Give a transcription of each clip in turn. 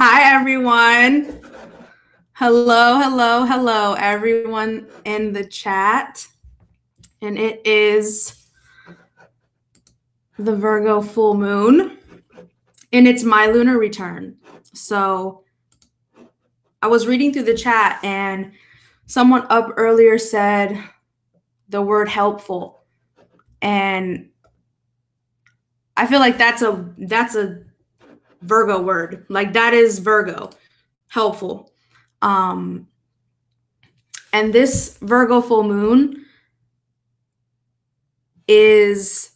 Hi, everyone. Hello, everyone in the chat. And it is the Virgo full moon, and it's my lunar return. So I was reading through the chat, and someone up earlier said the word helpful. And I feel like that's a Virgo word. Like, that is Virgo, helpful. And this Virgo full moon is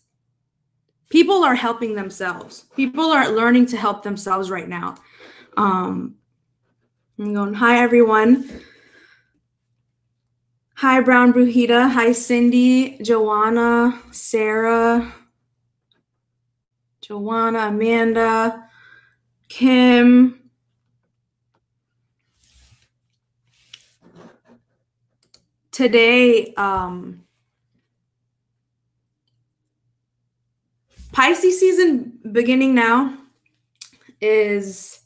people are helping themselves. People are learning to help themselves right now. I'm going, hi, everyone. Hi, Brown Brujita. Hi, Cindy, Joanna, Sarah, Amanda, Kim. Today, Pisces season beginning now is,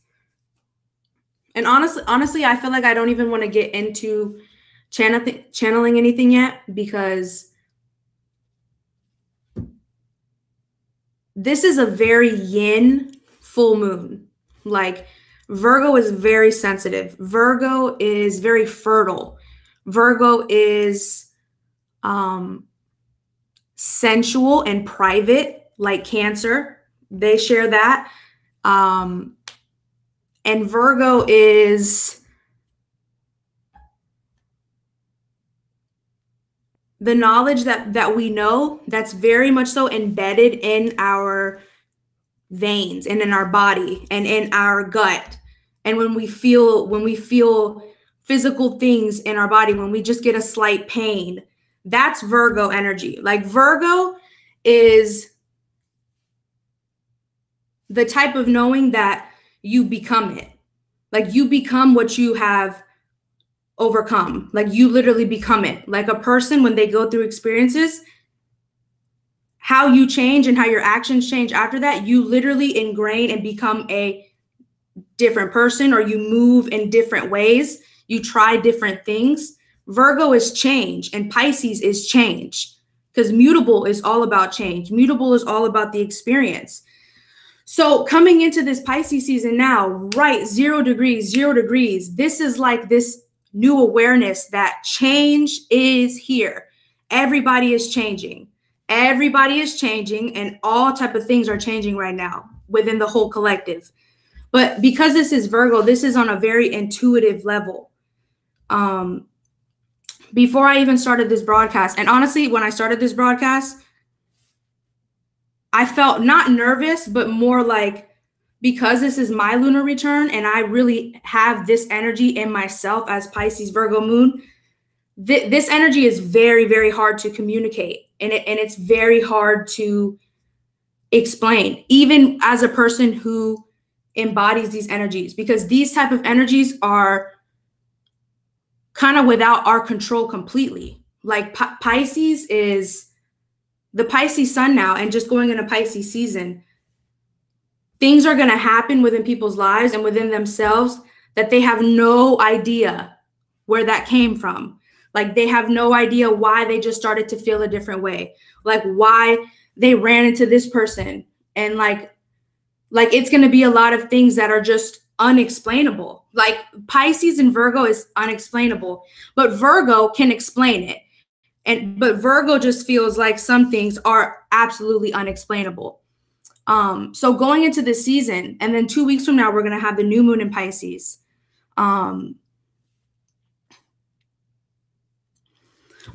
and honestly, I feel like I don't even want to get into channeling anything yet, because this is a very yin full moon. Like, Virgo is very sensitive. Virgo is very fertile. Virgo is sensual and private, like Cancer. They share that. And Virgo is the knowledge that we know, that's very much so embedded in our veins and in our body and in our gut. And when we feel physical things in our body, when we just get a slight pain, that's Virgo energy. Like, Virgo is the type of knowing that you become it. Like, you become what you have overcome. Like, you literally become it. Like, a person, when they go through experiences, how you change and how your actions change after that, you literally ingrain and become a different person, or you move in different ways. You try different things. Virgo is change, and Pisces is change, because mutable is all about change. Mutable is all about the experience. So coming into this Pisces season now, right, 0 degrees, this is like this new awareness that change is here. Everybody is changing. Everybody is changing, and all type of things are changing right now within the whole collective. But because this is Virgo, this is on a very intuitive level. Before I even started this broadcast, and honestly, when I started this broadcast, I felt not nervous, but more like, because this is my lunar return and I really have this energy in myself as Pisces Virgo moon, this energy is very, very hard to communicate. And it's very hard to explain, even as a person who embodies these energies, because these type of energies are kind of without our control completely. Like, Pisces is the Pisces sun now, and just going into Pisces season, things are going to happen within people's lives and within themselves that they have no idea where that came from. Like, they have no idea why they just started to feel a different way, like why they ran into this person. And like it's going to be a lot of things that are just unexplainable. Like, Pisces and Virgo is unexplainable, but Virgo can explain it. But Virgo just feels like some things are absolutely unexplainable. So going into this season, and then 2 weeks from now, we're going to have the new moon in Pisces.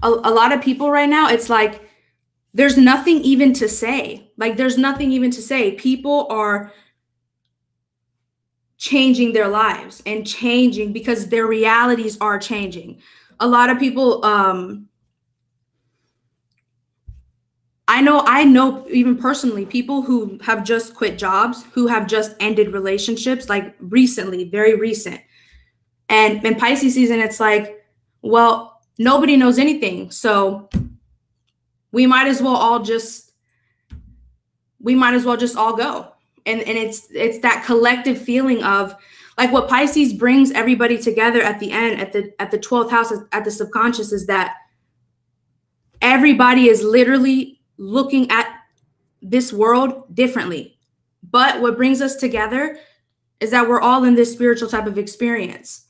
A lot of people right now, it's like, there's nothing even to say. Like, there's nothing even to say. People are changing their lives and changing because their realities are changing. A lot of people, I know even personally, people who have just quit jobs, who have just ended relationships, like recently, very recent. And in Pisces season, it's like, well, nobody knows anything. So we might as well just all go. And it's that collective feeling of Like what Pisces brings everybody together at the end, at the 12th house, at the subconscious, is that everybody is literally looking at this world differently. But what brings us together is that we're all in this spiritual type of experience.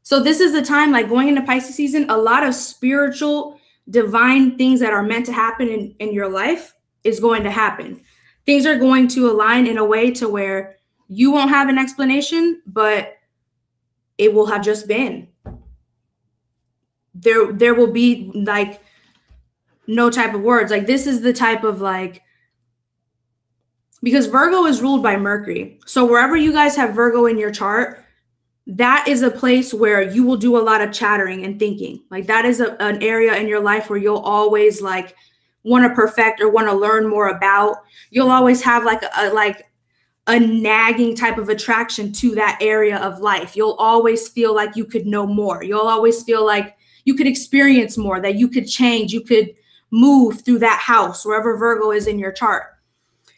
So this is the time, like going into Pisces season, a lot of spiritual, divine things that are meant to happen in your life is going to happen. Things are going to align in a way to where you won't have an explanation, but it will have just been. There will be like no type of words. Like this is the type of like, because Virgo is ruled by Mercury. So wherever you guys have Virgo in your chart, that is a place where you will do a lot of chattering and thinking. Like that is an area in your life where you'll always like want to perfect or want to learn more about. You'll always have like a nagging type of attraction to that area of life. You'll always feel like you could know more. You'll always feel like you could experience more, that you could change, you could move through that house, wherever Virgo is in your chart.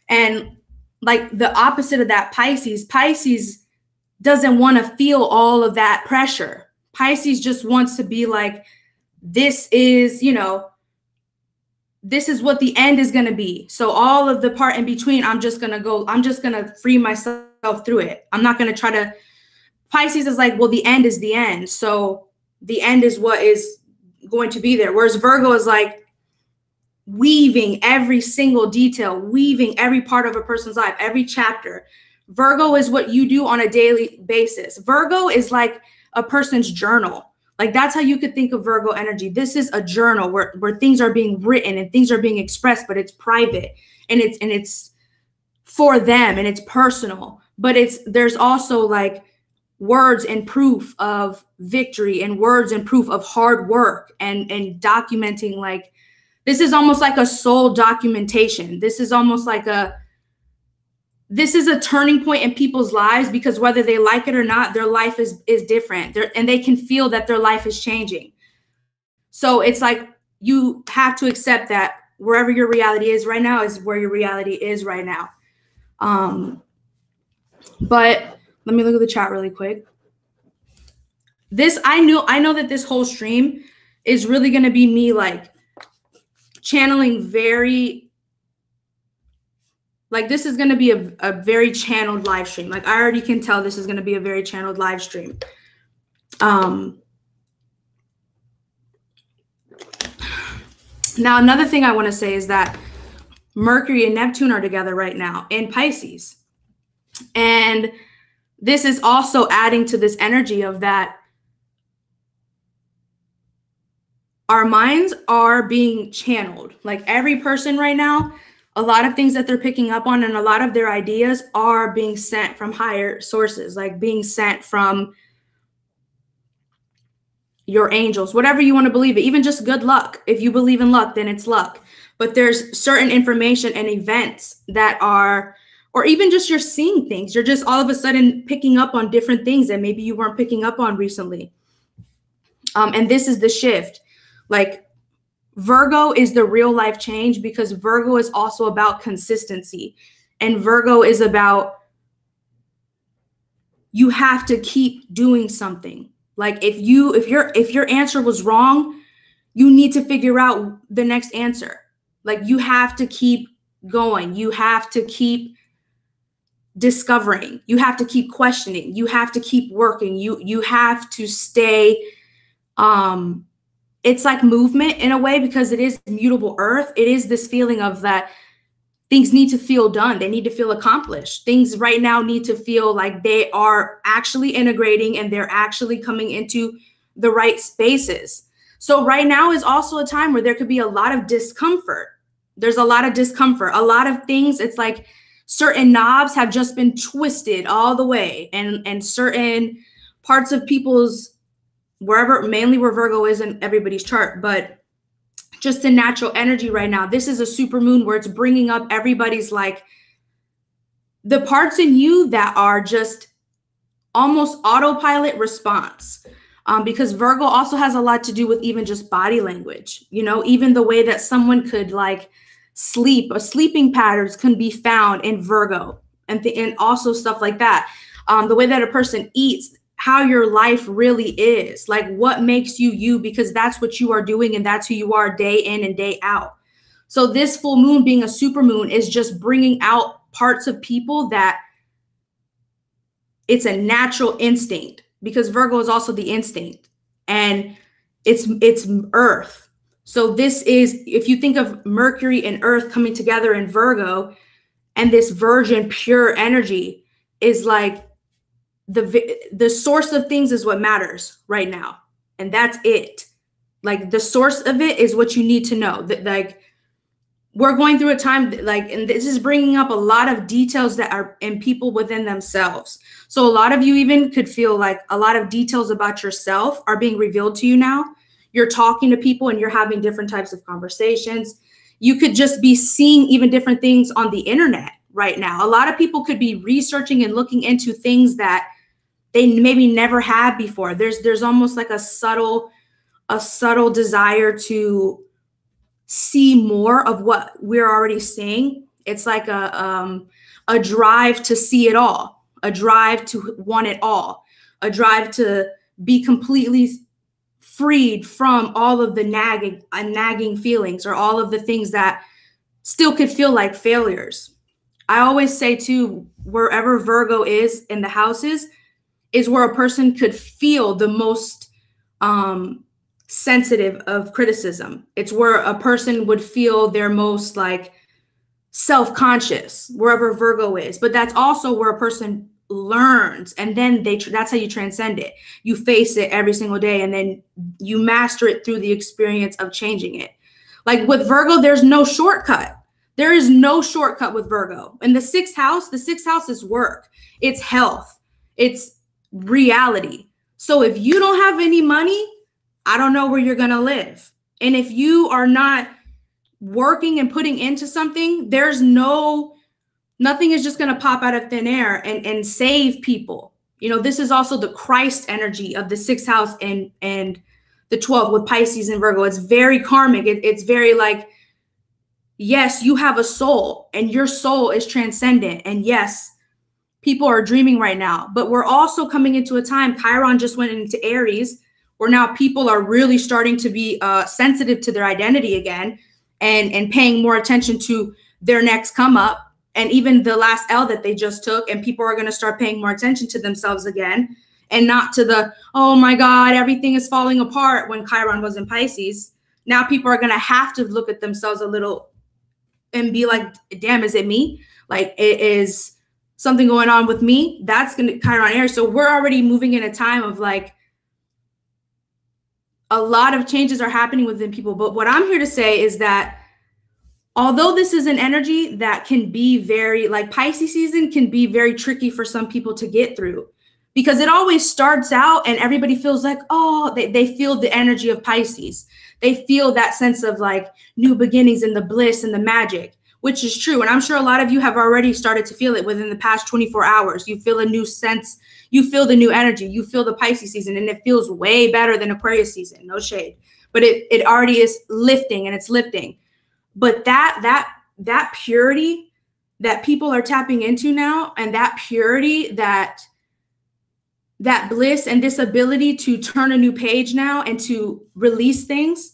And like the opposite of that, Pisces doesn't want to feel all of that pressure. Pisces just wants to be like, this is, you know, this is what the end is going to be. So all of the part in between, I'm just going to free myself through it. I'm not going to try to, Pisces is like, well, the end is the end. So the end is what is going to be there. Whereas Virgo is like weaving every single detail, weaving every part of a person's life, every chapter. Virgo is what you do on a daily basis. Virgo is like a person's journal. Like that's how you could think of Virgo energy. This is a journal where things are being written and things are being expressed, but it's private and it's for them and it's personal. But there's also like words and proof of victory and words and proof of hard work and documenting. Like this is almost like a soul documentation. This is almost like this is a turning point in people's lives, because whether they like it or not, their life is different. And they can feel that their life is changing. So it's like you have to accept that wherever your reality is right now is where your reality is right now. But let me look at the chat really quick. I know that this whole stream is really going to be me like channeling this is going to be a very channeled live stream. Like I already can tell this is going to be a very channeled live stream. Now, another thing I want to say is that Mercury and Neptune are together right now in Pisces. And this is also adding to this energy of that our minds are being channeled. Like every person right now, a lot of things that they're picking up on and a lot of their ideas are being sent from higher sources, like being sent from your angels, whatever you want to believe it, even just good luck. If you believe in luck, then it's luck. But there's certain information and events that are, or even just you're seeing things. You're just all of a sudden picking up on different things that maybe you weren't picking up on recently. And this is the shift. Like Virgo is the real life change, because Virgo is also about consistency. And Virgo is about, you have to keep doing something. Like if your answer was wrong, you need to figure out the next answer. Like you have to keep going. You have to keep discovering. You have to keep questioning. You have to keep working. You have to stay, it's like movement in a way, because it is mutable earth. It is this feeling of that things need to feel done. They need to feel accomplished. Things right now need to feel like they are actually integrating and they're actually coming into the right spaces. So right now is also a time where there could be a lot of discomfort. There's a lot of discomfort, a lot of things. It's like certain knobs have just been twisted all the way, and certain parts of people's, wherever, mainly where Virgo is in everybody's chart, but just the natural energy right now. This is a super moon where it's bringing up everybody's like the parts in you that are just almost autopilot response. Because Virgo also has a lot to do with even just body language, you know, even the way that someone could like sleep, or sleeping patterns can be found in Virgo, and also stuff like that. the way that a person eats, how your life really is, like what makes you you, because that's what you are doing and that's who you are day in and day out. So this full moon being a super moon is just bringing out parts of people that it's a natural instinct, because Virgo is also the instinct, and it's earth. So this is, if you think of Mercury and earth coming together in Virgo, and this virgin pure energy is like the source of things is what matters right now, and that's it. Like the source of it is what you need to know. That, like, we're going through a time like, and this is bringing up a lot of details that are in people within themselves. So a lot of you even could feel like a lot of details about yourself are being revealed to you now. You're talking to people and you're having different types of conversations. You could just be seeing even different things on the internet right now. A lot of people could be researching and looking into things that they maybe never had before. There's almost like a subtle desire to see more of what we're already seeing. It's like a drive to see it all, a drive to want it all, a drive to be completely freed from all of the nagging feelings, or all of the things that still could feel like failures. I always say too, wherever Virgo is in the houses is where a person could feel the most sensitive of criticism. It's where a person would feel their most like self-conscious, wherever Virgo is. But that's also where a person learns, and then that's how you transcend it. You face it every single day, and then you master it through the experience of changing it. Like with Virgo, there's no shortcut. There is no shortcut with Virgo. And the sixth house is work. It's health. It's reality. So if you don't have any money, I don't know where you're going to live. And if you are not working and putting into something, nothing is just going to pop out of thin air and save people. You know, this is also the Christ energy of the sixth house and the 12th with Pisces and Virgo. It's very karmic. It's very like, yes, you have a soul and your soul is transcendent. And yes, people are dreaming right now, but we're also coming into a time, Chiron just went into Aries, where now people are really starting to be sensitive to their identity again, and paying more attention to their next come up, and even the last L that they just took. And people are going to start paying more attention to themselves again, and not to the, oh my God, everything is falling apart when Chiron was in Pisces. Now people are going to have to look at themselves a little and be like, damn, is it me? Like, it is something going on with me. That's going to Chiron Aries. So we're already moving in a time of like, a lot of changes are happening within people. But what I'm here to say is that although this is an energy that can be very, like Pisces season can be very tricky for some people to get through, because it always starts out and everybody feels like, oh, they feel the energy of Pisces. They feel that sense of like new beginnings and the bliss and the magic, which is true. And I'm sure a lot of you have already started to feel it within the past 24 hours. You feel a new sense. You feel the new energy. You feel the Pisces season, and it feels way better than Aquarius season. No shade, but it already is lifting, and it's lifting. But that purity that people are tapping into now, and that purity, that bliss, and this ability to turn a new page now and to release things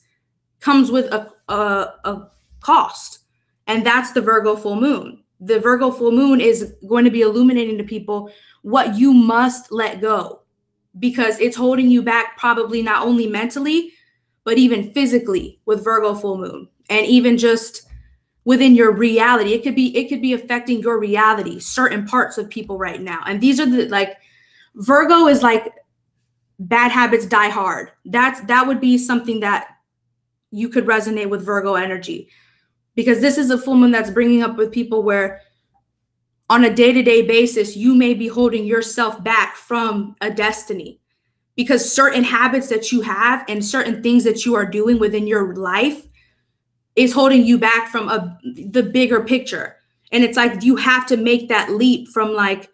comes with a cost. And that's the Virgo full moon. The Virgo full moon is going to be illuminating to people what you must let go, because it's holding you back, probably not only mentally, but even physically with Virgo full moon, and even just within your reality. It could be affecting your reality, certain parts of people right now. And these are the, like, Virgo is like bad habits die hard. That would be something that you could resonate with Virgo energy, because this is a full moon that's bringing up with people where on a day-to-day basis, you may be holding yourself back from a destiny, because certain habits that you have and certain things that you are doing within your life is holding you back from the bigger picture. And it's like, you have to make that leap from like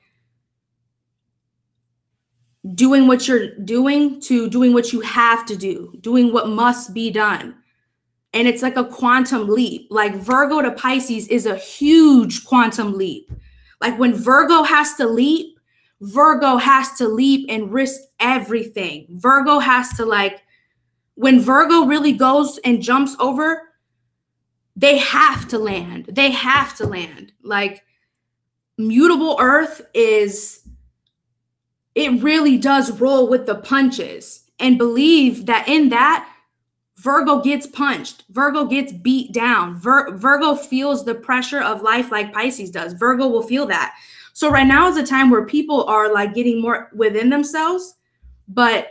doing what you're doing to doing what you have to do, doing what must be done. And it's like a quantum leap. Like Virgo to Pisces is a huge quantum leap. Like when Virgo has to leap Virgo has to leap and risk everything. Virgo has to, like, when Virgo really goes and jumps over, they have to land. They have to land. Like, mutable earth is, it really does roll with the punches, and believe that in that, Virgo gets punched. Virgo gets beat down. Virgo feels the pressure of life like Pisces does. Virgo will feel that. So right now is a time where people are like getting more within themselves, but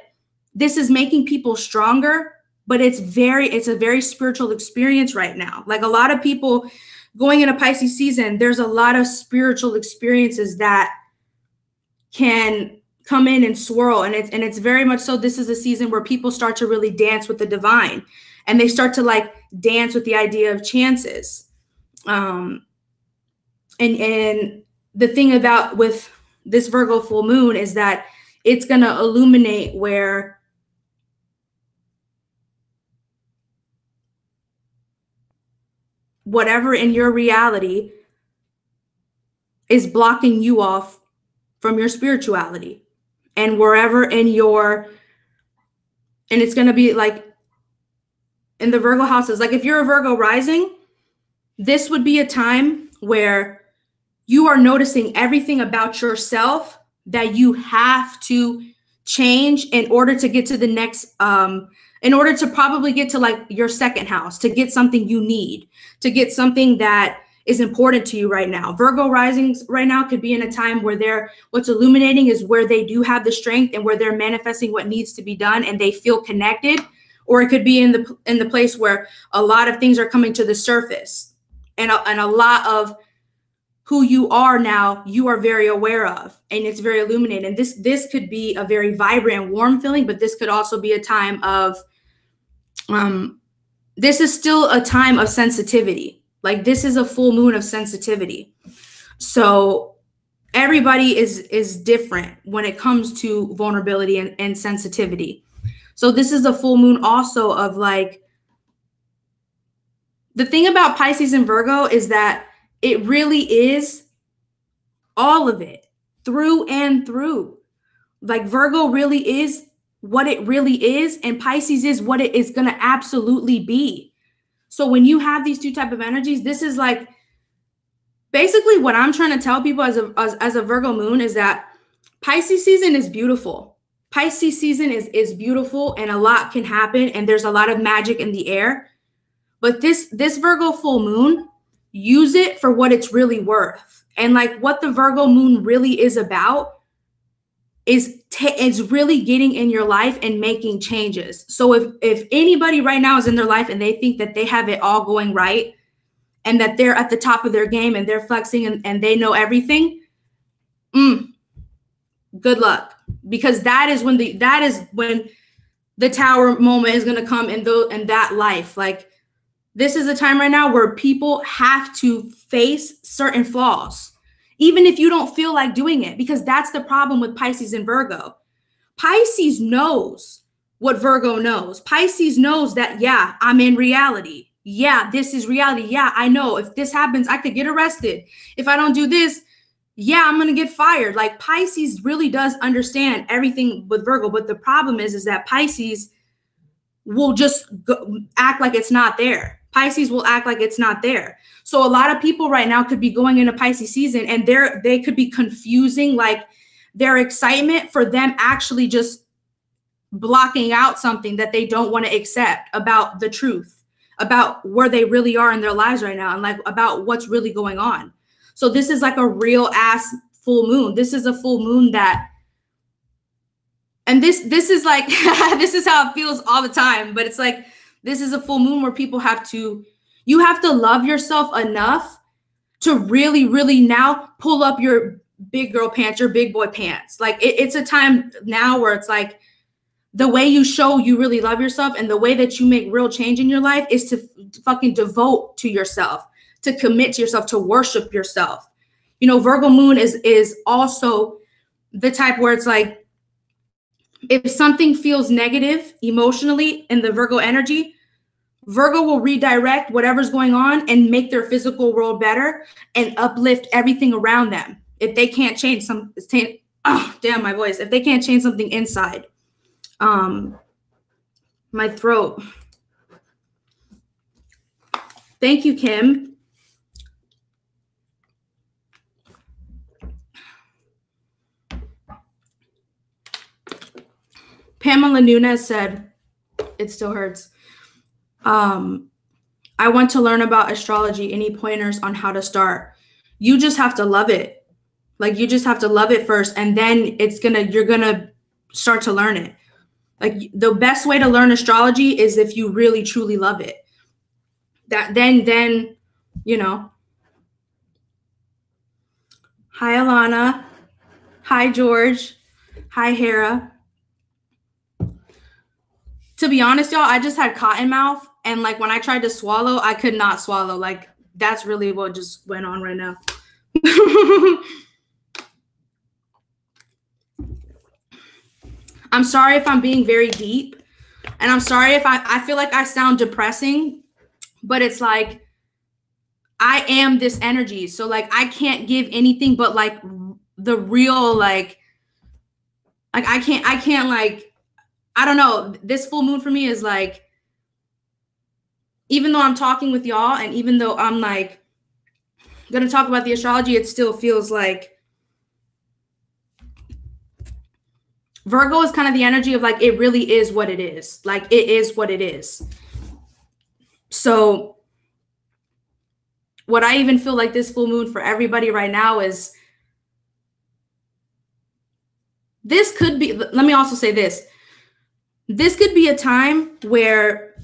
this is making people stronger. But it's a very spiritual experience right now. Like, a lot of people going into Pisces season, there's a lot of spiritual experiences that can come in and swirl. And it's very much so, this is a season where people start to really dance with the divine, and they start to like dance with the idea of chances. And the thing about with this Virgo full moon is that it's going to illuminate where whatever in your reality is blocking you off from your spirituality, and wherever in your, and it's going to be like in the Virgo houses, like if you're a Virgo rising, this would be a time where you are noticing everything about yourself that you have to change in order to get to the next, in order to probably get to like your second house, to get something you need, to get something that is important to you right now. Virgo risings right now could be in a time where what's illuminating is where they do have the strength and where they're manifesting what needs to be done and they feel connected. Or it could be in the place where a lot of things are coming to the surface, and a lot of who you are now, you are very aware of, and it's very illuminating. And this could be a very vibrant, warm feeling, but this could also be a time of, this is still a time of sensitivity. Like, this is a full moon of sensitivity. So everybody is different when it comes to vulnerability and sensitivity. So this is a full moon also of like, the thing about Pisces and Virgo is that it really is all of it, through and through. Like, Virgo really is what it really is, and Pisces is what it is going to absolutely be. So when you have these two type of energies, this is like basically what I'm trying to tell people as a Virgo moon is that Pisces season is beautiful. Pisces season is beautiful, and a lot can happen, and there's a lot of magic in the air. But this Virgo full moon, use it for what it's really worth. And like, what the Virgo moon really is about is really getting in your life and making changes. So if anybody right now is in their life and they think that they have it all going right and that they're at the top of their game and they're flexing and they know everything, good luck, because that is when the tower moment is going to come in that life. Like, this is a time right now where people have to face certain flaws, even if you don't feel like doing it, because that's the problem with Pisces and Virgo. Pisces knows what Virgo knows. Pisces knows that, yeah, I'm in reality. Yeah, this is reality. Yeah, I know if this happens, I could get arrested. If I don't do this, yeah, I'm going to get fired. Like, Pisces really does understand everything with Virgo. But the problem is that Pisces will just act like it's not there. Pisces will act like it's not there. So a lot of people right now could be going into Pisces season and they could be confusing like their excitement for them actually just blocking out something that they don't want to accept about the truth, about where they really are in their lives right now, and like about what's really going on. So this is like a real ass full moon. This is a full moon that, and this is like, this is how it feels all the time, but it's like, this is a full moon where you have to love yourself enough to really, really now pull up your big girl pants, your big boy pants. Like, it's a time now where it's like, the way you show you really love yourself and the way that you make real change in your life is to fucking devote to yourself, to commit to yourself, to worship yourself. You know, Virgo moon is also the type where it's like, if something feels negative emotionally in the Virgo energy, Virgo will redirect whatever's going on and make their physical world better and uplift everything around them. If they can't change oh, damn, my voice. If they can't change something inside, my throat. Thank you, Kim. Pamela Nunes said, it still hurts. I want to learn about astrology. Any pointers on how to start? You just have to love it. Like, you just have to love it first, and then you're gonna start to learn it. Like, the best way to learn astrology is if you really truly love it. Then you know. Hi, Alana. Hi, George. Hi, Hera. To be honest, y'all, I just had cotton mouth, and like when I tried to swallow, I could not swallow. Like, that's really what just went on right now. I'm sorry if I'm being very deep, and I'm sorry if I feel like I sound depressing, but it's like, I am this energy. So like, I can't give anything but like the real, like I can't like, I don't know. This full moon for me is like, even though I'm talking with y'all, and even though I'm like gonna talk about the astrology, it still feels like Virgo is kind of the energy of like, it really is what it is. Like, it is what it is. So what I even feel like this full moon for everybody right now is, this could be, let me also say this. This could be a time where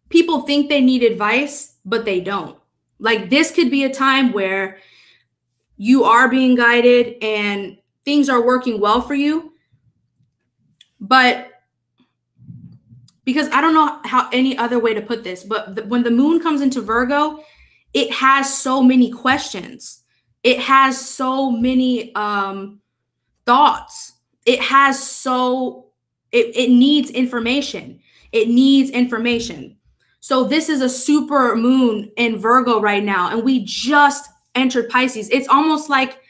people think they need advice, but they don't. Like, this could be a time where you are being guided and things are working well for you. But because I don't know how any other way to put this, but when the moon comes into Virgo, it has so many questions. It has so many thoughts. It has it needs information. It needs information. So this is a super moon in Virgo right now, and we just entered Pisces. It's almost like,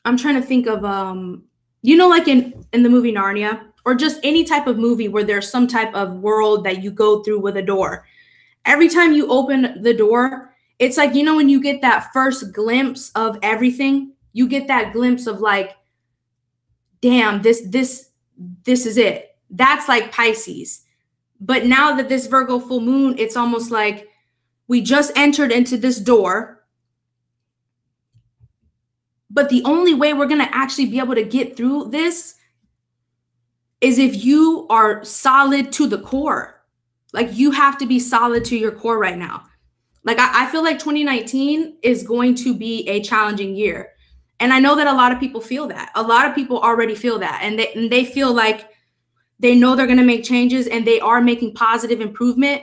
I'm trying to think of like in the movie Narnia, or just any type of movie where there's some type of world that you go through with a door. Every time you open the door, it's like, when you get that first glimpse of everything, you get that glimpse of like, damn, this is it. That's like Pisces. But now that this Virgo full moon, it's almost like we just entered into this door. But the only way we're going to actually be able to get through this is if you are solid to the core. Like, you have to be solid to your core right now. Like, I feel like 2019 is going to be a challenging year. And I know that a lot of people feel that. A lot of people already feel that. And they feel like they know they're going to make changes, and they are making positive improvement.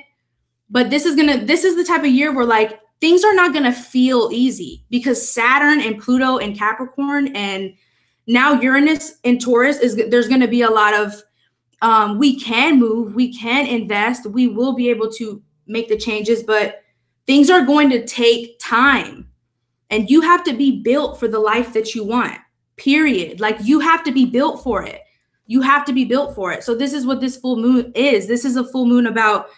But this is the type of year where like, things are not going to feel easy, because Saturn and Pluto and Capricorn, and now Uranus and Taurus, there's going to be a lot of, we can move, we can invest, we will be able to make the changes, but things are going to take time, and you have to be built for the life that you want, period. Like, you have to be built for it. You have to be built for it. So this is what this full moon is. This is a full moon about,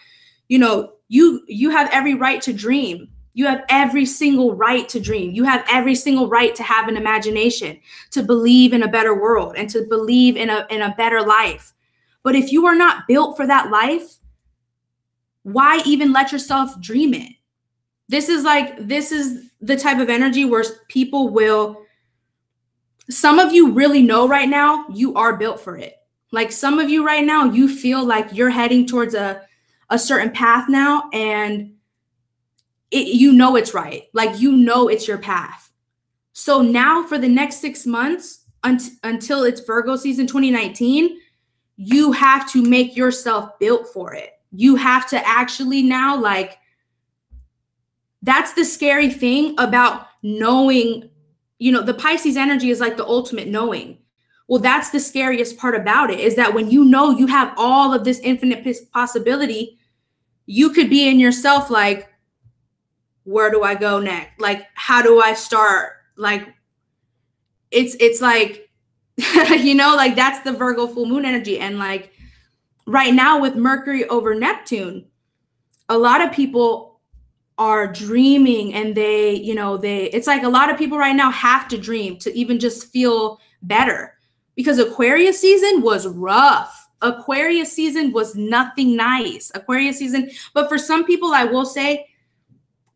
you have every right to dream. You have every single right to dream. You have every single right to have an imagination, to believe in a better world, and to believe in a better life. But if you are not built for that life, why even let yourself dream it? This is the type of energy where people will, some of you really know right now you are built for it. Like, some of you right now, you feel like you're heading towards a certain path now, and it's right. Like, it's your path. So now for the next 6 months, until it's Virgo season 2019, you have to make yourself built for it. You have to actually now, like, that's the scary thing about knowing, the Pisces energy is like the ultimate knowing. Well, that's the scariest part about it, is that when you have all of this infinite possibility, you could be in yourself like, where do I go next? Like, how do I start? Like, it's like, you know, like that's the Virgo full moon energy. And like right now with Mercury over Neptune, a lot of people are dreaming, and it's like a lot of people right now have to dream to even just feel better, because Aquarius season was rough. Aquarius season was nothing nice. Aquarius season. But for some people, I will say,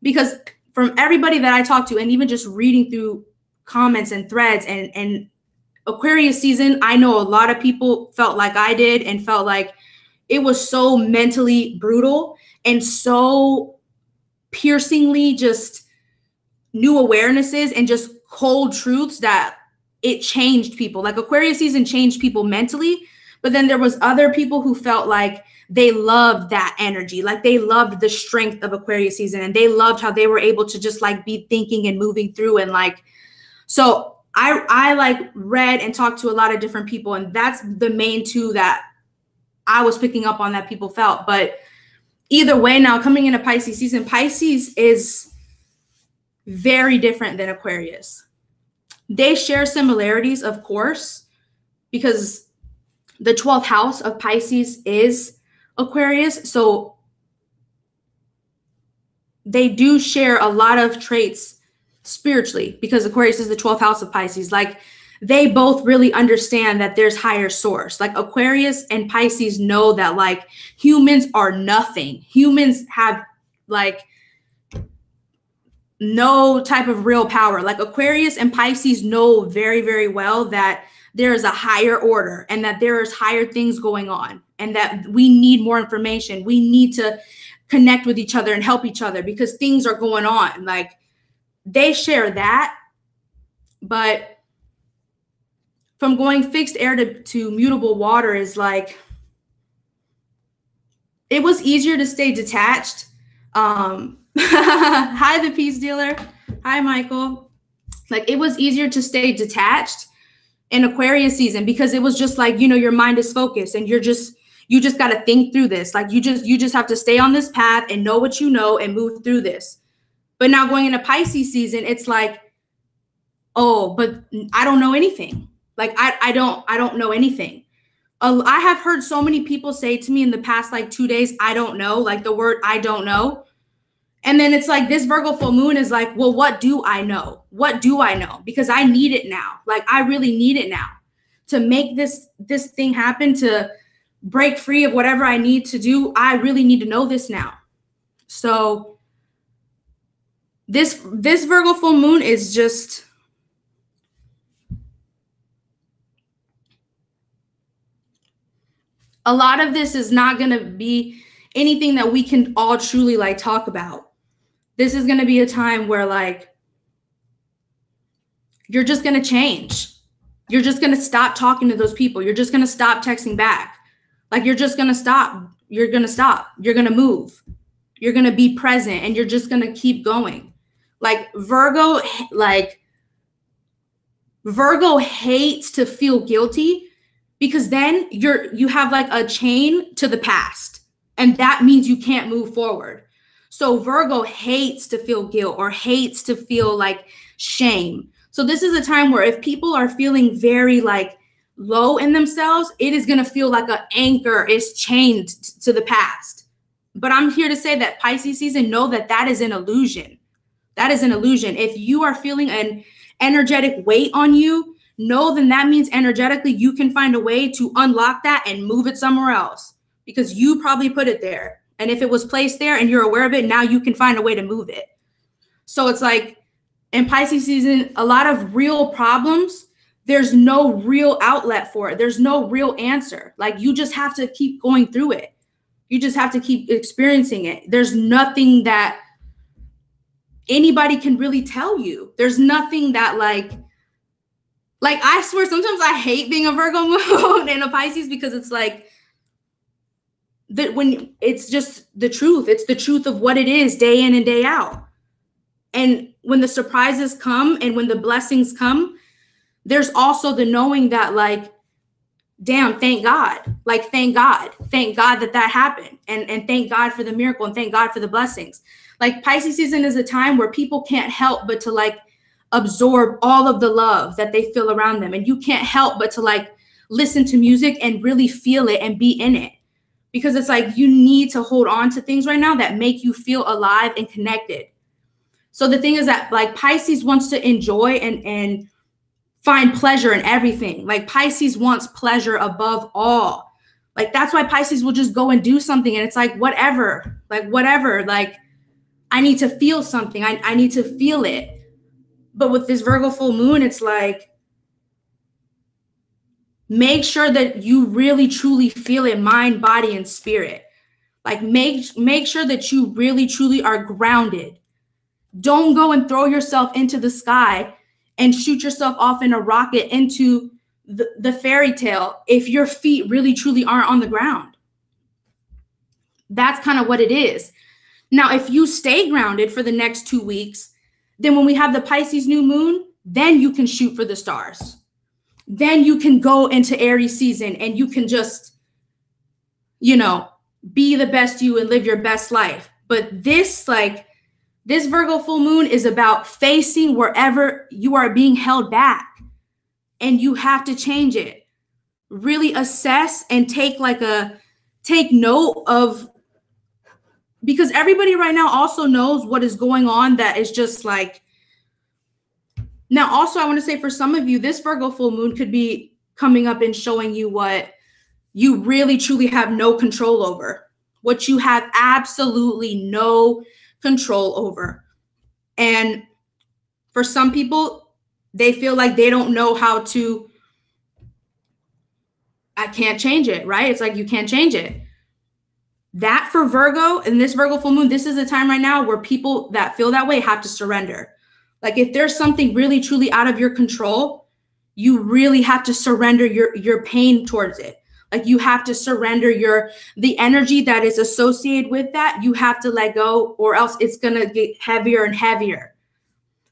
because from everybody that I talk to, and even just reading through comments and threads, and Aquarius season, I know a lot of people felt like I did, and felt like it was so mentally brutal and so piercingly just new awarenesses and just cold truths that it changed people. Like Aquarius season changed people mentally, but then there was other people who felt like they loved that energy. Like they loved the strength of Aquarius season, and they loved how they were able to just like be thinking and moving through. And like, so I like read and talked to a lot of different people, and that's the main two that I was picking up on that people felt. But either way, now coming into Pisces season, Pisces is very different than Aquarius. They share similarities, of course, because the 12th house of Pisces is Aquarius. So they do share a lot of traits spiritually, because Aquarius is the 12th house of Pisces. Like they both really understand that there's higher source. Like Aquarius and Pisces know that like humans are nothing. Humans have like no type of real power. Like Aquarius and Pisces know very, very well that there is a higher order, and that there is higher things going on, and that we need more information. We need to connect with each other and help each other because things are going on. Like they share that. But from going fixed air to mutable water is like, it was easier to stay detached. Hi, the peace dealer. Hi, Michael. Like it was easier to stay detached in Aquarius season, because it was just like, you know, your mind is focused, and you just got to think through this. Like you just have to stay on this path and know what you know and move through this. But now going into Pisces season, it's like, oh, but I don't know anything. Like I don't know anything. I have heard so many people say to me in the past like 2 days, I don't know, like the word I don't know. And then it's like this Virgo full moon is like, well, what do I know? What do I know? Because I need it now. Like I really need it now to make this thing happen, to break free of whatever I need to do. I really need to know this now. So this Virgo full moon is just, a lot of this is not going to be anything that we can all truly like talk about. This is going to be a time where like, you're just going to change. You're just going to stop talking to those people. You're just going to stop texting back. Like you're just going to stop. You're going to stop. You're going to move. You're going to be present, and you're just going to keep going. Like Virgo hates to feel guilty, because then you have like a chain to the past, and that means you can't move forward. So Virgo hates to feel guilt or hates to feel like shame. So this is a time where if people are feeling very like low in themselves, it is going to feel like an anchor is chained to the past. But I'm here to say that Pisces season, know that that is an illusion. That is an illusion. If you are feeling an energetic weight on you, know then that means energetically you can find a way to unlock that and move it somewhere else, because you probably put it there. And if it was placed there and you're aware of it, now you can find a way to move it. So it's like in Pisces season, a lot of real problems, there's no real outlet for it. There's no real answer. Like you just have to keep going through it. You just have to keep experiencing it. There's nothing that anybody can really tell you. There's nothing that like I swear sometimes I hate being a Virgo moon and a Pisces, because it's like, that when it's just the truth, it's the truth of what it is day in and day out. And when the surprises come and when the blessings come, there's also the knowing that like, damn, thank God. Like, thank God that happened. And thank God for the miracle, and thank God for the blessings. Like Pisces season is a time where people can't help but to like absorb all of the love that they feel around them. And you can't help but to like listen to music and really feel it and be in it. Because it's like you need to hold on to things right now that make you feel alive and connected. So the thing is that like Pisces wants to enjoy and find pleasure in everything. Like Pisces wants pleasure above all. Like that's why Pisces will just go and do something. And it's like, whatever, like I need to feel something. I need to feel it. But with this Virgo full moon, it's like, make sure that you really truly feel it, mind, body, and spirit. Like make sure that you really truly are grounded. Don't go and throw yourself into the sky and shoot yourself off in a rocket into the fairy tale if your feet really truly aren't on the ground. That's kind of what it is. Now, if you stay grounded for the next 2 weeks, then when we have the Pisces new moon, then you can shoot for the stars. Then you can go into Aries season and you can just, you know, be the best you and live your best life. But this Virgo full moon is about facing wherever you are being held back, and you have to change it. Really assess and take note of, because everybody right now also knows what is going on. That is just like, now also I want to say for some of you, this Virgo full moon could be coming up and showing you what you really truly have no control over, what you have absolutely no control over. And for some people, they feel like they don't know how to, I can't change it, right? It's like you can't change it. That for Virgo and this Virgo full moon, this is a time right now where people that feel that way have to surrender. Like if there's something really truly out of your control, you really have to surrender your pain towards it. Like you have to surrender the energy that is associated with that. You have to let go, or else it's going to get heavier and heavier,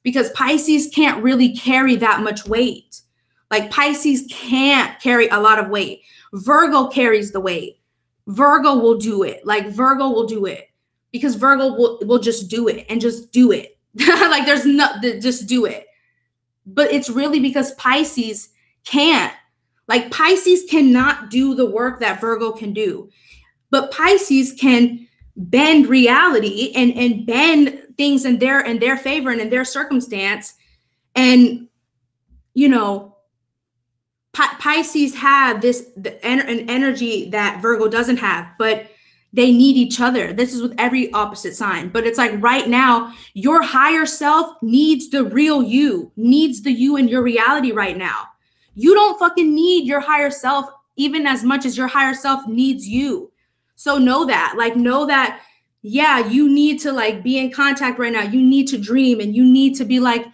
because Pisces can't really carry that much weight. Like Pisces can't carry a lot of weight. Virgo carries the weight. Virgo will do it. Like Virgo will do it because Virgo will just do it and just do it. Like there's just do it. But it's really because Pisces can't. Like Pisces cannot do the work that Virgo can do. But Pisces can bend reality and bend things in their favor and in their circumstance. And, you know, Pisces have an energy that Virgo doesn't have, but they need each other. This is with every opposite sign. But it's like right now, your higher self needs the real you, needs the you in your reality right now. You don't fucking need your higher self even as much as your higher self needs you. So know that, yeah, you need to like be in contact right now. You need to dream and you need to be like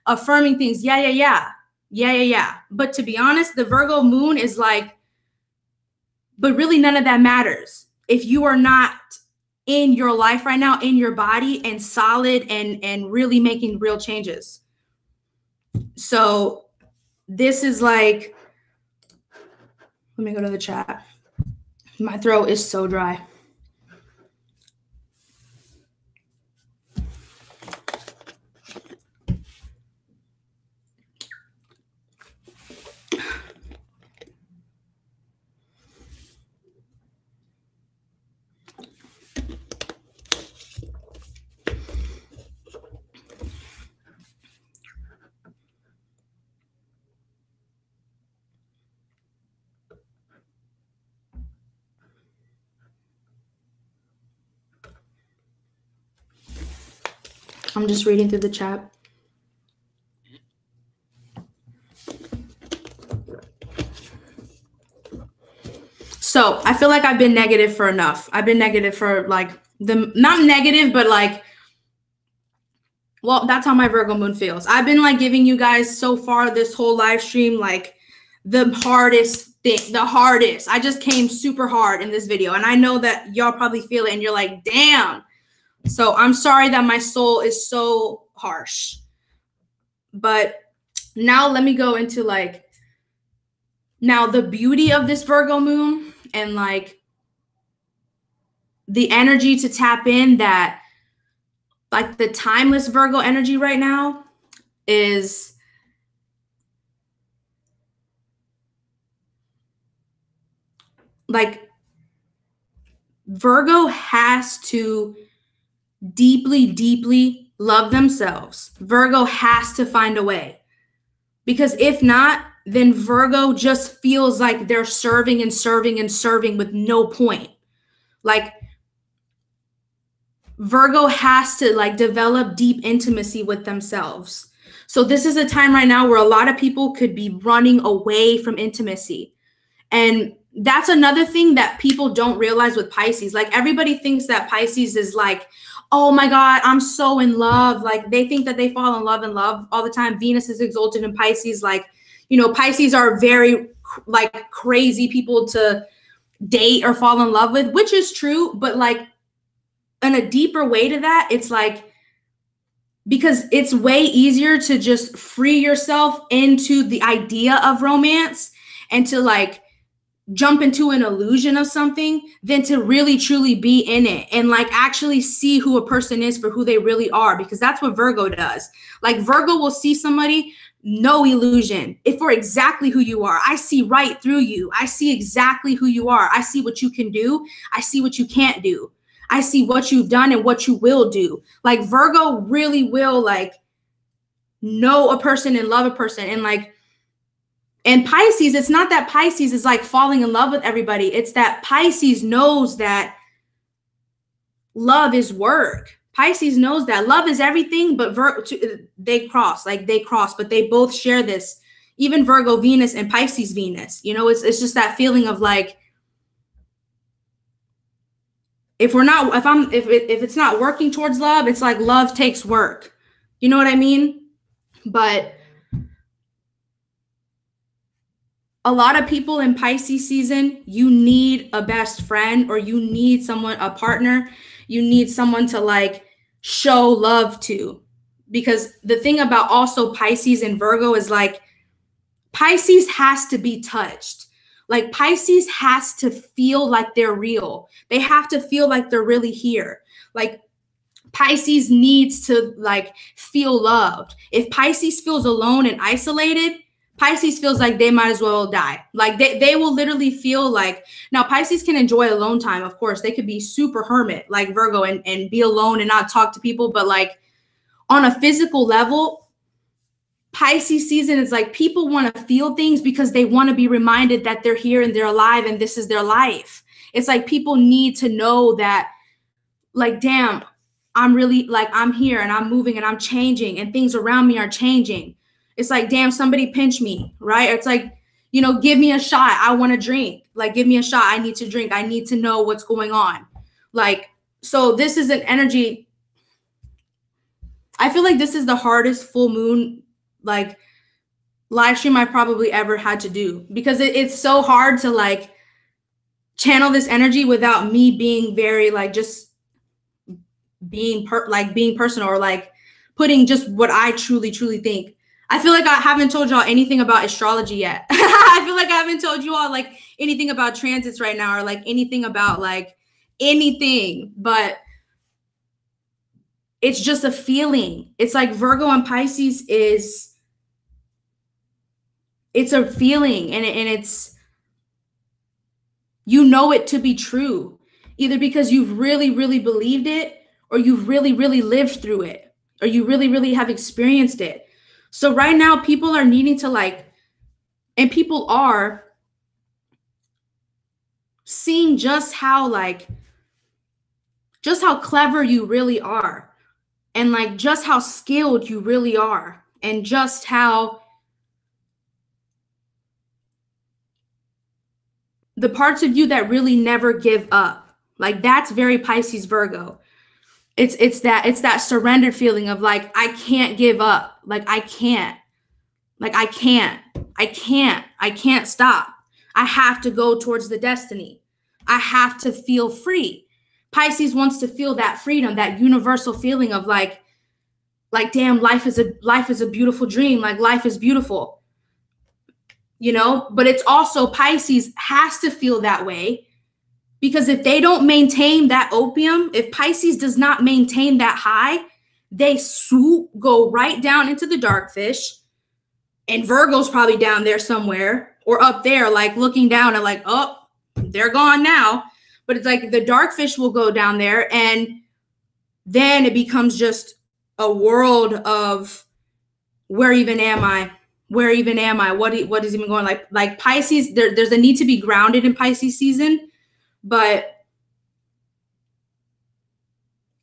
affirming things. Yeah. But to be honest, the Virgo moon is like, but really none of that matters if you are not in your life right now, in your body and solid and really making real changes. So this is like, let me go to the chat. My throat is so dry. I'm just reading through the chat. So I feel like I've been negative for enough. I've been negative for like not negative, but like, well, that's how my Virgo moon feels. I've been like giving you guys so far this whole live stream, like the hardest. I just came super hard in this video. And I know that y'all probably feel it and you're like, damn. So I'm sorry that my soul is so harsh. But now let me go into like, now the beauty of this Virgo moon and like the energy to tap in, that like the timeless Virgo energy right now is like Virgo has to deeply, deeply love themselves. Virgo has to find a way. Because if not, then Virgo just feels like they're serving and serving and serving with no point. Like Virgo has to like develop deep intimacy with themselves. So this is a time right now where a lot of people could be running away from intimacy. And that's another thing that people don't realize with Pisces. Like everybody thinks that Pisces is like, oh my God, I'm so in love. Like they think that they fall in love all the time. Venus is exalted in Pisces. Like, you know, Pisces are very like crazy people to date or fall in love with, which is true. But like in a deeper way to that, it's like, because it's way easier to just free yourself into the idea of romance and to like jump into an illusion of something than to really truly be in it and like actually see who a person is for who they really are, because that's what Virgo does. Like Virgo will see somebody, no illusion, if for exactly who you are. I see right through you. I see exactly who you are. I see what you can do. I see what you can't do. I see what you've done and what you will do. Like Virgo really will like know a person and love a person. And like, and Pisces, it's not that Pisces is like falling in love with everybody. It's that Pisces knows that love is work. Pisces knows that love is everything, but they cross, but they both share this. Even Virgo Venus and Pisces Venus, you know, it's just that feeling of like, if it's not working towards love, it's like love takes work. You know what I mean? But a lot of people in Pisces season, you need a best friend, or you need someone, a partner. You need someone to like show love to. Because the thing about also Pisces and Virgo is like, Pisces has to be touched. Like Pisces has to feel like they're real. They have to feel like they're really here. Like Pisces needs to like feel loved. If Pisces feels alone and isolated, Pisces feels like they might as well die. Like they will literally feel like, now Pisces can enjoy alone time. Of course, they could be super hermit like Virgo and be alone and not talk to people. But like on a physical level, Pisces season is like people want to feel things because they want to be reminded that they're here and they're alive and this is their life. It's like people need to know that like, damn, I'm really like, I'm here and I'm moving and I'm changing and things around me are changing. It's like, damn, somebody pinch me, right? It's like, you know, give me a shot. I want to drink. Like, give me a shot. I need to drink. I need to know what's going on. Like, so this is an energy. I feel like this is the hardest full moon, like, live stream I've probably ever had to do, because it's so hard to like channel this energy without me being very like just being personal, or like putting just what I truly think. I feel like I haven't told y'all anything about astrology yet. I feel like I haven't told you all like anything about transits right now, or like anything about like anything, but it's just a feeling. It's like Virgo and Pisces it's a feeling, and it's, you know it to be true, either because you've really believed it, or you've really lived through it, or you really have experienced it. So right now people are needing to like, and people are seeing just how clever you really are, and like just how skilled you really are, and just how the parts of you that really never give up. Like that's very Pisces Virgo. It's that surrendered feeling of like, I can't give up. Like I can't stop. I have to go towards the destiny. I have to feel free. Pisces wants to feel that freedom, that universal feeling of like damn, life is a beautiful dream. Like life is beautiful, you know. But it's also Pisces has to feel that way, because if they don't maintain that opium, if Pisces does not maintain that high, they swoop, go right down into the dark fish, and Virgo's probably down there somewhere or up there, like looking down and like, oh, they're gone now. But it's like the dark fish will go down there, and then it becomes just a world of where even am I? Where even am I? What is even going on? Like Pisces, there's a need to be grounded in Pisces season, but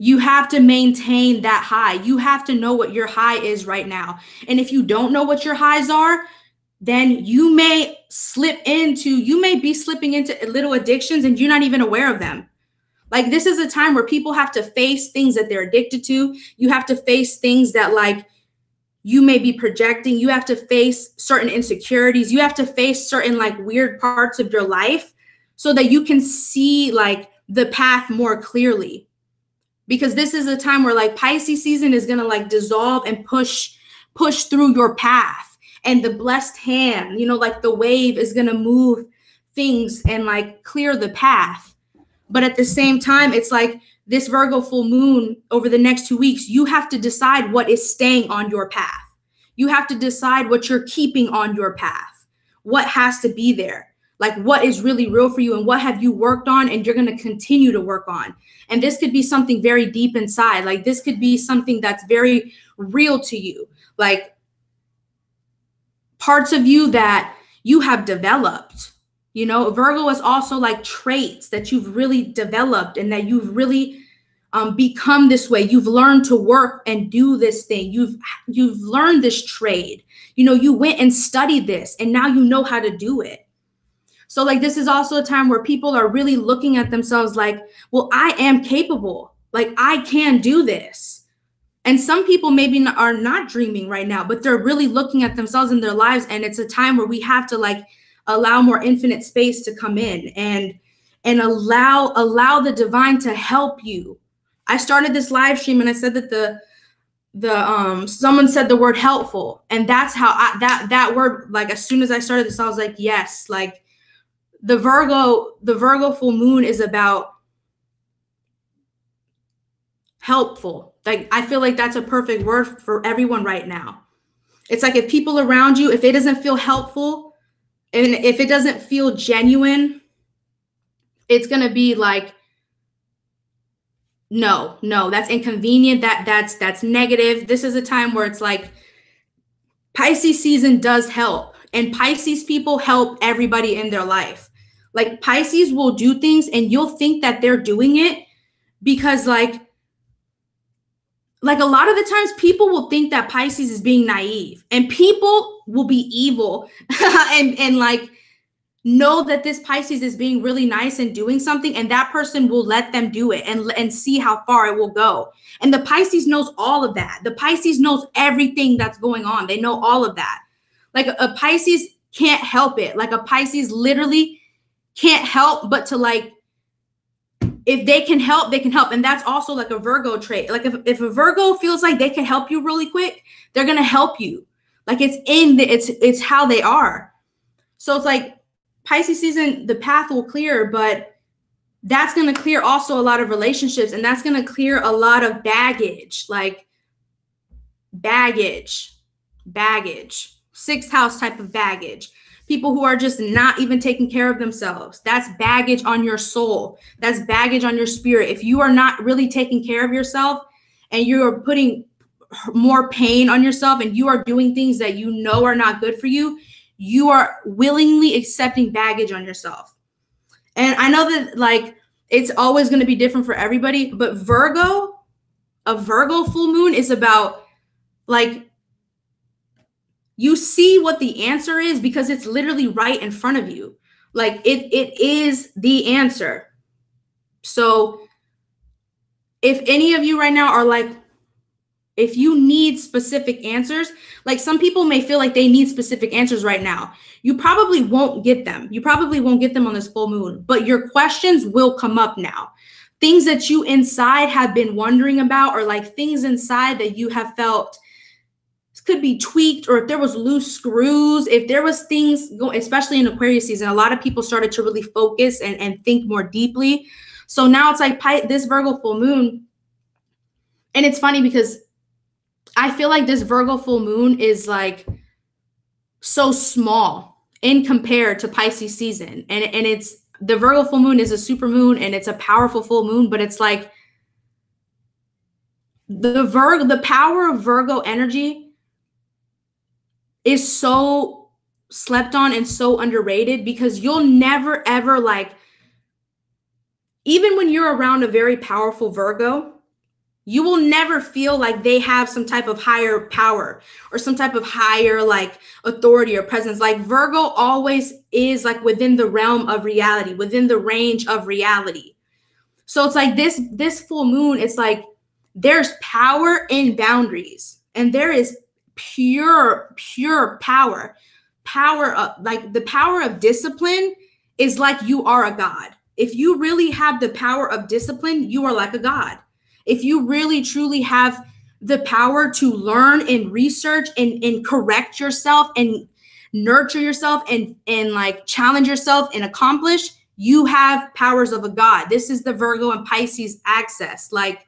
you have to maintain that high. You have to know what your high is right now. And if you don't know what your highs are, then you may be slipping into little addictions and you're not even aware of them. Like, this is a time where people have to face things that they're addicted to. You have to face things that like you may be projecting. You have to face certain insecurities. You have to face certain like weird parts of your life so that you can see like the path more clearly. Because this is a time where like Pisces season is going to like dissolve and push through your path, and the blessed hand, like the wave is going to move things and like clear the path. But at the same time, it's like this Virgo full moon over the next 2 weeks, you have to decide what is staying on your path. You have to decide what you're keeping on your path, what has to be there. Like, what is really real for you, and what have you worked on and you're going to continue to work on. And this could be something very deep inside. Like, this could be something that's very real to you. Like, parts of you that you have developed. Virgo is also like traits that you've really developed and that you've really become this way. You've learned to work and do this thing. You've learned this trade. You went and studied this, and now you know how to do it. So like, this is also a time where people are really looking at themselves like, well, I am capable. Like, I can do this. And some people maybe are not dreaming right now, but they're really looking at themselves in their lives. And it's a time where we have to like allow more infinite space to come in and allow the divine to help you. I started this live stream and I said that someone said the word helpful. And that's how that word, like, as soon as I started this, I was like, yes, like, the Virgo full moon is about helpful. Like, I feel like that's a perfect word for everyone right now. It's like, if people around you, if it doesn't feel helpful and if it doesn't feel genuine, it's going to be like, no, that's inconvenient. That's negative. This is a time where it's like Pisces season does help, and Pisces people help everybody in their life. Like, Pisces will do things and you'll think that they're doing it because like a lot of the times people will think that Pisces is being naive, and people will be evil and like know that this Pisces is being really nice and doing something, and that person will let them do it and see how far it will go. And the Pisces knows all of that. The Pisces knows everything that's going on. They know all of that. Like, a Pisces can't help it. Like, a Pisces literally can't help but to like, if they can help, they can help. And that's also like a Virgo trait. Like, if a Virgo feels like they can help you really quick, they're going to help you. Like, it's how they are. So it's like Pisces season, the path will clear, but that's going to clear also a lot of relationships, and that's going to clear a lot of baggage, like baggage, 6th house type of baggage. People who are just not even taking care of themselves. That's baggage on your soul. That's baggage on your spirit. If you are not really taking care of yourself and you are putting more pain on yourself and you are doing things that you know are not good for you, you are willingly accepting baggage on yourself. And I know that like it's always going to be different for everybody, but a Virgo full moon is about like, you see what the answer is because it's literally right in front of you. Like, it is the answer. So if any of you right now are like, if you need specific answers, like some people may feel like they need specific answers right now. You probably won't get them. You probably won't get them on this full moon, but your questions will come up now. Things that you inside have been wondering about, or like things inside that you have felt could be tweaked, or if there was loose screws, if there was things going, especially in Aquarius season, a lot of people started to really focus and think more deeply. So now it's like this Virgo full moon. And it's funny because I feel like this Virgo full moon is like so small in compared to Pisces season. And it's the Virgo full moon is a super moon and it's a powerful full moon, but it's like the power of Virgo energy is so slept on and so underrated because you'll never ever like, even when you're around a very powerful Virgo, you will never feel like they have some type of higher power or some type of higher like authority or presence. Like Virgo always is like within the realm of reality, within the range of reality. So it's like this full moon, it's like there's power in boundaries and there is pure power. Power of like the power of discipline is like you are a god. If you really have the power of discipline, you are like a god. If you really truly have the power to learn and research and correct yourself and nurture yourself and like challenge yourself and accomplish, you have powers of a god. This is the Virgo and Pisces access. Like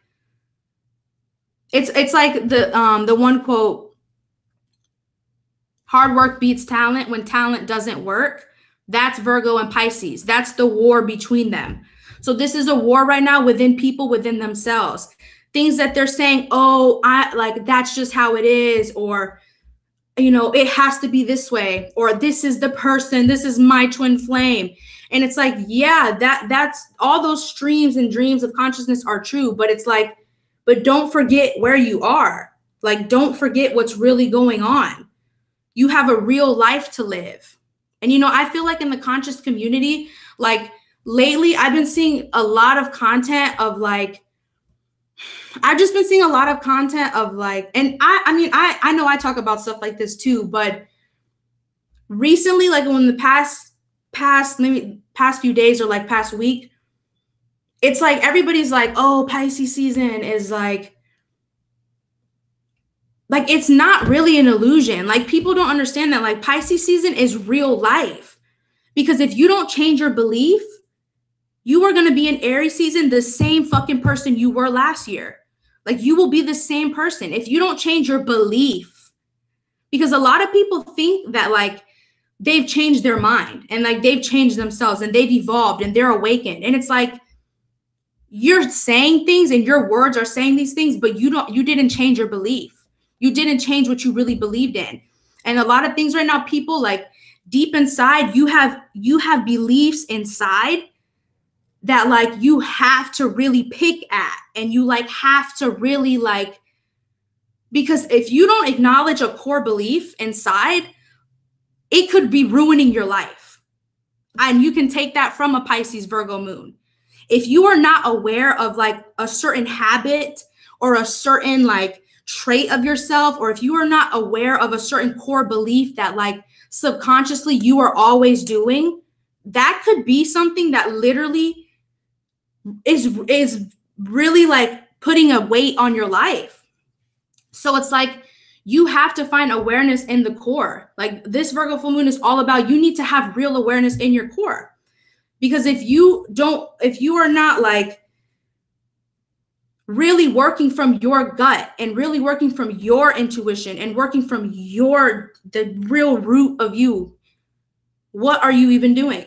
it's like the one quote, hard work beats talent when talent doesn't work. That's Virgo and Pisces. That's the war between them. So this is a war right now within people, within themselves. Things that they're saying, oh, I like that's just how it is, or it has to be this way, or this is the person, this is my twin flame. And it's like, yeah, that's all those streams and dreams of consciousness are true, but it's like, but don't forget where you are. Like, don't forget what's really going on. You have a real life to live. And I feel like in the conscious community, like lately I've been seeing a lot of content of like, I've just been seeing a lot of content of like, and I mean, I know I talk about stuff like this too, but recently, like in the maybe past few days or like past week, it's like everybody's like, oh, Pisces season is like it's not really an illusion. Like people don't understand that like Pisces season is real life. Because if you don't change your belief, you are going to be in Aries season the same fucking person you were last year. Like you will be the same person if you don't change your belief. Because a lot of people think that like they've changed their mind and like they've changed themselves and they've evolved and they're awakened. And it's like you're saying things and your words are saying these things, but you didn't change your belief. You didn't change what you really believed in. And a lot of things right now, people like deep inside, you have beliefs inside that like you have to really pick at, and you like have to really like, because if you don't acknowledge a core belief inside, it could be ruining your life. And you can take that from a Pisces Virgo moon. If you are not aware of like a certain habit or a certain like trait of yourself, or if you are not aware of a certain core belief that like subconsciously you are always doing, that could be something that literally is really like putting a weight on your life. So it's like you have to find awareness in the core. Like this Virgo full moon is all about, you need to have real awareness in your core. Because if you are not like really working from your gut and really working from your intuition and working from the real root of you, what are you even doing?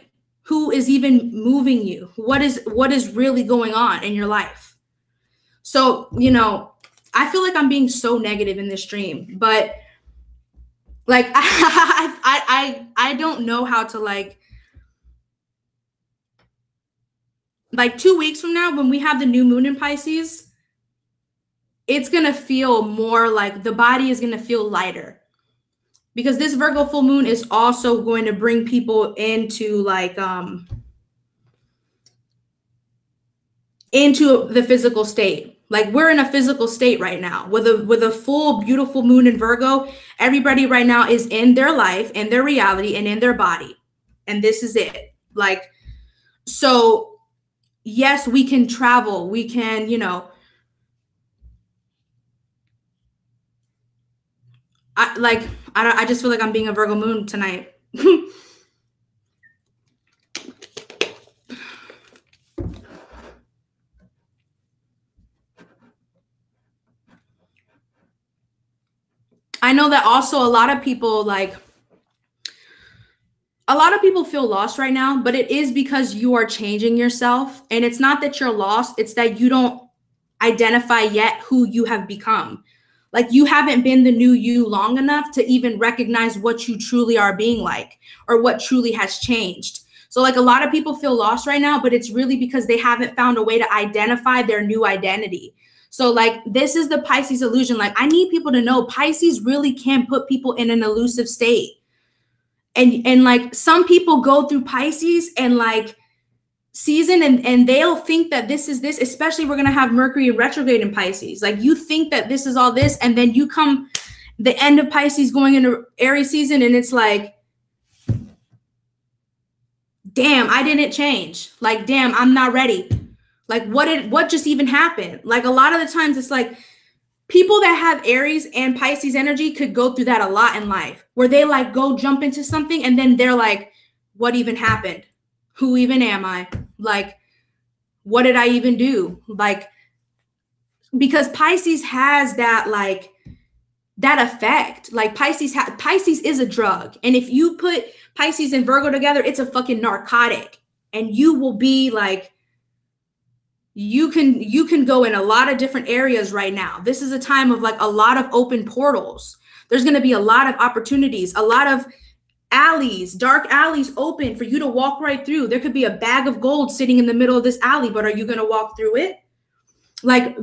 Who is even moving you? What is really going on in your life? So, I feel like I'm being so negative in this stream, but like I don't know how to like 2 weeks from now when we have the new moon in Pisces, it's going to feel more like the body is going to feel lighter, because this Virgo full moon is also going to bring people into like into the physical state. Like we're in a physical state right now with a full beautiful moon in Virgo. Everybody right now is in their life, in their reality, and in their body. And this is it. Like, so yes, we can travel. We can, I just feel like I'm being a Virgo moon tonight. I know that also a lot of people feel lost right now, but it is because you are changing yourself. And it's not that you're lost, it's that you don't identify yet who you have become. Like, you haven't been the new you long enough to even recognize what you truly are being like, or what truly has changed. So like, a lot of people feel lost right now, but it's really because they haven't found a way to identify their new identity. So like, this is the Pisces illusion. Like, I need people to know Pisces really can put people in an elusive state. And like, some people go through Pisces and like season and they'll think that this is this, especially we're going to have Mercury retrograde in Pisces. Like, you think that this is all this, and then you come the end of Pisces going into Aries season, and it's like, damn, I didn't change. Like, damn, I'm not ready. Like, what just even happened? Like, a lot of the times it's like, people that have Aries and Pisces energy could go through that a lot in life, where they like go jump into something and then they're like, what even happened? Who even am I? Like, what did I even do? Like, because Pisces has that, like, that effect. Like, Pisces is a drug. And if you put Pisces and Virgo together, it's a fucking narcotic. And you will be like, you can go in a lot of different areas right now. This is a time of like a lot of open portals. There's going to be a lot of opportunities, a lot of alleys, dark alleys open for you to walk right through. There could be a bag of gold sitting in the middle of this alley, but are you going to walk through it? Like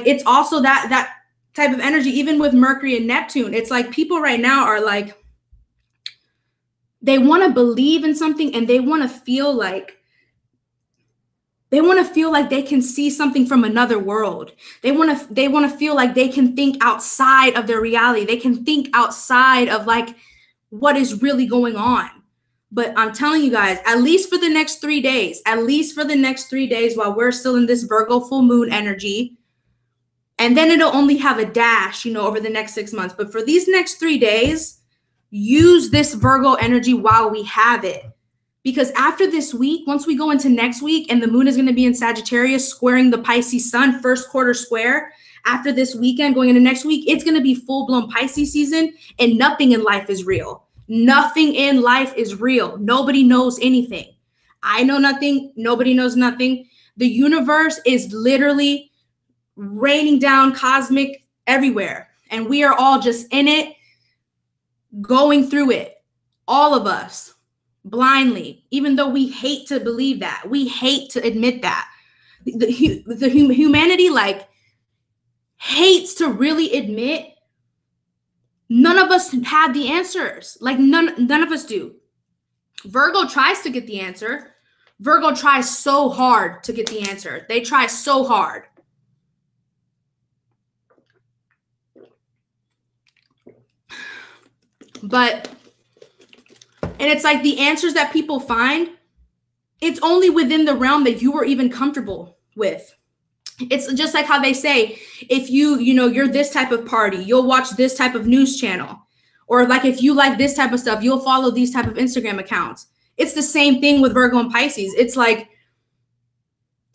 it's also that type of energy, even with Mercury and Neptune. It's like, people right now are like, they want to believe in something, and they want to feel like they can see something from another world. They want to feel like they can think outside of their reality. They can think outside of like what is really going on. But I'm telling you guys, at least for the next 3 days, while we're still in this Virgo full moon energy, and then it'll only have a dash, over the next 6 months. But for these next 3 days, use this Virgo energy while we have it. Because after this week, once we go into next week, and the moon is going to be in Sagittarius squaring the Pisces sun, first quarter square, after this weekend going into next week, it's going to be full-blown Pisces season, and nothing in life is real. Nothing in life is real. Nobody knows anything. I know nothing. Nobody knows nothing. The universe is literally raining down cosmic everywhere, and we are all just in it, going through it. All of us. Blindly, even though we hate to believe that, we hate to admit that, the humanity like hates to really admit none of us have the answers. Like, none of us do. Virgo tries to get the answer. Virgo tries so hard to get the answer. They try so hard. But and it's like, the answers that people find, it's only within the realm that you were even comfortable with. It's just like how they say, if you're this type of party, you'll watch this type of news channel. Or like, if you like this type of stuff, you'll follow these type of Instagram accounts. It's the same thing with Virgo and Pisces. It's like,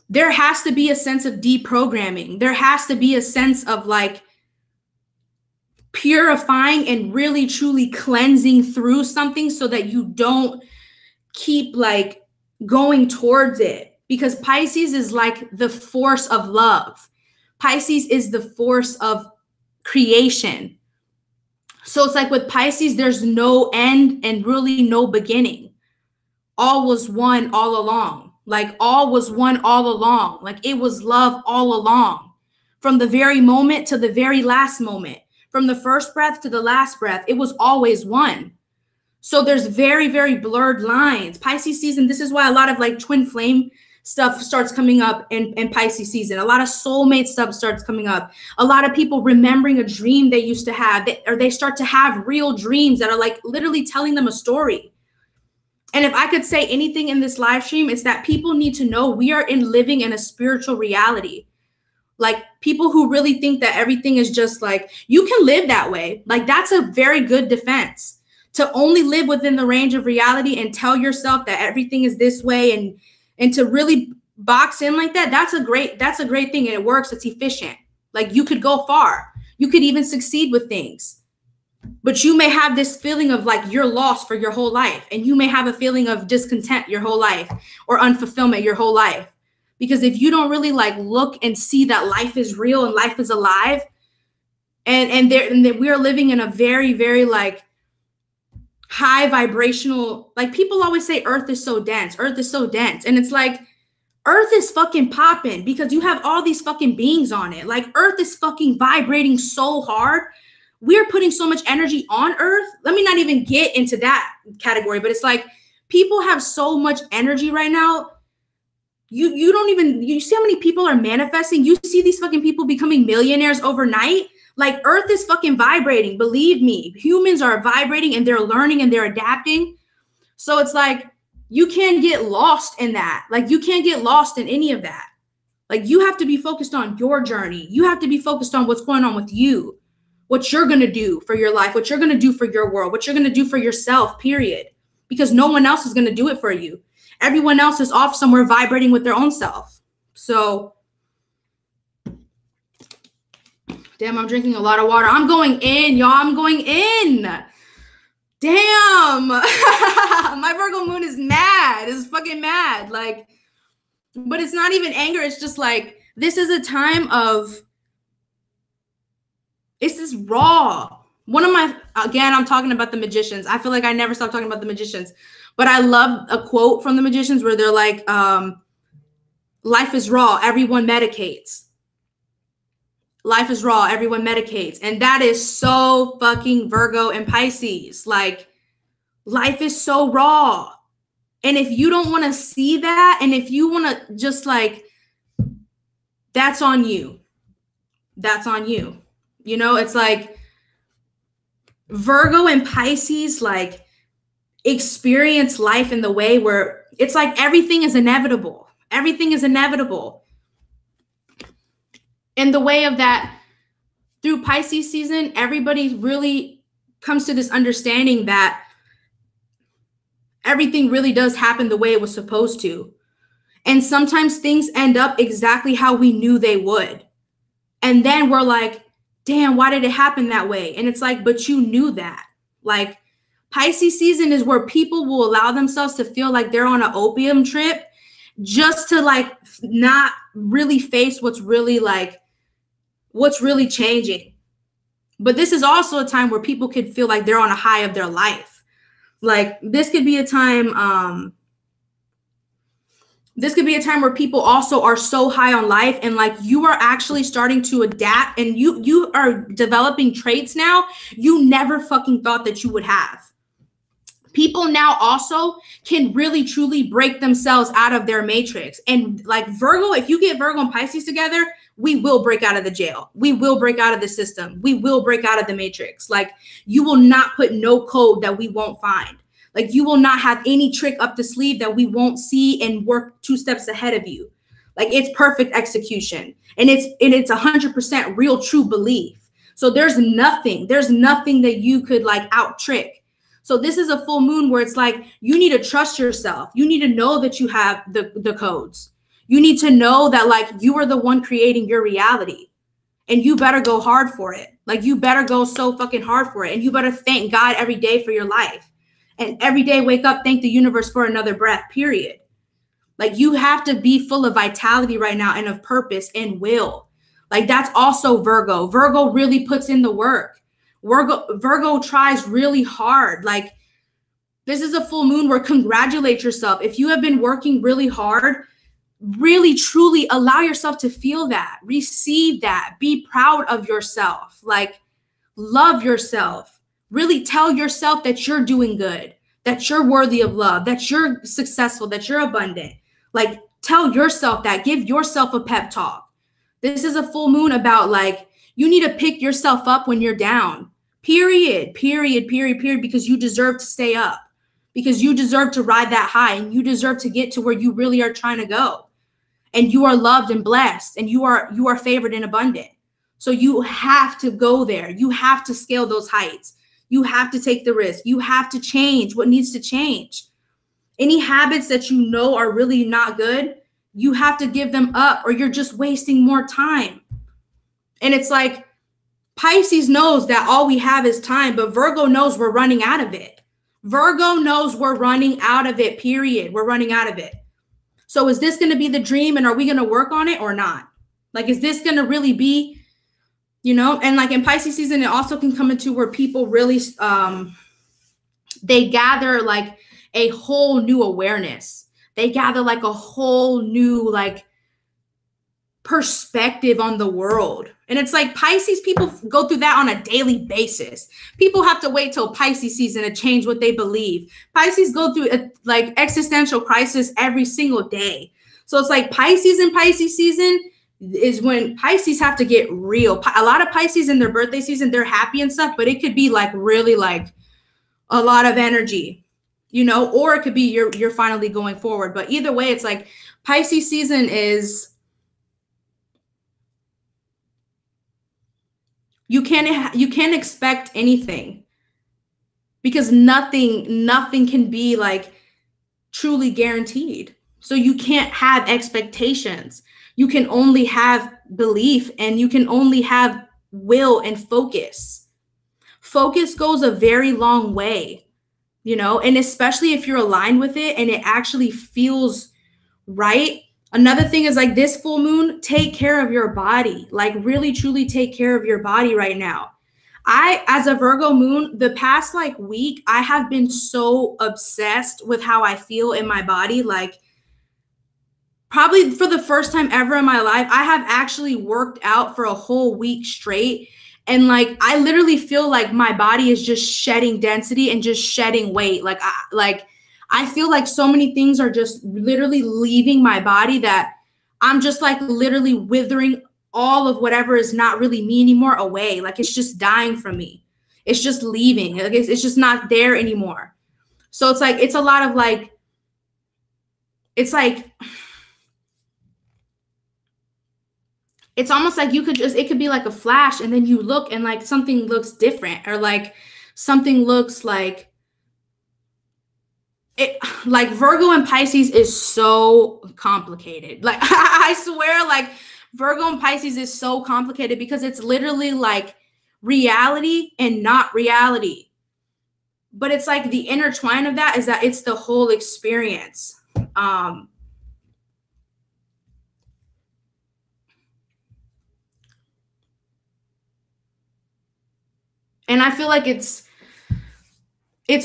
there has to be a sense of deprogramming. There has to be a sense of like purifying and really truly cleansing through something, so that you don't keep like going towards it. Because Pisces is like the force of love. Pisces is the force of creation. So it's like, with Pisces, there's no end and really no beginning. All was one all along. Like, all was one all along. Like, it was love all along. From the very moment to the very last moment. From the first breath to the last breath, it was always one. So there's very, very blurred lines. Pisces season, this is why a lot of like twin flame stuff starts coming up in Pisces season. A lot of soulmate stuff starts coming up. A lot of people remembering a dream they used to have, or they start to have real dreams that are like literally telling them a story. And if I could say anything in this live stream, it's that people need to know we are living in a spiritual reality. Like, people who really think that everything is just like, you can live that way. Like, that's a very good defense, to only live within the range of reality and tell yourself that everything is this way, and to really box in like that. That's a great thing. And it works. It's efficient. Like, you could go far. You could even succeed with things. But you may have this feeling of like you're lost for your whole life. And you may have a feeling of discontent your whole life or unfulfillment your whole life. Because if you don't really like look and see that life is real and life is alive, and we are living in a very, very like high vibrational, like people always say earth is so dense. Earth is so dense. And it's like, earth is fucking popping because you have all these fucking beings on it. Like earth is fucking vibrating so hard. We're putting so much energy on earth. Let me not even get into that category, but it's like people have so much energy right now. You don't even, you see how many people are manifesting? You see these fucking people becoming millionaires overnight. Like earth is fucking vibrating. Believe me, humans are vibrating and they're learning and they're adapting. So it's like, you can't get lost in that. Like you can't get lost in any of that. Like you have to be focused on your journey. You have to be focused on what's going on with you, what you're going to do for your life, what you're going to do for your world, what you're going to do for yourself, period. Because no one else is going to do it for you. Everyone else is off somewhere vibrating with their own self. So, damn, I'm drinking a lot of water. I'm going in, y'all. I'm going in. Damn. My Virgo moon is mad. It's fucking mad. Like, but it's not even anger. It's just like, this is a time of, it's just raw. One of my, again, I'm talking about the magicians. I feel like I never stop talking about the magicians. But I love a quote from the magicians where they're like, life is raw. Everyone medicates. Life is raw. Everyone medicates. And that is so fucking Virgo and Pisces. Like, life is so raw. And if you don't want to see that, and if you want to just like, that's on you. That's on you. You know, it's like Virgo and Pisces, like, experience life in the way where it's like everything is inevitable. Everything is inevitable. In the way of that, through Pisces season, everybody really comes to this understanding that everything really does happen the way it was supposed to. And sometimes things end up exactly how we knew they would. And then we're like, damn, why did it happen that way? And it's like, but you knew that. Like, Pisces season is where people will allow themselves to feel like they're on an opium trip just to like not really face what's really changing. But this is also a time where people could feel like they're on a high of their life. Like this could be a time, where people also are so high on life and like you are actually starting to adapt and you are developing traits now you never fucking thought that you would have. People now also can really truly break themselves out of their matrix. And like Virgo, if you get Virgo and Pisces together, we will break out of the jail. We will break out of the system. We will break out of the matrix. Like you will not put no code that we won't find. Like you will not have any trick up the sleeve that we won't see and work 2 steps ahead of you. Like it's perfect execution. And it's 100% real, true belief. So there's nothing that you could like out trick. So this is a full moon where it's like, you need to trust yourself. You need to know that you have the codes. You need to know that like you are the one creating your reality and you better go hard for it. Like you better go so fucking hard for it. And you better thank God every day for your life and every day wake up, thank the universe for another breath, period. Like you have to be full of vitality right now and of purpose and will. Like that's also Virgo. Virgo really puts in the work. Virgo tries really hard. Like this is a full moon where congratulate yourself. If you have been working really hard, really truly allow yourself to feel that, receive that, be proud of yourself, like love yourself, really tell yourself that you're doing good, that you're worthy of love, that you're successful, that you're abundant. Like tell yourself that, give yourself a pep talk. This is a full moon about like, you need to pick yourself up when you're down, period, because you deserve to stay up, because you deserve to ride that high and you deserve to get to where you really are trying to go. And you are loved and blessed and you are favored and abundant. So you have to go there. You have to scale those heights. You have to take the risk. You have to change what needs to change. Any habits that you know are really not good, you have to give them up or you're just wasting more time. And it's like Pisces knows that all we have is time, but Virgo knows we're running out of it. Virgo knows we're running out of it, period. We're running out of it. So is this going to be the dream, and are we going to work on it or not? Like, is this going to really be, you know? And like in Pisces season, it also can come into where people really, they gather like a whole new awareness. They gather like a whole new like perspective on the world. And it's like Pisces people go through that on a daily basis. People have to wait till Pisces season to change what they believe. Pisces go through a, like existential crisis every single day. So it's like Pisces and Pisces season is when Pisces have to get real. A lot of Pisces in their birthday season, they're happy and stuff, but it could be like really like a lot of energy, you know, or it could be you're finally going forward. But either way, it's like Pisces season is, you can't expect anything, because nothing can be like truly guaranteed. So you can't have expectations. You can only have belief, and you can only have will and focus. Focus goes a very long way, you know, and especially if you're aligned with it and it actually feels right. Another thing is like this full moon, take care of your body, like really truly take care of your body right now. As a Virgo moon, the past like week, I have been so obsessed with how I feel in my body. Like probably for the first time ever in my life, I have actually worked out for a whole week straight. And like, I literally feel like my body is just shedding density and just shedding weight. I feel like so many things are just literally leaving my body that I'm just like literally withering all of whatever is not really me anymore away. Like it's just dying from me. It's just leaving. Like it's just not there anymore. So it's like, it's a lot of like, it's like, it's almost like you could just, it could be like a flash and then you look and like something looks different, or like something looks like, it, like Virgo and Pisces is so complicated. Like I swear, like Virgo and Pisces is so complicated because it's literally like reality and not reality. But it's like the intertwine of that is that it's the whole experience. And I feel like it's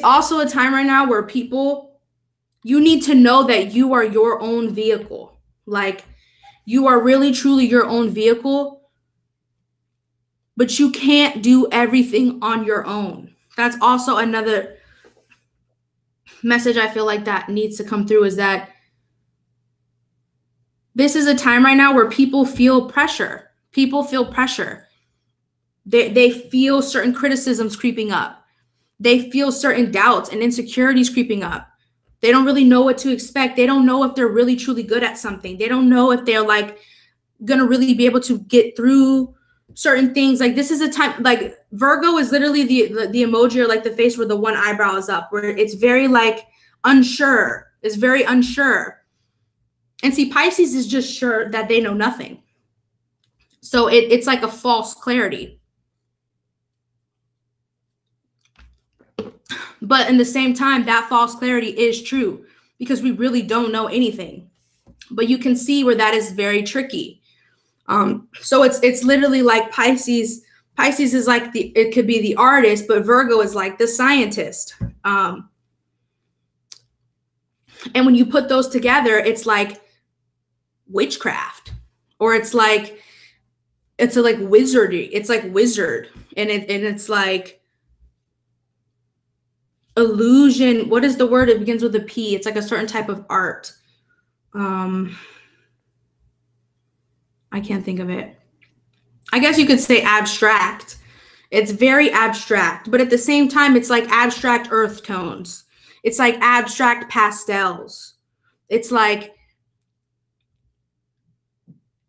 also a time right now where people, you need to know that you are your own vehicle. Like you are really truly your own vehicle, but you can't do everything on your own. That's also another message I feel like that needs to come through, is that this is a time right now where people feel pressure. People feel pressure. They feel certain criticisms creeping up. They feel certain doubts and insecurities creeping up. They don't really know what to expect. They don't know if they're really truly good at something. They don't know if they're like gonna really be able to get through certain things. Like this is a time, like Virgo is literally the emoji or like the face where the one eyebrow is up, where it's very like unsure. It's very unsure. And see, Pisces is just sure that they know nothing. So it's like a false clarity. But in the same time, that false clarity is true because we really don't know anything. But you can see where that is very tricky. So it's literally like Pisces. Pisces is like it could be the artist, but Virgo is like the scientist. And when you put those together, it's like witchcraft, or it's like wizardry. It's like wizard, and it's like illusion. What is the word? It begins with a P. It's like a certain type of art. I can't think of it. I guess you could say abstract. It's very abstract, but at the same time, it's like abstract earth tones. It's like abstract pastels. It's like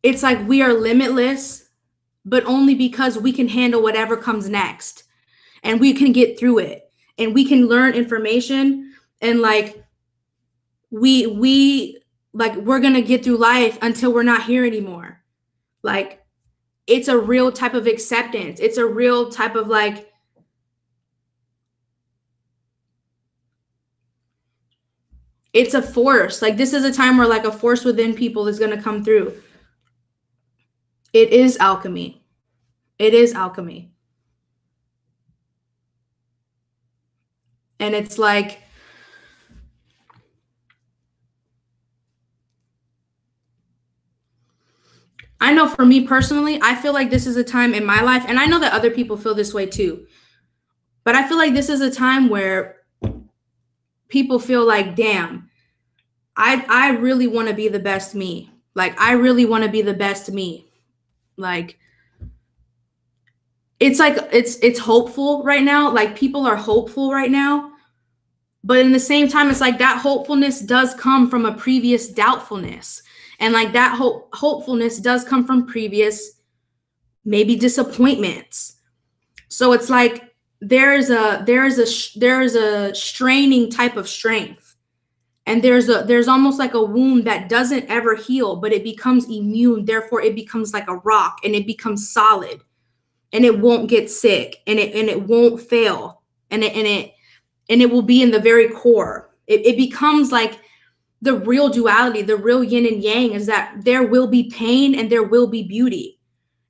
we are limitless, but only because we can handle whatever comes next, and we can get through it, and we can learn information, and like we're gonna get through life until we're not here anymore. Like it's a real type of acceptance. It's a real type of like, it's a force. Like this is a time where like a force within people is going to come through. It is alchemy. It is alchemy. And it's like, I know for me personally, I feel like this is a time in my life, and I know that other people feel this way too, but I feel like this is a time where people feel like, damn, I really want to be the best me. Like, I really want to be the best me. Like, it's like, it's hopeful right now. Like, people are hopeful right now. But in the same time, it's like that hopefulness does come from a previous doubtfulness. And like that hopefulness does come from previous, maybe disappointments. So it's like there's a straining type of strength. And there's almost like a wound that doesn't ever heal, but it becomes immune. Therefore, it becomes like a rock and it becomes solid and it won't get sick and it won't fail. And it will be in the very core. It becomes like the real duality, the real yin and yang is that there will be pain and there will be beauty.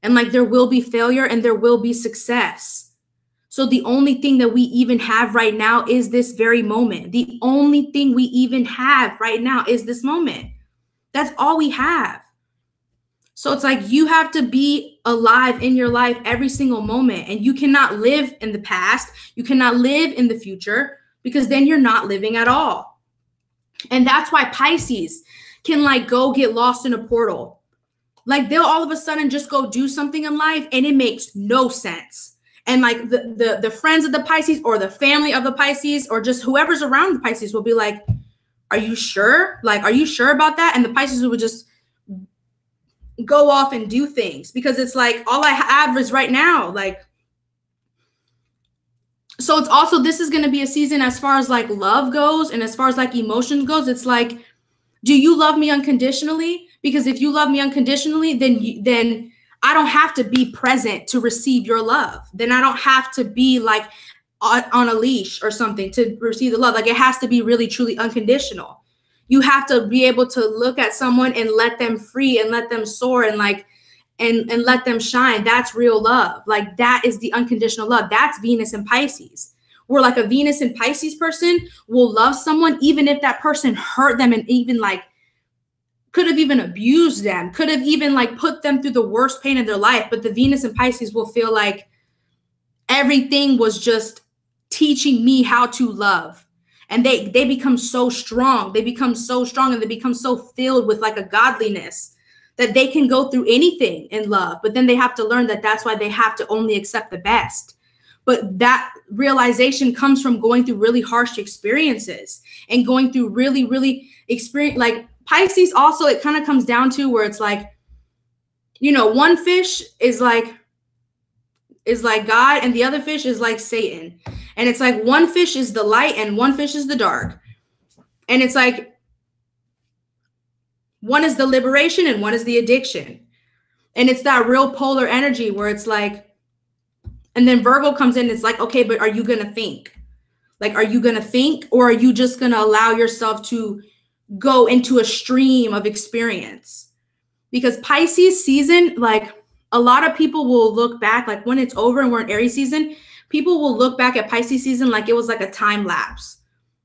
And like there will be failure and there will be success. So the only thing that we even have right now is this very moment. The only thing we even have right now is this moment. That's all we have. So it's like you have to be alive in your life every single moment. And you cannot live in the past. You cannot live in the future because then you're not living at all. And that's why Pisces can like go get lost in a portal. Like they'll all of a sudden just go do something in life and it makes no sense. And like the friends of the Pisces or the family of the Pisces or just whoever's around the Pisces will be like, are you sure? Like, are you sure about that? And the Pisces would just go off and do things because it's like all I have is right now. Like, so it's also, this is going to be a season as far as like love goes and as far as like emotions goes. It's like, do you love me unconditionally? Because if you love me unconditionally, then I don't have to be present to receive your love. Then I don't have to be like on a leash or something to receive the love. Like it has to be really, truly unconditional. You have to be able to look at someone and let them free and let them soar and like, and let them shine. That's real love. Like that is the unconditional love. That's Venus and Pisces. Where like a Venus and Pisces person will love someone even if that person hurt them and even like could have even abused them, could have even like put them through the worst pain of their life. But the Venus and Pisces will feel like everything was just teaching me how to love. And they become so strong. They become so strong and they become so filled with like a godliness that they can go through anything in love. But then they have to learn that that's why they have to only accept the best. But that realization comes from going through really harsh experiences and going through really, really experience. Like Pisces also, it kind of comes down to where it's like, you know, one fish is like God and the other fish is like Satan. And it's like one fish is the light and one fish is the dark. And it's like one is the liberation and one is the addiction. And it's that real polar energy where it's like, and then Virgo comes in, it's like, okay, but are you going to think? Like, are you going to think or are you just going to allow yourself to go into a stream of experience? Because Pisces season, like a lot of people will look back, like when it's over and we're in Aries season, people will look back at Pisces season like it was like a time lapse.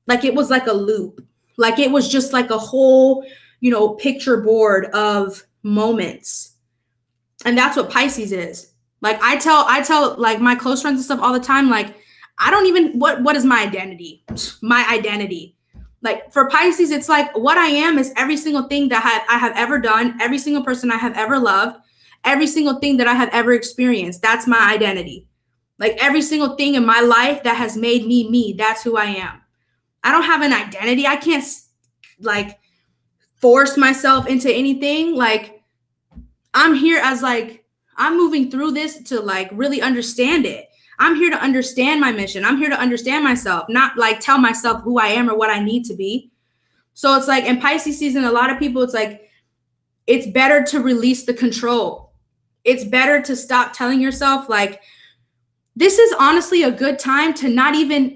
Like it was like a loop. Like it was just like a whole, you know, picture board of moments. And that's what Pisces is. Like I tell like my close friends and stuff all the time, like, I don't even, what is my identity? My identity. Like for Pisces, it's like what I am is every single thing that I have ever done, every single person I have ever loved, every single thing that I have ever experienced. That's my identity. Like every single thing in my life that has made me me, that's who I am. I don't have an identity. I can't like force myself into anything. Like I'm here as like, I'm moving through this to like really understand it. I'm here to understand my mission. I'm here to understand myself, not like tell myself who I am or what I need to be. So it's like in Pisces season, a lot of people, it's like, it's better to release the control. It's better to stop telling yourself like, this is honestly a good time to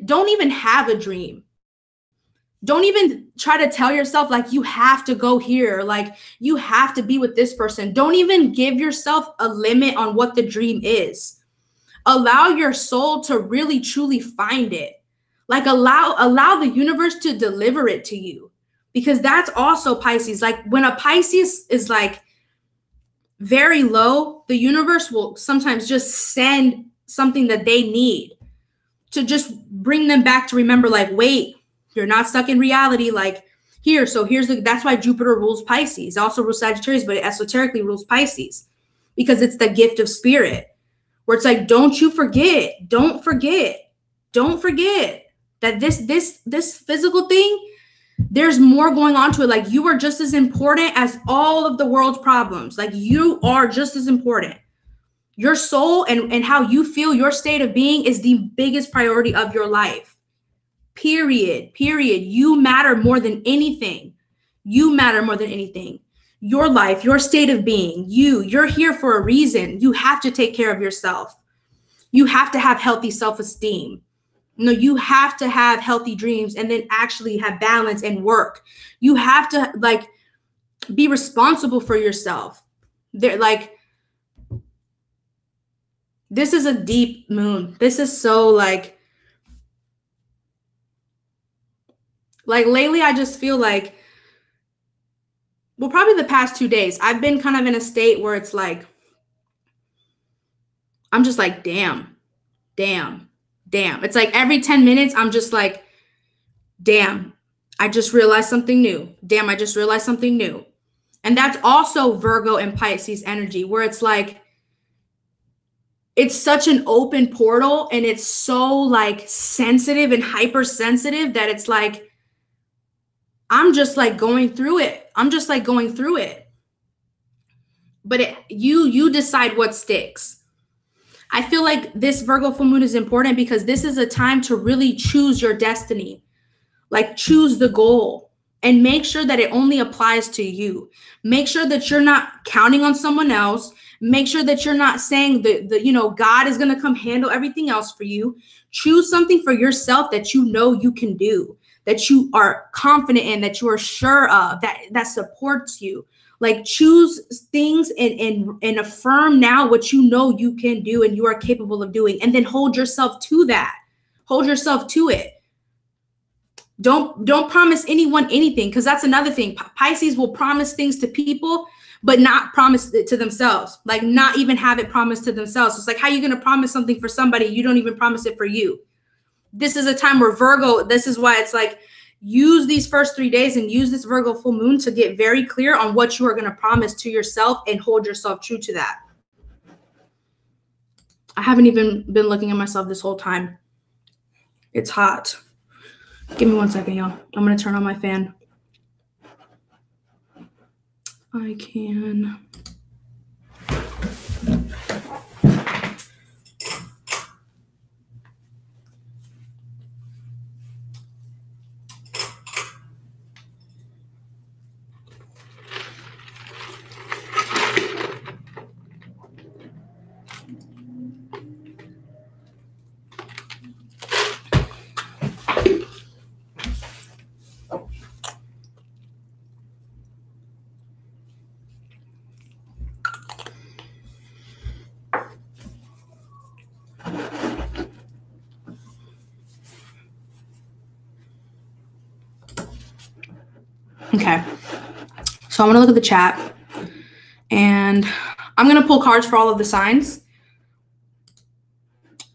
don't even have a dream. Don't even try to tell yourself like you have to go here, like you have to be with this person. Don't even give yourself a limit on what the dream is. Allow your soul to really truly find it. Like allow the universe to deliver it to you. Because that's also Pisces. Like when a Pisces is like very low, the universe will sometimes just send something that they need to just bring them back to remember, like, wait, you're not stuck in reality. Like here, so that's why Jupiter rules Pisces. Also rules Sagittarius, but it esoterically rules Pisces because it's the gift of spirit where it's like, don't forget that this physical thing, there's more going on to it. Like you are just as important as all of the world's problems. Like you are just as important. Your soul and how you feel, your state of being is the biggest priority of your life. Period. You matter more than anything. Your life, your state of being, you're here for a reason. You have to take care of yourself. You have to have healthy self-esteem. No, you have to have healthy dreams and then actually have balance and work. You have to like be responsible for yourself. They're like, this is a deep moon. This is so like lately I just feel like, well, probably the past 2 days, I've been kind of in a state where it's like, I'm just like, damn. It's like every 10 minutes, I'm just like, damn, I just realized something new. And that's also Virgo and Pisces energy, where it's like, it's such an open portal and it's so like sensitive and hypersensitive that it's like, I'm just like going through it. But you decide what sticks. I feel like this Virgo full moon is important because this is a time to really choose your destiny. Like choose the goal and make sure that it only applies to you. Make sure that you're not counting on someone else. Make sure that you're not saying that God is going to come handle everything else for you. Choose something for yourself that you know you can do, that you are confident in, that you are sure of, that supports you. Like choose things and affirm now what you know you can do and you are capable of doing, and then hold yourself to that. Hold yourself to it. Don't promise anyone anything, because that's another thing. Pisces will promise things to people, but not promise it to themselves. Like not even have it promised to themselves. It's like, how are you going to promise something for somebody? You don't even promise it for you. This is a time where Virgo, this is why it's like, use these first 3 days and use this Virgo full moon to get very clear on what you are going to promise to yourself and hold yourself true to that. I haven't even been looking at myself this whole time. It's hot. Give me 1 second, y'all. I'm going to turn on my fan. I can. Okay, so I'm going to look at the chat and I'm going to pull cards for all of the signs.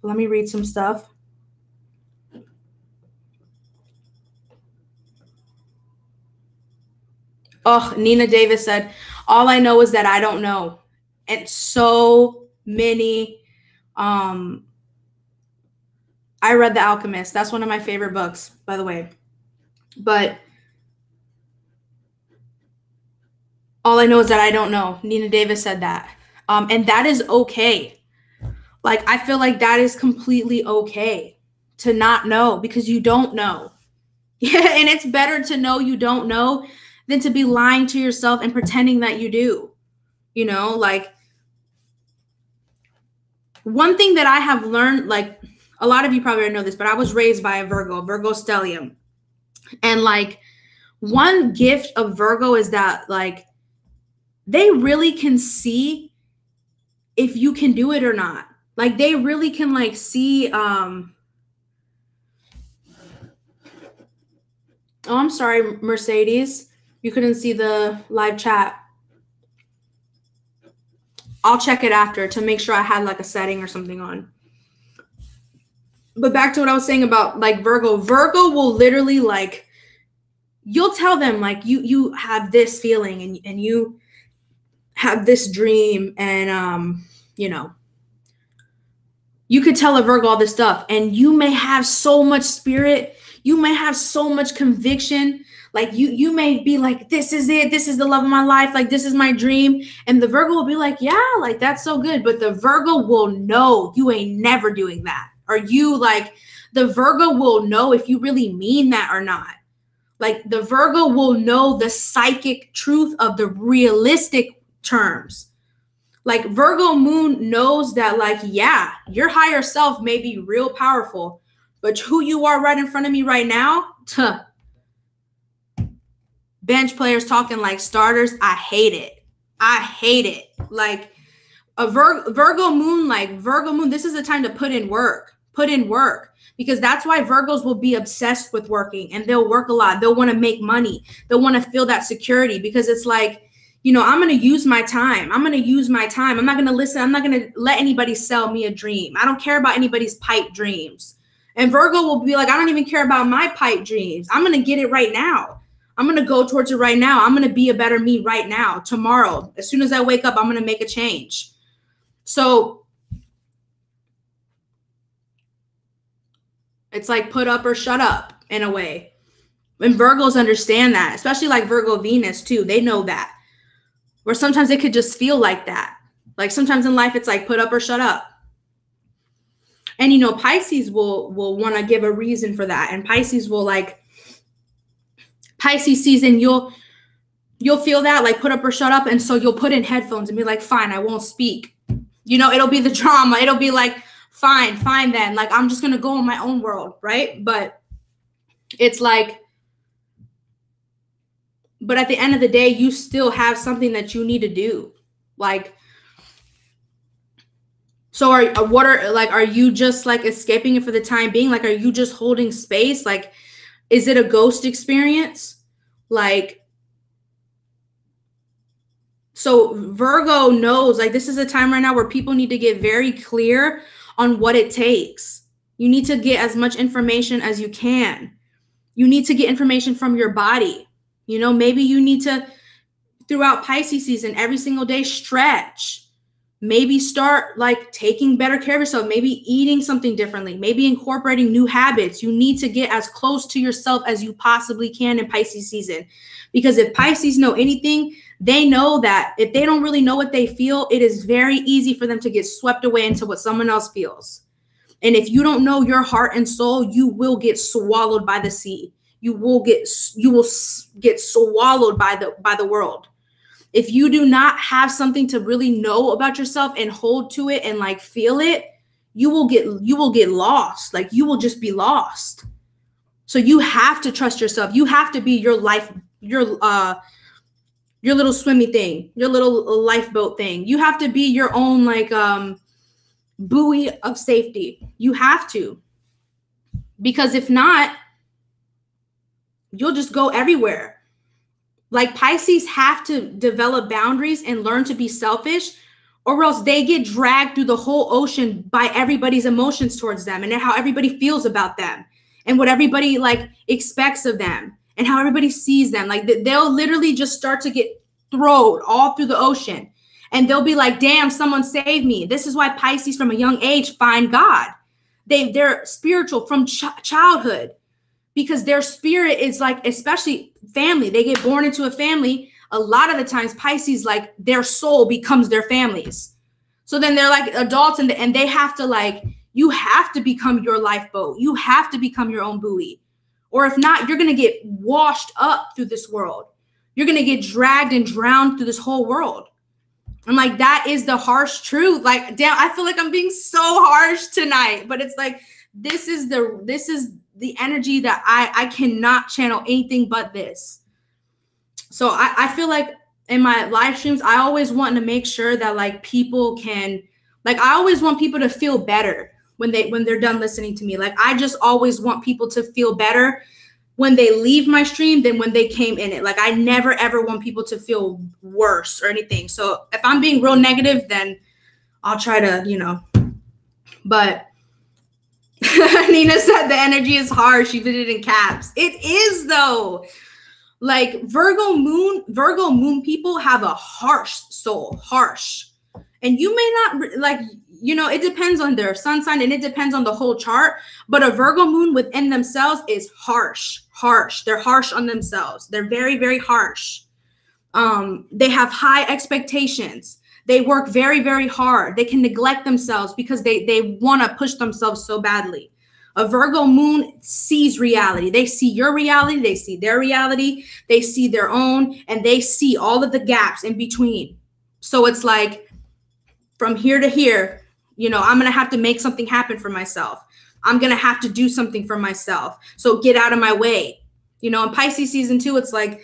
Let me read some stuff. Oh, Nina Davis said, all I know is that I don't know. And so many, I read The Alchemist. That's one of my favorite books, by the way. But all I know is that I don't know. Nina Davis said that. And that is okay. Like, I feel like that is completely okay to not know, because you don't know. Yeah, and it's better to know you don't know than to be lying to yourself and pretending that you do. Like, one thing that I have learned, like a lot of you probably already know this, but I was raised by a Virgo stellium. And like one gift of Virgo is that like they really can see if you can do it or not. Like they really can like see, oh, I'm sorry, Mercedes. You couldn't see the live chat. I'll check it after to make sure I had like a setting or something on. But back to what I was saying about like Virgo. Virgo will literally like, you'll tell them like you have this feeling and you have this dream and you know, you could tell a Virgo all this stuff and you may have so much spirit, you may have so much conviction, like you may be like, this is it, this is the love of my life, like this is my dream, and the Virgo will be like, yeah, like that's so good, but the Virgo will know you ain't never doing that, or you like, the Virgo will know if you really mean that or not. Like the Virgo will know the psychic truth of the realistic terms. Like Virgo moon knows that like, yeah, your higher self may be real powerful, but who you are right in front of me right now, bench players talking like starters. I hate it. I hate it. Like a Virgo moon, this is the time to put in work, because that's why Virgos will be obsessed with working and they'll work a lot. They'll want to make money. They'll want to feel that security because it's like, you know, I'm going to use my time. I'm not going to listen. I'm not going to let anybody sell me a dream. I don't care about anybody's pipe dreams. And Virgo will be like, I don't even care about my pipe dreams. I'm going to get it right now. I'm going to go towards it right now. I'm going to be a better me right now. Tomorrow, as soon as I wake up, I'm going to make a change. So it's like put up or shut up in a way. And Virgos understand that, especially like Virgo Venus too. They know that. Where sometimes it could just feel like that. Like sometimes in life, it's like put up or shut up. And, you know, Pisces will want to give a reason for that. And Pisces will like, Pisces season, you'll feel that like put up or shut up. And so you'll put in headphones and be like, fine, I won't speak. You know, it'll be the drama. It'll be like, fine then. Like, I'm just going to go in my own world. Right. But it's like, but at the end of the day, you still have something that you need to do. Like, so are you just like escaping it for the time being? Like, are you just holding space? Like, is it a ghost experience? Like, so Virgo knows like this is a time right now where people need to get very clear on what it takes. You need to get as much information as you can. You need to get information from your body. You know, maybe you need to, throughout Pisces season, every single day, stretch. Maybe start like taking better care of yourself. Maybe eating something differently. Maybe incorporating new habits. You need to get as close to yourself as you possibly can in Pisces season. Because if Pisces know anything, they know that if they don't really know what they feel, it is very easy for them to get swept away into what someone else feels. And if you don't know your heart and soul, you will get swallowed by the sea. You will get swallowed by the world. If you do not have something to really know about yourself and hold to it and like feel it, you will get lost. Like you will just be lost. So you have to trust yourself. You have to be your life, your little swimmy thing, your little lifeboat thing. You have to be your own like buoy of safety. You have to. Because if not, you'll just go everywhere. Like Pisces have to develop boundaries and learn to be selfish, or else they get dragged through the whole ocean by everybody's emotions towards them and how everybody feels about them and what everybody like expects of them and how everybody sees them. Like they'll literally just start to get thrown all through the ocean and they'll be like, damn, someone save me. This is why Pisces from a young age find God. They're spiritual from childhood. Because their spirit is like, especially family, they get born into a family. A lot of the times Pisces, like their soul becomes their families. So then they're like adults and they have to like, you have to become your lifeboat. You have to become your own buoy. Or if not, you're going to get washed up through this world. You're going to get dragged and drowned through this whole world. I'm like, that is the harsh truth. Like, damn, I feel like I'm being so harsh tonight, but it's like, this is the energy that I cannot channel anything but this. So I feel like in my live streams, I always want to make sure that like people can, like, I always want people to feel better when they're done listening to me. Like, I just always want people to feel better when they leave my stream than when they came in it. Like, I never ever want people to feel worse or anything. So if I'm being real negative, then I'll try to, you know, but Nina said the energy is harsh. She put it in caps. It is though. Like Virgo moon people have a harsh soul, harsh. And you may not like, you know, it depends on their sun sign and it depends on the whole chart. But a Virgo moon within themselves is harsh. They're harsh on themselves. They're very, very harsh. They have high expectations. They work very, very hard. They can neglect themselves because they want to push themselves so badly. A Virgo moon sees reality. They see your reality. They see their reality. They see their own, and they see all of the gaps in between. So it's like from here to here, you know, I'm going to have to make something happen for myself. I'm going to have to do something for myself. So get out of my way. You know, in Pisces season 2, it's like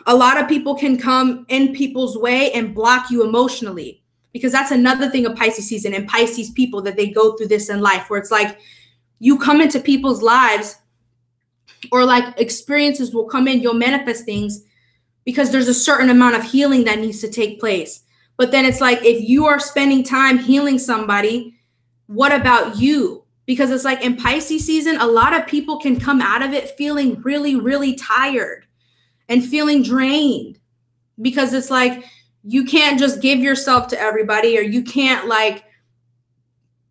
a lot of people can come in people's way and block you emotionally, because that's another thing of Pisces season and Pisces people, that they go through this in life, where it's like you come into people's lives, or like experiences will come in, you'll manifest things because there's a certain amount of healing that needs to take place. But then it's like, if you are spending time healing somebody, what about you? Because it's like in Pisces season, a lot of people can come out of it feeling really, really tired and feeling drained, because it's like, you can't just give yourself to everybody, or you can't like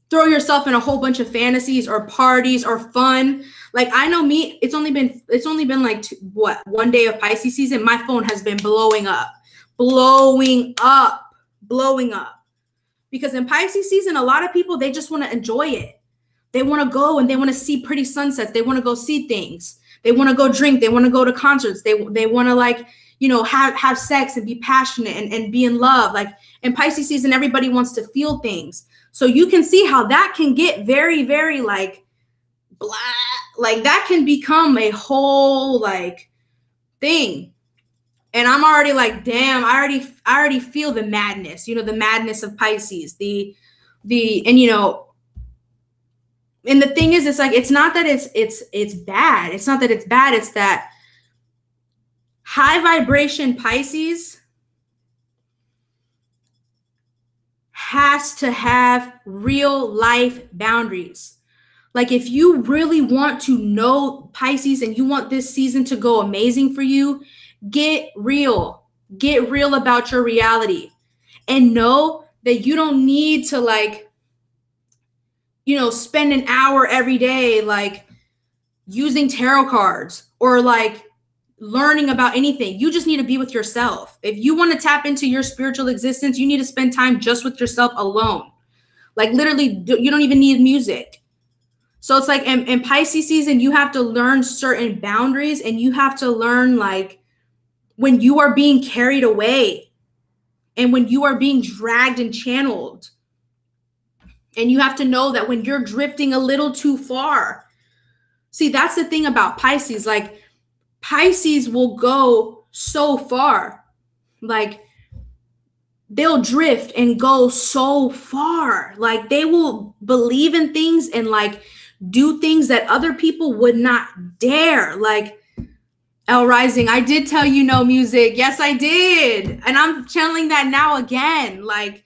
throw yourself in a whole bunch of fantasies or parties or fun. Like, I know me, it's only been like 1 day of Pisces season. My phone has been blowing up. Because in Pisces season, a lot of people, they just want to enjoy it. They want to go and they want to see pretty sunsets. They want to go see things. They want to go drink. They want to go to concerts. They want to, like, you know, have sex and be passionate and be in love. Like in Pisces season, everybody wants to feel things. So you can see how that can get very, very like blah, like that can become a whole like thing. And I'm already like, damn, I already feel the madness, you know, the madness of Pisces, and you know, and the thing is, it's like, it's not that it's bad. It's not that it's bad. It's that high vibration Pisces has to have real life boundaries. Like, if you really want to know Pisces and you want this season to go amazing for you, get real about your reality, and know that you don't need to, like, you know, spend an hour every day, like using tarot cards or like learning about anything. You just need to be with yourself. If you want to tap into your spiritual existence, you need to spend time just with yourself alone. Like, literally, you don't even need music. So it's like in Pisces season, you have to learn certain boundaries, and you have to learn, like, when you are being carried away and when you are being dragged and channeled. And you have to know that when you're drifting a little too far. See, that's the thing about Pisces. Like, Pisces will go so far. Like, they'll drift and go so far. Like, they will believe in things and like do things that other people would not dare. Like, L Rising, I did tell you no music. Yes, I did. And I'm channeling that now again. Like,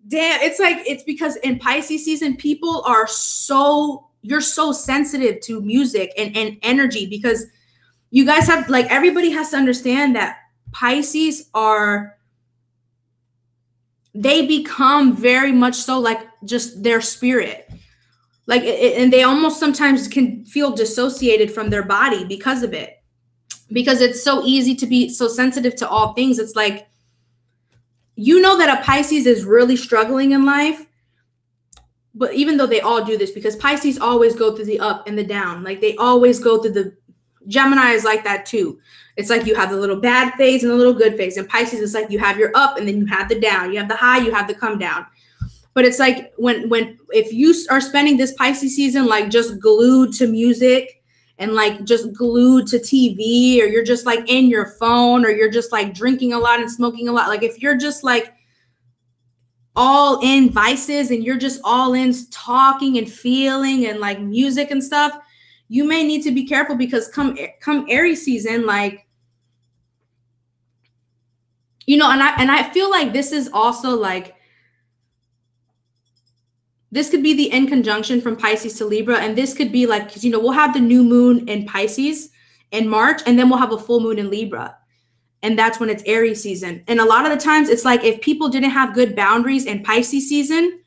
damn, it's like, it's because in Pisces season, people are you're so sensitive to music and energy, because you guys have, like, everybody has to understand that Pisces they become very much so like just their spirit. Like, and they almost sometimes can feel dissociated from their body because of it, because it's so easy to be so sensitive to all things. It's like, you know that a Pisces is really struggling in life, but even though they all do this, because Pisces always go through the up and the down, like they always go through Gemini is like that too. It's like you have the little bad phase and the little good phase. And Pisces is like you have your up and then you have the down. You have the high, you have the come down. But it's like if you are spending this Pisces season like just glued to music and like just glued to TV, or you're just like in your phone, or you're just like drinking a lot and smoking a lot, like if you're just like all in vices and you're just all in talking and feeling and like music and stuff, you may need to be careful, because come Aries season, like, you know, and I feel like this is also like, this could be the in conjunction from Pisces to Libra. And this could be like, because, you know, we'll have the new moon in Pisces in March, and then we'll have a full moon in Libra. And that's when it's Aries season. And a lot of the times it's like, if people didn't have good boundaries in Pisces season,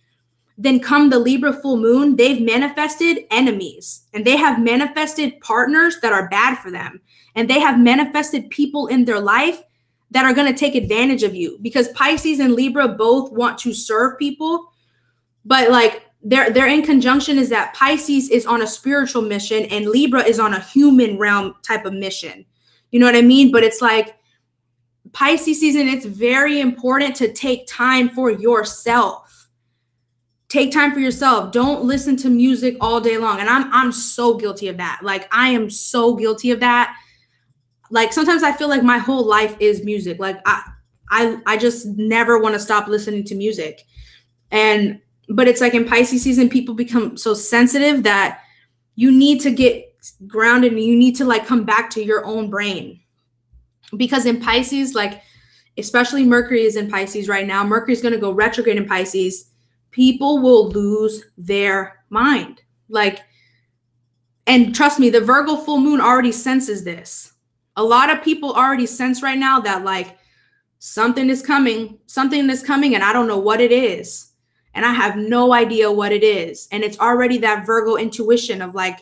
then come the Libra full moon, they've manifested enemies, and they have manifested partners that are bad for them. And they have manifested people in their life that are going to take advantage of you, because Pisces and Libra both want to serve people. But like their in conjunction is that Pisces is on a spiritual mission and Libra is on a human realm type of mission. You know what I mean? But it's like Pisces season, it's very important to take time for yourself. Take time for yourself. Don't listen to music all day long. And I'm so guilty of that. Like I am so guilty of that. Like sometimes I feel like my whole life is music. Like I just never want to stop listening to music. But it's like in Pisces season, people become so sensitive that you need to get grounded and you need to like come back to your own brain. Because in Pisces, like, especially Mercury is in Pisces right now. Mercury is going to go retrograde in Pisces. People will lose their mind. Like, and trust me, the Virgo full moon already senses this. A lot of people already sense right now that like something is coming, and I don't know what it is. And I have no idea what it is. And it's already that Virgo intuition of like,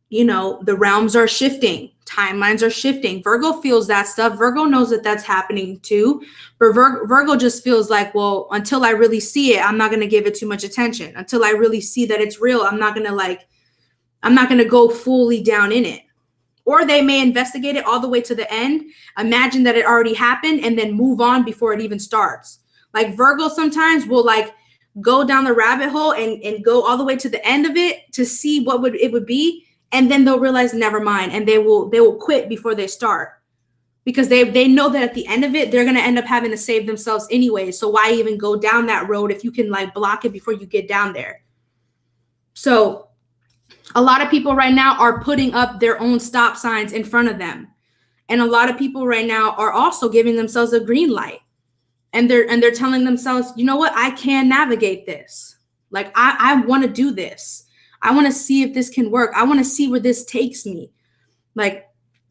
you know, the realms are shifting, timelines are shifting. Virgo feels that stuff. Virgo knows that that's happening too. But Virgo just feels like, well, until I really see it, I'm not going to give it too much attention. Until I really see that it's real, I'm not going to go fully down in it. Or they may investigate it all the way to the end, imagine that it already happened, and then move on before it even starts. Like Virgo sometimes will like go down the rabbit hole and go all the way to the end of it to see what it would be. And then they'll realize, never mind. And they will quit before they start, because they know that at the end of it, they're going to end up having to save themselves anyway. So why even go down that road if you can like block it before you get down there? So a lot of people right now are putting up their own stop signs in front of them. And a lot of people right now are also giving themselves a green light. And they're telling themselves, you know what, I can navigate this. Like, I want to do this. I want to see if this can work. I want to see where this takes me. Like,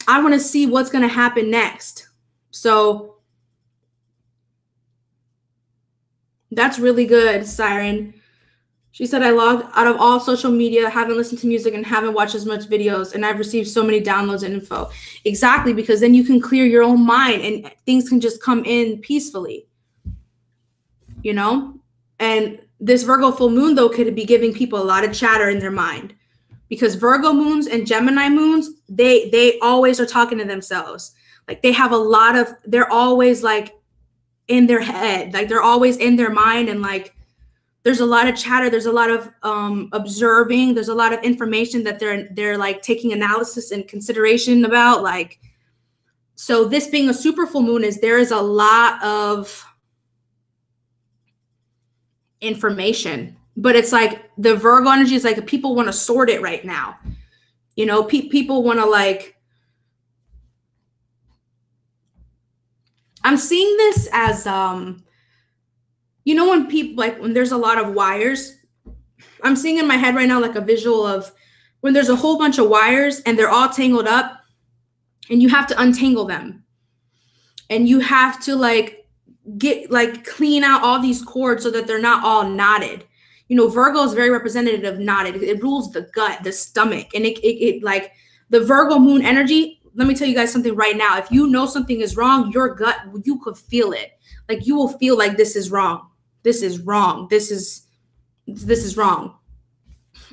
I want to see what's going to happen next. So that's really good, Siren. She said, I logged out of all social media, haven't listened to music, and haven't watched as much videos, and I've received so many downloads and info. Exactly, because then you can clear your own mind and things can just come in peacefully, you know? And this Virgo full moon, though, could be giving people a lot of chatter in their mind, because Virgo moons and Gemini moons, they always are talking to themselves. Like they have they're always like in their head, like they're always in their mind, and like there's a lot of chatter, there's a lot of observing, there's a lot of information that they're like taking analysis and consideration about. Like, so this being a super full moon there is a lot of information, but it's like the Virgo energy is like people want to sort it right now. You know, people want to like, I'm seeing this as, you know, when people like when there's a lot of wires, I'm seeing in my head right now like a visual of when there's a whole bunch of wires and they're all tangled up and you have to untangle them. And you have to like clean out all these cords so that they're not all knotted. You know, Virgo is very representative of knotted. It rules the gut, the stomach, and it like the Virgo moon energy. Let me tell you guys something right now. If you know something is wrong, your gut, you could feel it. Like you will feel like this is wrong. This is wrong. This is wrong.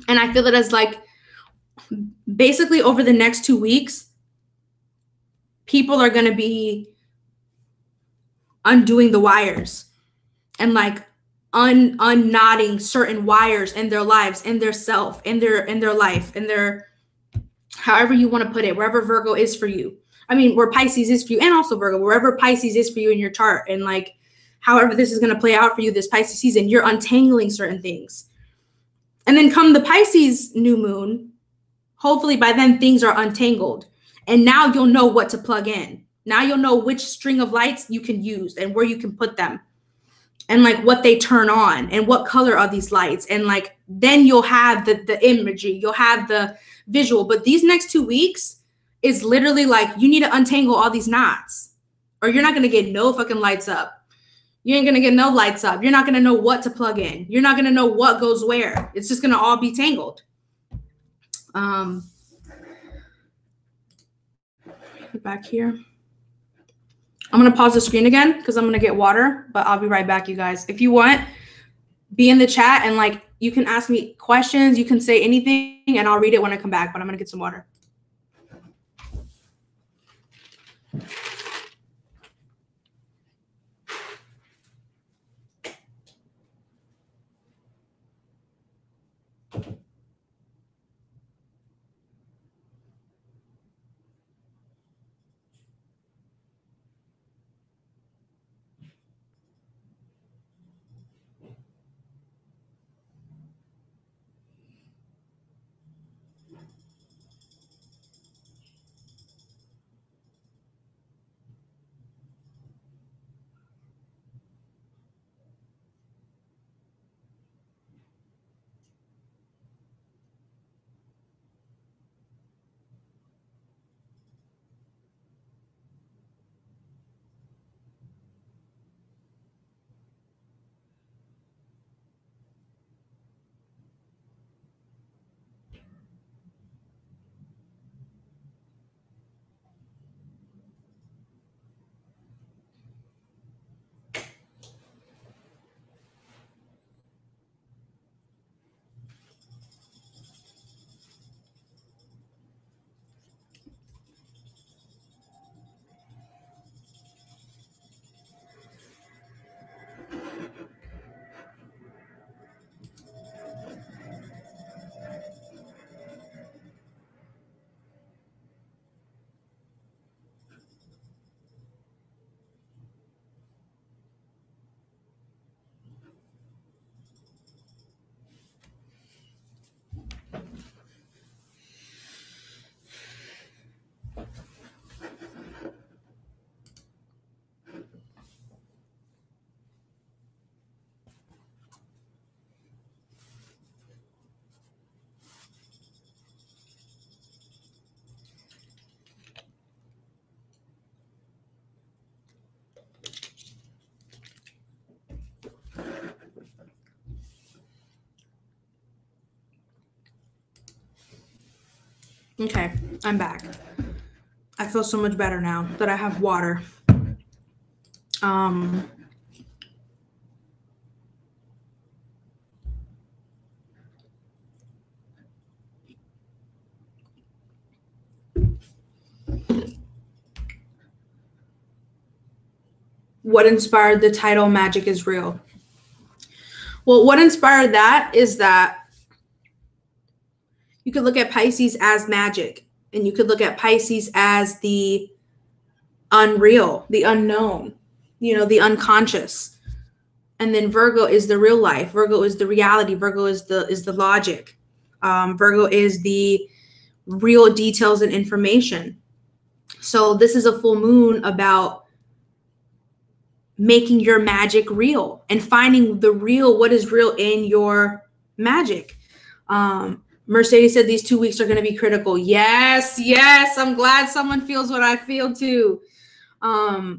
And I feel it as like basically over the next 2 weeks, people are going to be undoing the wires and like unknotting certain wires in their lives, in their self, in their life, in their, however you want to put it, wherever Virgo is for you. I mean, where Pisces is for you, and also Virgo, wherever Pisces is for you in your chart, and like however this is going to play out for you this Pisces season, you're untangling certain things. And then come the Pisces new moon, hopefully by then things are untangled. And now you'll know what to plug in. Now you'll know which string of lights you can use and where you can put them. And like what they turn on and what color are these lights. And like then you'll have the imagery, you'll have the visual. But these next 2 weeks is literally like you need to untangle all these knots or you're not going to get no fucking lights up. You ain't going to get no lights up. You're not going to know what to plug in. You're not going to know what goes where. It's just going to all be tangled. Back here. I'm going to pause the screen again because I'm going to get water, but I'll be right back, you guys. If you want, be in the chat and like you can ask me questions. You can say anything and I'll read it when I come back, but I'm going to get some water. Okay, I'm back. I feel so much better now that I have water. What inspired the title Magic is Real? Well, what inspired that is that you could look at Pisces as magic, and you could look at Pisces as the unreal, the unknown, you know, the unconscious. And then Virgo is the real life. Virgo is the reality. Virgo is the logic. Virgo is the real details and information. So this is a full moon about making your magic real and finding the real, what is real in your magic. Mercedes said these 2 weeks are going to be critical. Yes, yes. I'm glad someone feels what I feel too. Oh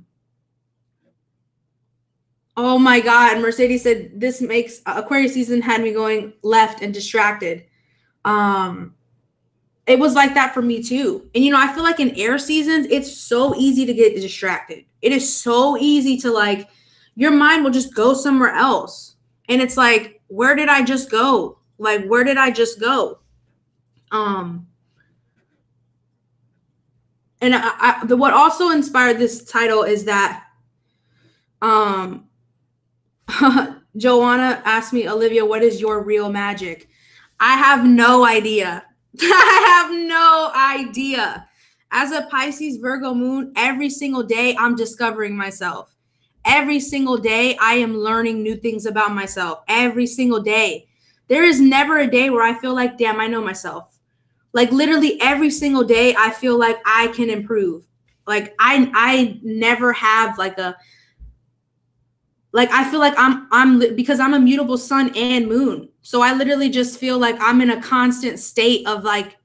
my God. Mercedes said this makes Aquarius season had me going left and distracted. It was like that for me too. And, you know, I feel like in air seasons, it's so easy to get distracted. It is so easy to like, your mind will just go somewhere else. And it's like, where did I just go? Like, where did I just go? And what also inspired this title is that Joanna asked me, Olivia, what is your real magic? I have no idea. I have no idea. As a Pisces Virgo moon, every single day I'm discovering myself. Every single day I am learning new things about myself. Every single day. There is never a day where I feel like, damn, I know myself. Like literally every single day I feel like I can improve. Like I never have like a I feel like I'm because I'm a mutable sun and moon. So I literally just feel like I'm in a constant state of like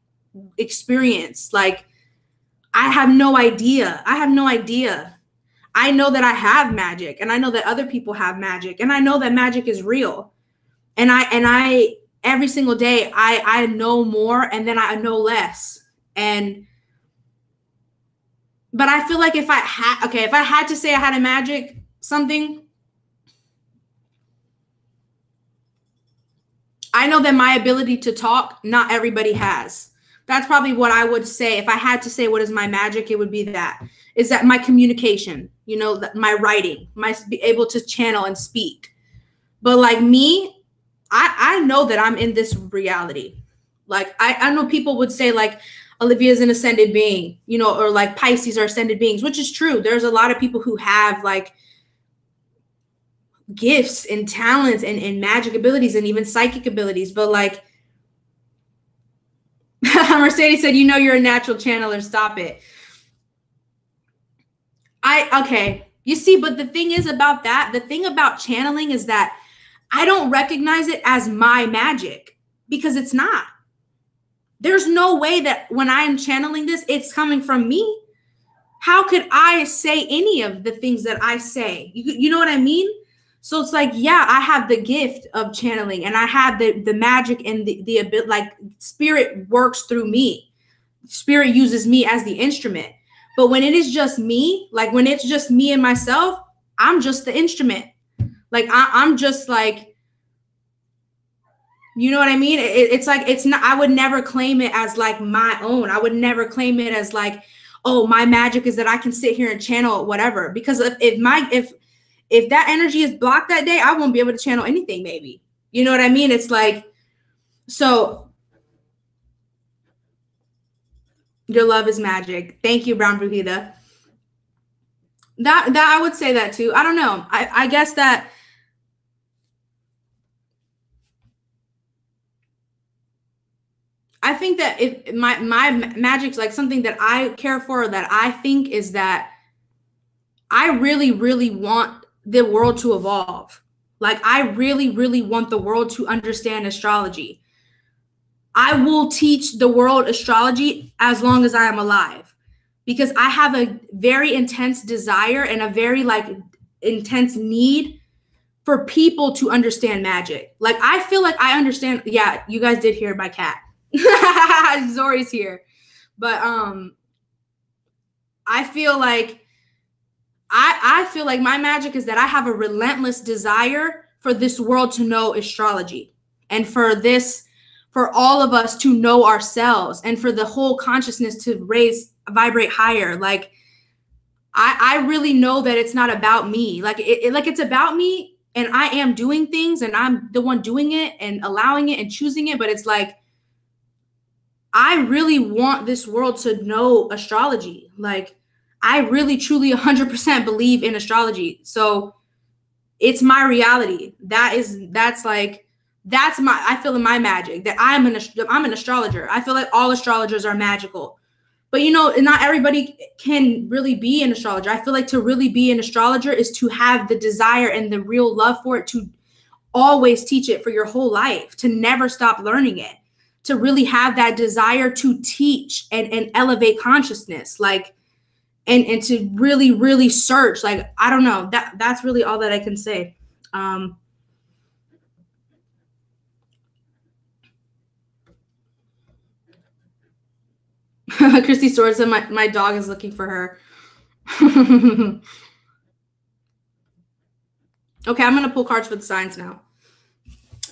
experience. Like I have no idea. I have no idea. I know that I have magic and I know that other people have magic and I know that magic is real. And I every single day I know more and then I know less. And but I feel like if I had to say I had a magic something, I know that my ability to talk, not everybody has. That's probably what I would say. If I had to say what is my magic, it would be that. Is that my communication, you know, my writing, my be able to channel and speak. But like me, I know that I'm in this reality. Like I know people would say like Olivia is an ascended being, you know, or like Pisces are ascended beings, which is true. There's a lot of people who have like gifts and talents and magic abilities and even psychic abilities. But like Mercedes said, you know, you're a natural channeler. Stop it. Okay. You see, but the thing is about that, the thing about channeling is that I don't recognize it as my magic because it's not. There's no way that when I'm channeling this, it's coming from me. How could I say any of the things that I say? You know what I mean? So it's like, yeah, I have the gift of channeling and I have the magic and the ability, like spirit works through me. Spirit uses me as the instrument. But when it is just me, like when it's just me and myself, I'm just the instrument. Like I'm just like, you know what I mean? It's like, it's not, I would never claim it as like my own. I would never claim it as like, oh, my magic is that I can sit here and channel whatever. Because if that energy is blocked that day, I won't be able to channel anything, maybe. You know what I mean? It's like, so your love is magic. Thank you, Brown Brujita. That I would say that too. I don't know. I guess that I think that if my magic's like something that I care for, that I think is that I really, really want the world to evolve. Like I really, really want the world to understand astrology. I will teach the world astrology as long as I am alive because I have a very intense desire and a very like intense need for people to understand magic. Like I feel like I understand. Yeah, you guys did hear my cat. Zori's here. But I feel like I feel like my magic is that I have a relentless desire for this world to know astrology and for all of us to know ourselves and for the whole consciousness to vibrate higher. Like I really know that it's not about me. Like it's about me and I am doing things and I'm the one doing it and allowing it and choosing it. But it's like, I really want this world to know astrology. Like I really, truly 100% believe in astrology. So it's my reality. That's my, I feel in my magic that I'm an astrologer. I feel like all astrologers are magical. But, you know, not everybody can really be an astrologer. I feel like to really be an astrologer is to have the desire and the real love for it, to always teach it for your whole life, to never stop learning it, to really have that desire to teach and elevate consciousness, like, and to really, really search. Like, I don't know, that's really all that I can say. Christy Stewart said my dog is looking for her. Okay, I'm going to pull cards for the signs now.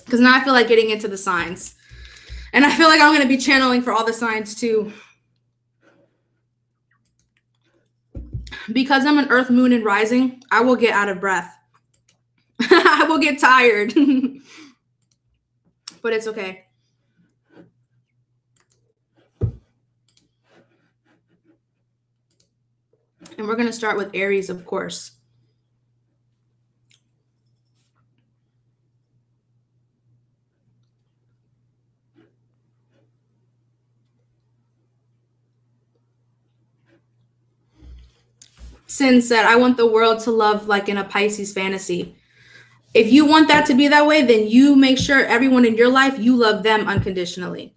Because now I feel like getting into the signs. And I feel like I'm going to be channeling for all the signs too. Because I'm an earth, moon, and rising, I will get out of breath. I will get tired. But it's okay. And we're going to start with Aries, of course. Sin said, I want the world to love like in a Pisces fantasy. If you want that to be that way, then you make sure everyone in your life, you love them unconditionally.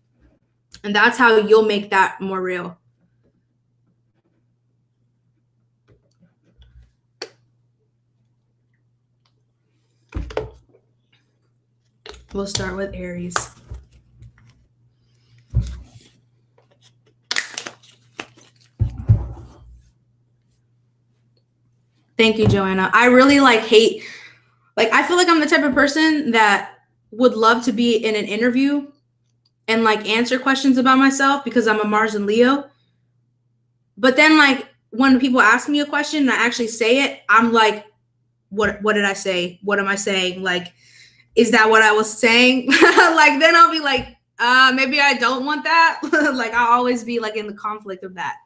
And that's how you'll make that more real. We'll start with Aries. Thank you, Joanna. I really hate, I feel like I'm the type of person that would love to be in an interview and answer questions about myself because I'm a Mars and Leo. But then when people ask me a question and I actually say it, I'm like, what did I say? What am I saying? Is that what I was saying? Then I'll be like, maybe I don't want that. I'll always be in the conflict of that.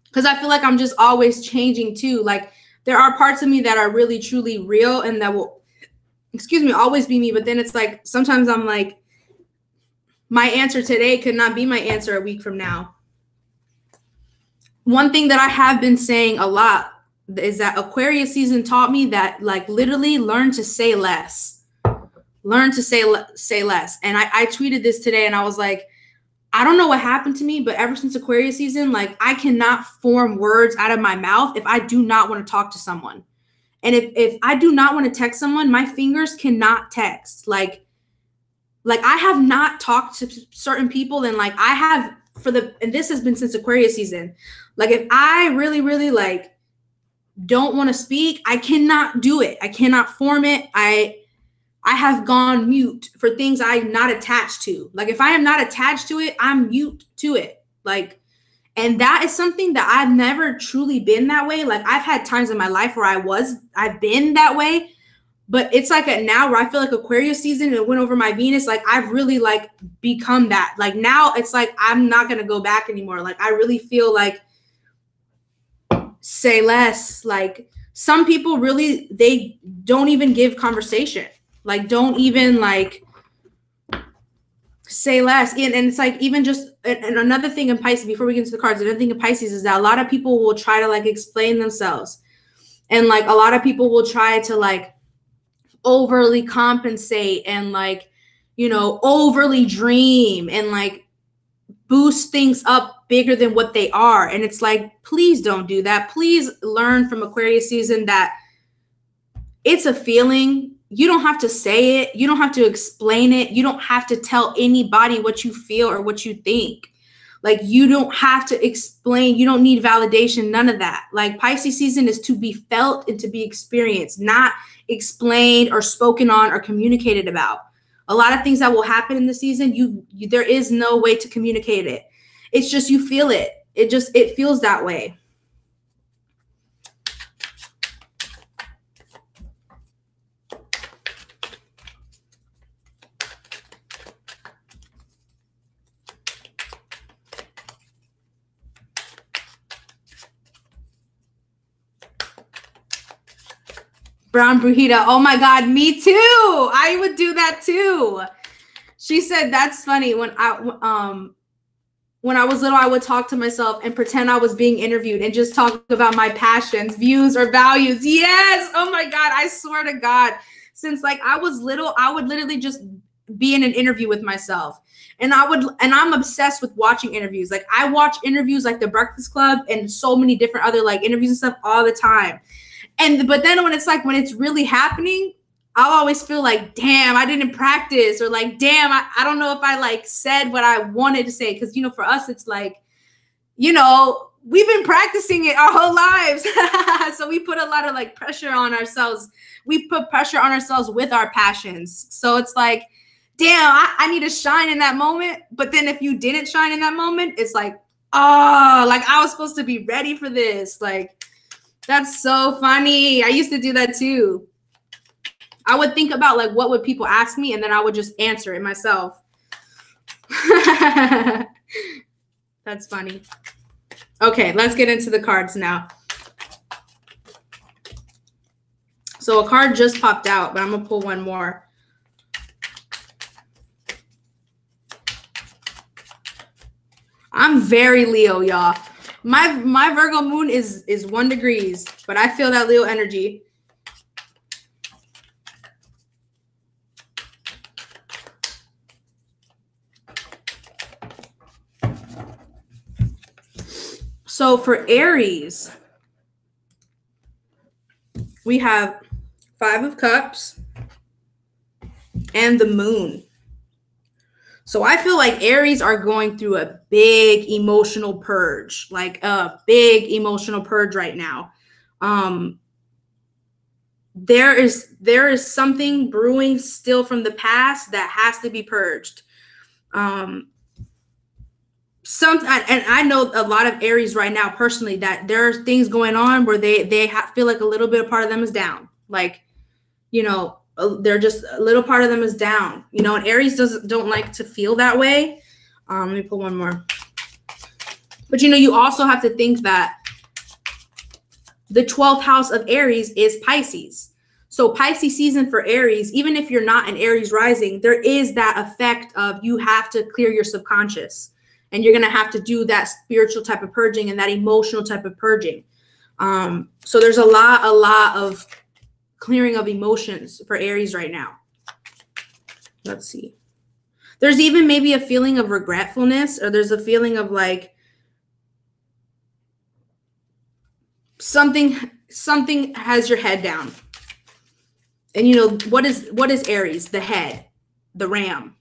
Because I feel like I'm just always changing too. There are parts of me that are really, truly real and that will, always be me. But then it's sometimes I'm my answer today could not be my answer a week from now. One thing that I have been saying a lot is that Aquarius season taught me that literally learn to say less. Learn to say less. And I tweeted this today and I was like, I don't know what happened to me, but ever since Aquarius season, I cannot form words out of my mouth if I do not want to talk to someone. And if I do not want to text someone, my fingers cannot text. I have not talked to certain people and I have and this has been since Aquarius season. If I really, really don't want to speak, I cannot do it. I cannot form it. I have gone mute for things I'm not attached to. If I am not attached to it, I'm mute to it. And that is something that I've never truly been that way. I've had times in my life where I've been that way, but it's now where I feel Aquarius season, it went over my Venus. I've really become that. Now it's I'm not going to go back anymore. I really feel say less. Some people really, they don't even give conversation. Don't even say less. And it's even just, and another thing in Pisces, before we get into the cards, another thing in Pisces is that a lot of people will try to explain themselves. And a lot of people will try to overly compensate and overly dream and boost things up bigger than what they are. And it's please don't do that. Please learn from Aquarius season that it's a feeling. You don't have to say it. You don't have to explain it. You don't have to tell anybody what you feel or what you think. You don't have to explain. You don't need validation. None of that. Pisces season is to be felt and to be experienced, not explained or spoken on or communicated about. A lot of things that will happen in the season, there is no way to communicate it. It's just you feel it. It feels that way. Brown Brujita. Oh my God, me too. I would do that too. She said, that's funny. When I was little, I would talk to myself and pretend I was being interviewed and just talk about my passions, views, or values. Yes. Oh my God. I swear to God. Since I was little, I would literally just be in an interview with myself. And I'm obsessed with watching interviews. I watch interviews The Breakfast Club and so many different other interviews and stuff all the time. But then when it's when it's really happening, I'll always feel damn, I didn't practice, or damn, I don't know if I said what I wanted to say. Cause for us, it's we've been practicing it our whole lives. So we put a lot of pressure on ourselves. We put pressure on ourselves with our passions. So it's damn, I need to shine in that moment. But then if you didn't shine in that moment, it's Oh, like I was supposed to be ready for this. Like, that's so funny. I used to do that too. I would think about like what would people ask me, and then I would just answer it myself. That's funny. Okay, let's get into the cards now. So a card just popped out, but I'm gonna pull one more. I'm very Leo, y'all. My Virgo moon is 1 degrees, but I feel that Leo energy. So for Aries, we have 5 of Cups and the moon. So I feel like Aries are going through a big emotional purge, like a big emotional purge right now. There is something brewing still from the past that has to be purged. And I know a lot of Aries right now personally that there's things going on where they feel like a little bit of part of them is down. Like, you know, they're just a little part of them is down, you know, and Aries don't like to feel that way. Let me pull one more. But, you know, you also have to think that the 12th house of Aries is Pisces. So Pisces season for Aries, even if you're not an Aries rising, there is that effect of you have to clear your subconscious, and you're going to have to do that spiritual type of purging and that emotional type of purging. So there's a lot of clearing of emotions for Aries right now. Let's see. There's even maybe a feeling of regretfulness, or there's a feeling of like something has your head down. And you know, what is Aries? The head, the ram.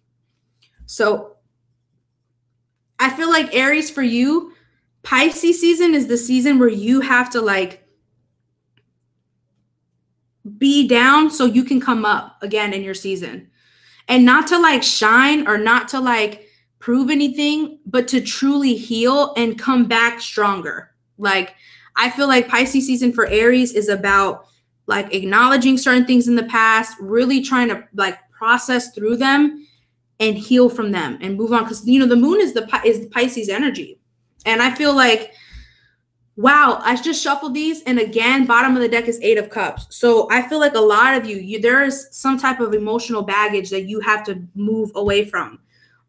So I feel like Aries for you, Pisces season is the season where you have to like be down so you can come up again in your season, and not to like shine or not to like prove anything, but to truly heal and come back stronger. Like, I feel like Pisces season for Aries is about like acknowledging certain things in the past, really trying to like process through them and heal from them and move on. Because, you know, the moon is the Pisces energy. And I feel like, wow, I just shuffled these, and again, bottom of the deck is 8 of Cups. So I feel like a lot of you there is some type of emotional baggage that you have to move away from.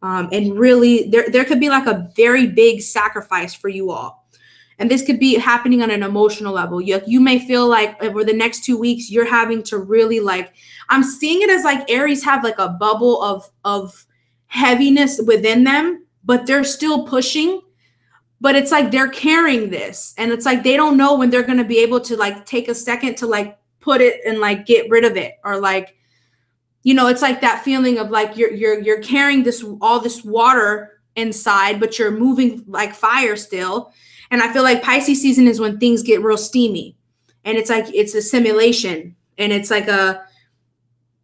And really, there could be like a very big sacrifice for you all. And this could be happening on an emotional level. You may feel like over the next 2 weeks, you're having to really like, I'm seeing it as like Aries have like a bubble of heaviness within them, but they're still pushing. But it's like they're carrying this, and it's like they don't know when they're going to be able to like take a second to like put it and like get rid of it, or like, you know, it's like that feeling of like you're carrying all this water inside, but you're moving like fire still. And I feel like Pisces season is when things get real steamy, and it's like it's a simulation, and it's like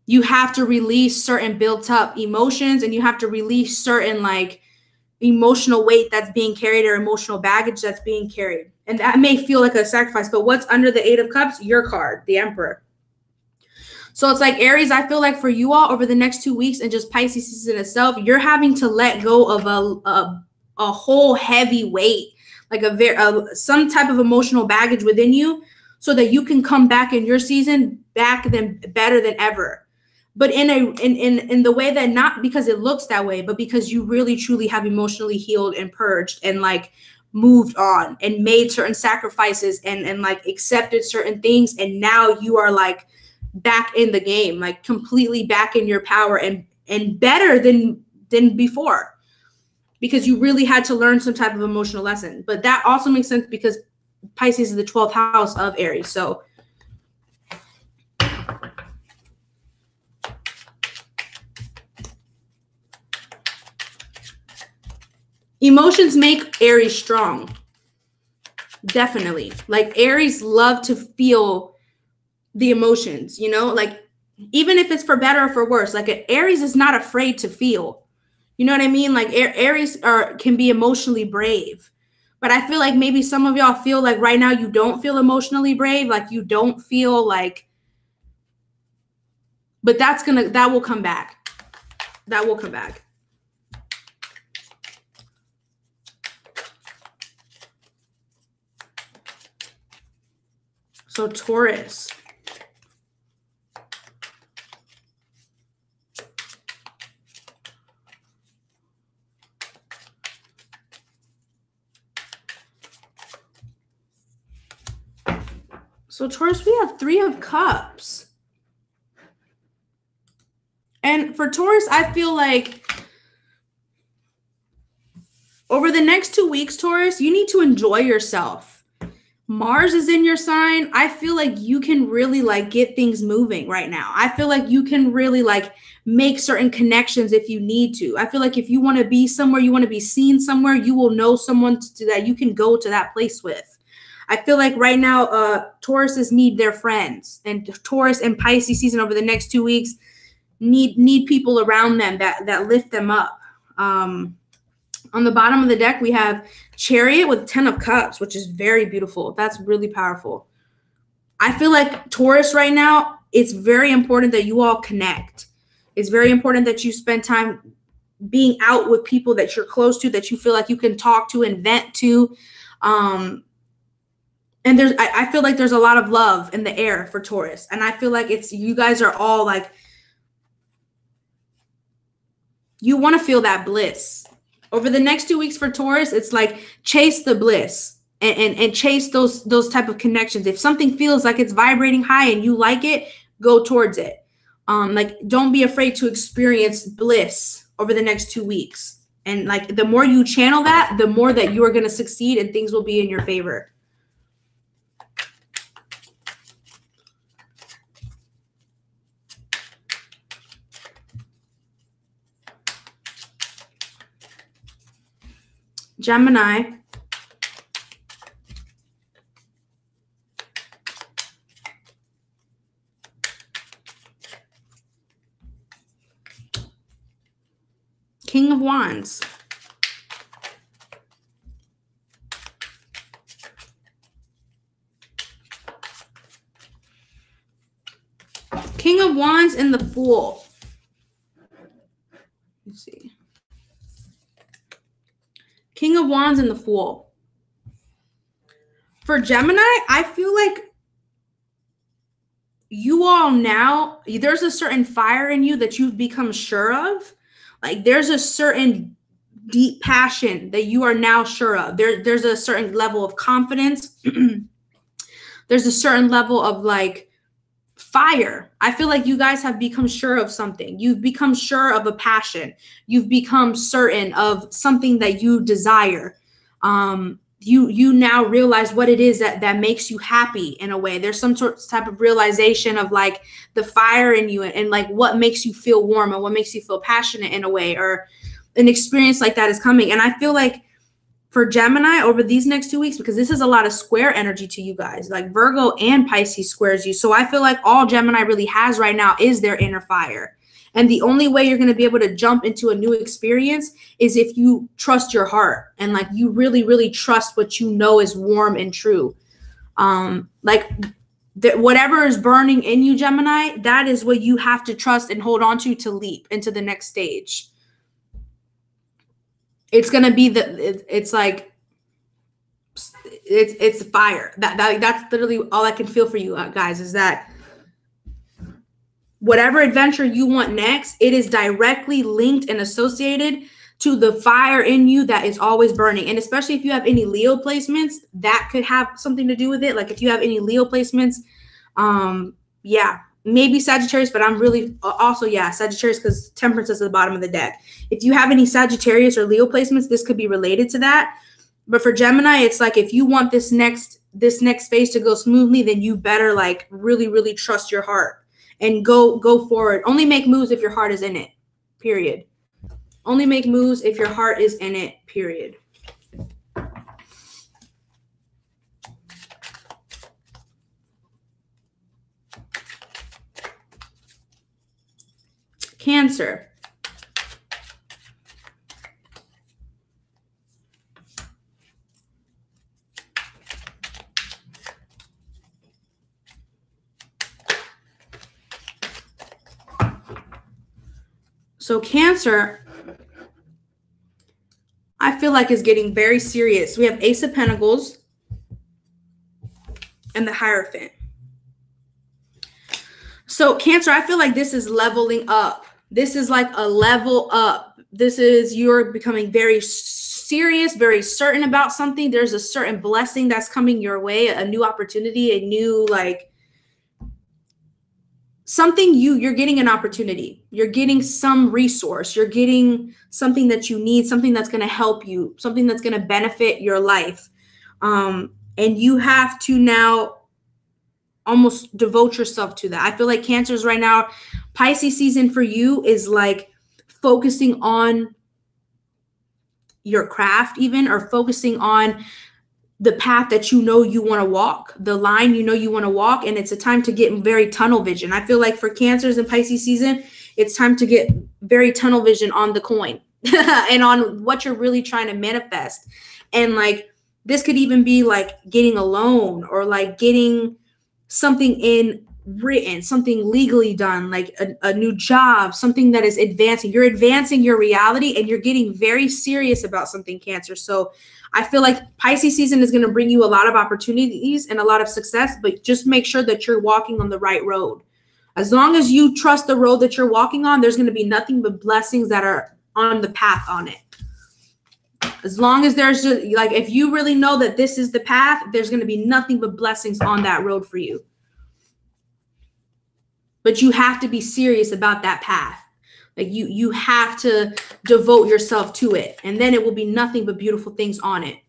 you have to release certain built up emotions, and you have to release certain like emotional weight that's being carried or emotional baggage that's being carried. And that may feel like a sacrifice, but what's under the 8 of Cups? Your card, the Emperor. So it's like Aries, I feel like for you all over the next 2 weeks, and just Pisces season itself, you're having to let go of a whole heavy weight, like some type of emotional baggage within you, so that you can come back in your season better than ever. But in the way that, not because it looks that way, but because you really truly have emotionally healed and purged and like moved on and made certain sacrifices and like accepted certain things, and now you are like back in the game, like completely back in your power and better than before, because you really had to learn some type of emotional lesson. But that also makes sense because Pisces is the 12th house of Aries. So emotions make Aries strong. Definitely. Like Aries love to feel the emotions, you know, like even if it's for better or for worse, like Aries is not afraid to feel, you know what I mean? Like Aries can be emotionally brave. But I feel like maybe some of y'all feel like right now you don't feel emotionally brave, like you don't feel like, but that will come back. That will come back. So Taurus. So Taurus, we have 3 of Cups. And for Taurus, I feel like over the next 2 weeks, Taurus, you need to enjoy yourself. Mars is in your sign. I feel like you can really like get things moving right now. I feel like you can really like make certain connections if you need to. I feel like if you want to be somewhere, you want to be seen somewhere, you will know someone that you can go to that place with. I feel like right now, Tauruses need their friends, and Taurus and Pisces season over the next 2 weeks need people around them that lift them up. On the bottom of the deck, we have Chariot with 10 of Cups, which is very beautiful. That's really powerful. I feel like Taurus right now, it's very important that you all connect. It's very important that you spend time being out with people that you're close to, that you feel like you can talk to and vent to. And I feel like there's a lot of love in the air for Taurus. And I feel like you guys are all like, you want to feel that bliss. Over the next 2 weeks for Taurus, it's like chase the bliss and chase those type of connections. If something feels like it's vibrating high and you like it, go towards it. Like don't be afraid to experience bliss over the next 2 weeks. And like the more you channel that, the more that you are going to succeed and things will be in your favor. Gemini. King of Wands. King of Wands and the Fool. Let's see. King of Wands and the Fool. For Gemini, I feel like you all now, there's a certain fire in you that you've become sure of. Like there's a certain deep passion that you are now sure of. There's a certain level of confidence. There's a certain level of like fire. I feel like you guys have become sure of something. You've become sure of a passion. You've become certain of something that you desire. You now realize what it is that makes you happy in a way. There's some type of realization of like the fire in you and like what makes you feel warm and what makes you feel passionate in a way, or an experience like that is coming. And I feel like for Gemini over these next 2 weeks, because this is a lot of square energy to you guys, like Virgo and Pisces squares you. So I feel like all Gemini really has right now is their inner fire. And the only way you're going to be able to jump into a new experience is if you trust your heart and like you really, really trust what you know is warm and true. Whatever is burning in you, Gemini, that is what you have to trust and hold on to leap into the next stage. It's going to be it's fire. That's literally all I can feel for you guys, is that whatever adventure you want next, it is directly linked and associated to the fire in you that is always burning. And especially if you have any Leo placements, that could have something to do with it. Like if you have any Leo placements, yeah, maybe Sagittarius, but I'm really also, yeah, Sagittarius, because Temperance is at the bottom of the deck. If you have any Sagittarius or Leo placements, this could be related to that. But for Gemini, it's like if you want this next phase to go smoothly, then you better like really, really trust your heart and go forward. Only make moves if your heart is in it, period. Only make moves if your heart is in it, period. Cancer. So Cancer, I feel like is getting very serious. We have Ace of Pentacles and the Hierophant. So Cancer, I feel like this is leveling up. This is like a level up. This is you're becoming very serious, very certain about something. There's a certain blessing that's coming your way, a new opportunity, a new like something you're getting an opportunity. You're getting some resource. You're getting something that you need, something that's going to help you, something that's going to benefit your life. And you have to now almost devote yourself to that. I feel like Cancers right now, Pisces season for you is like focusing on your craft even, or focusing on the path that you know you want to walk, the line you know you want to walk. And it's a time to get very tunnel vision. I feel like for Cancers in Pisces season, it's time to get very tunnel vision on the coin and on what you're really trying to manifest. And like, this could even be like getting a loan or like getting something in written, something legally done, like a new job, something that is advancing. You're advancing your reality and you're getting very serious about something, Cancer. So I feel like Pisces season is going to bring you a lot of opportunities and a lot of success, but just make sure that you're walking on the right road. As long as you trust the road that you're walking on, there's going to be nothing but blessings that are on the path on it. As long as there's just like, if you really know that this is the path, there's going to be nothing but blessings on that road for you. But you have to be serious about that path. Like you have to devote yourself to it. And then it will be nothing but beautiful things on it.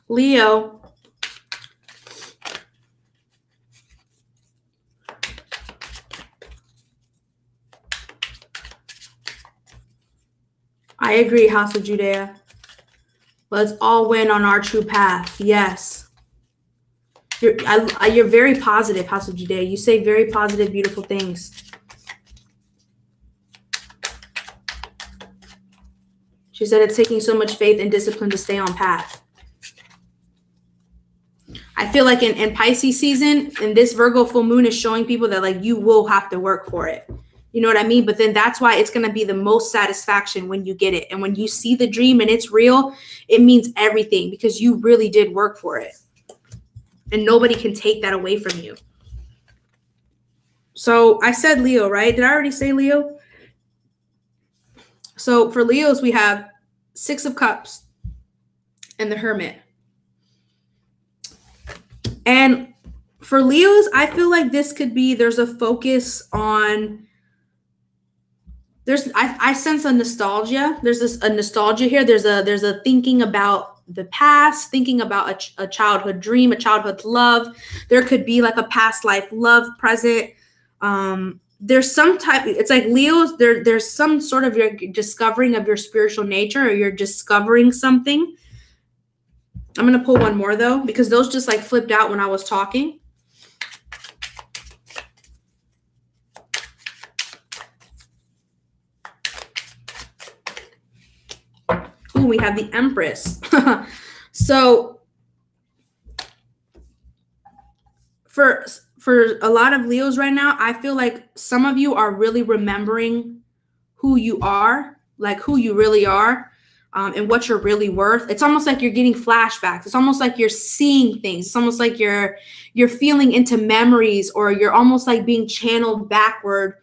Leo. I agree, House of Judea. Let's all win on our true path. Yes. You're very positive, House of Judea. You say very positive, beautiful things. She said it's taking so much faith and discipline to stay on path. I feel like in Pisces season, and this Virgo full moon is showing people that like you will have to work for it. You know what I mean? But then that's why it's going to be the most satisfaction when you get it. And when you see the dream and it's real, it means everything because you really did work for it. And nobody can take that away from you. So I said Leo, right? Did I already say Leo? So for Leos, we have 6 of Cups and the Hermit. And for Leos, I feel like this could be, there's a focus on, I sense a nostalgia. There's a nostalgia here. There's a thinking about the past, thinking about a childhood dream, a childhood love. There could be like a past life love present. There's some type, it's like Leos, there's some sort of your discovering of your spiritual nature, or you're discovering something. I'm going to pull one more though, because those just like flipped out when I was talking. Ooh, we have the Empress. So for a lot of Leos right now, I feel like some of you are really remembering who you are, like who you really are, and what you're really worth. It's almost like you're getting flashbacks. It's almost like you're seeing things. It's almost like you're feeling into memories, or you're almost like being channeled backward,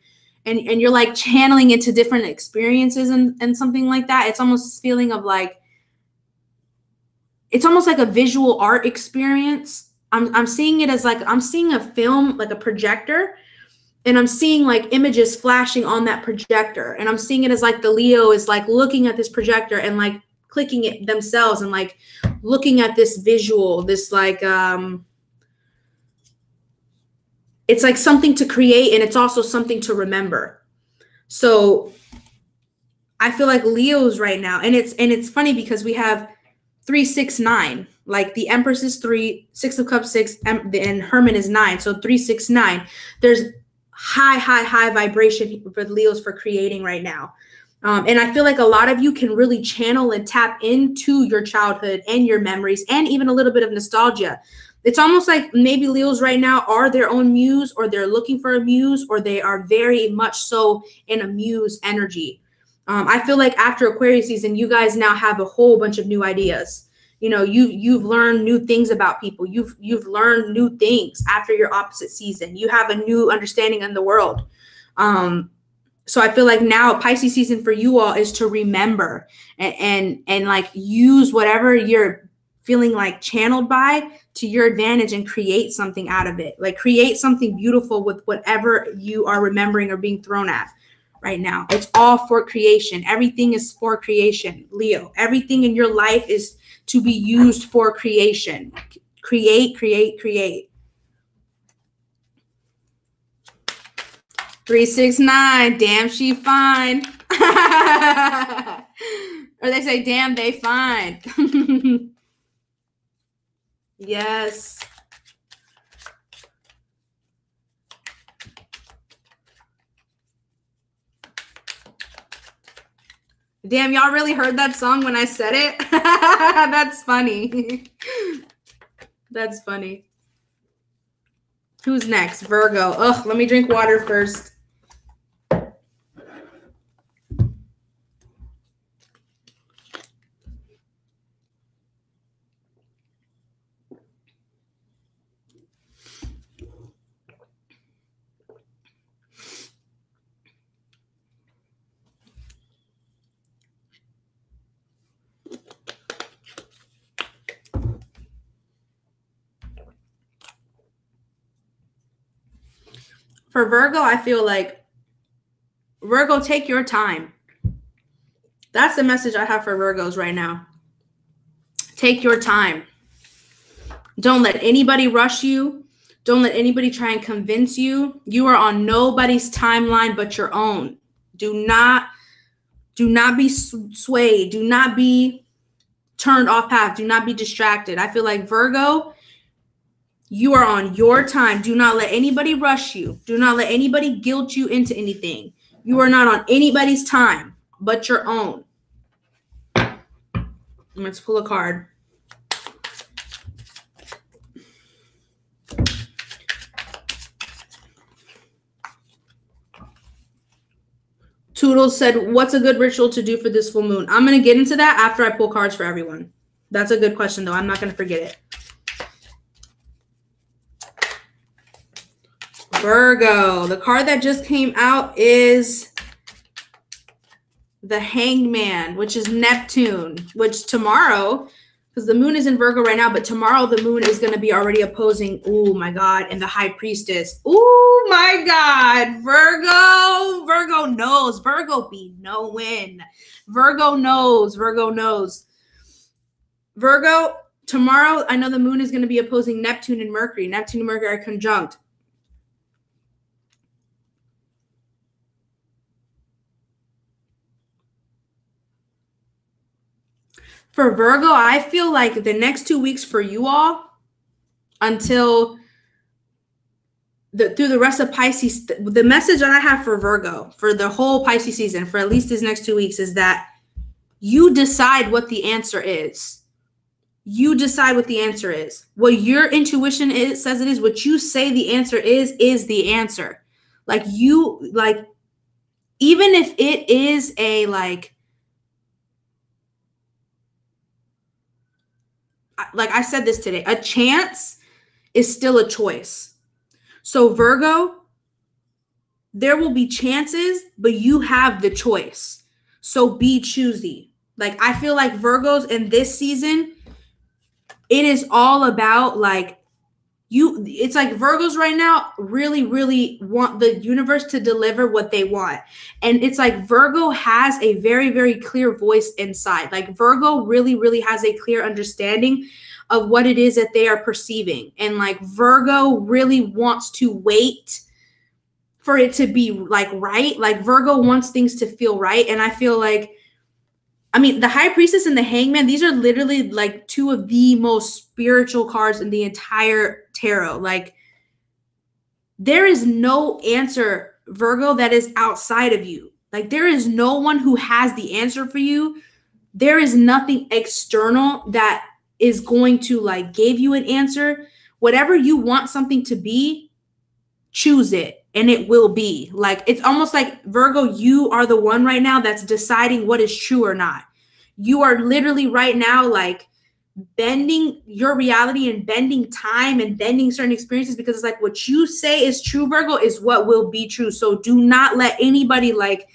and you're like channeling into different experiences and something like that. It's almost feeling of like, it's almost like a visual art experience. I'm seeing it as like, I'm seeing a film, like a projector, and I'm seeing like images flashing on that projector. And I'm seeing it as like the Leo is like looking at this projector and like clicking it themselves and like looking at this visual, this like, it's like something to create, and it's also something to remember. So I feel like Leo's right now, and it's funny because we have 3, 6, 9. Like the Empress is 3, 6 of Cups 6, and Hermit is 9. So 3, 6, 9. There's high vibration for Leos for creating right now. And I feel like a lot of you can really channel and tap into your childhood and your memories and even a little bit of nostalgia. It's almost like maybe Leos right now are their own muse, or they're looking for a muse, or they are very much so in a muse energy. I feel like after Aquarius season, you guys now have a whole bunch of new ideas. You know, you've learned new things about people. You've learned new things after your opposite season. You have a new understanding in the world. So I feel like now Pisces season for you all is to remember and like use whatever you're feeling like channeled by to your advantage and create something out of it. Like create something beautiful with whatever you are remembering or being thrown at right now. It's all for creation. Everything is for creation, Leo. Everything in your life is to be used for creation. Create, create, create. 369, damn, she fine. Or they say, damn, they fine. Yes. Damn, y'all really heard that song when I said it? That's funny. That's funny. Who's next? Virgo. Ugh, let me drink water first. For Virgo, I feel like, Virgo, take your time. That's the message I have for Virgos right now. Take your time. Don't let anybody rush you. Don't let anybody try and convince you. You are on nobody's timeline but your own. Do not be swayed. Do not be turned off path. Do not be distracted. I feel like Virgo, you are on your time. Do not let anybody rush you. Do not let anybody guilt you into anything. You are not on anybody's time but your own. Let's pull a card. Toodles said, what's a good ritual to do for this full moon? I'm going to get into that after I pull cards for everyone. That's a good question, though. I'm not going to forget it. Virgo. The card that just came out is the Hangman, which is Neptune, which tomorrow, because the moon is in Virgo right now, but tomorrow the moon is going to be already opposing, oh my God, and the High Priestess. Oh my God, Virgo. Virgo knows. Virgo be knowing. Virgo knows. Virgo knows. Virgo, tomorrow, I know the moon is going to be opposing Neptune and Mercury. Neptune and Mercury are conjunct. For Virgo, I feel like the next 2 weeks for you all until through the rest of Pisces, the message that I have for Virgo for the whole Pisces season, for at least these next 2 weeks, is that you decide what the answer is. You decide what the answer is. What your intuition says it is, what you say the answer is the answer. Like even if it is a like I said this today, a chance is still a choice. So Virgo, there will be chances, but you have the choice. So be choosy. Like I feel like Virgos in this season, it is all about it's like Virgos right now really, really want the universe to deliver what they want. And it's like Virgo has a very, very clear voice inside. Like Virgo really, really has a clear understanding of what it is that they are perceiving. And like Virgo really wants to wait for it to be right. Like Virgo wants things to feel right. And I feel like, the High Priestess and the Hangman, these are literally like two of the most spiritual cards in the entire tarot. Like there is no answer, Virgo, that is outside of you. Like, there is no one who has the answer for you. There is nothing external that is going to like give you an answer. Whatever you want something to be, choose it and it will be. Like, it's almost like, Virgo, you are the one right now that's deciding what is true or not. You are literally right now like bending your reality and bending time and bending certain experiences, because it's like what you say is true, Virgo, is what will be true. So do not let anybody like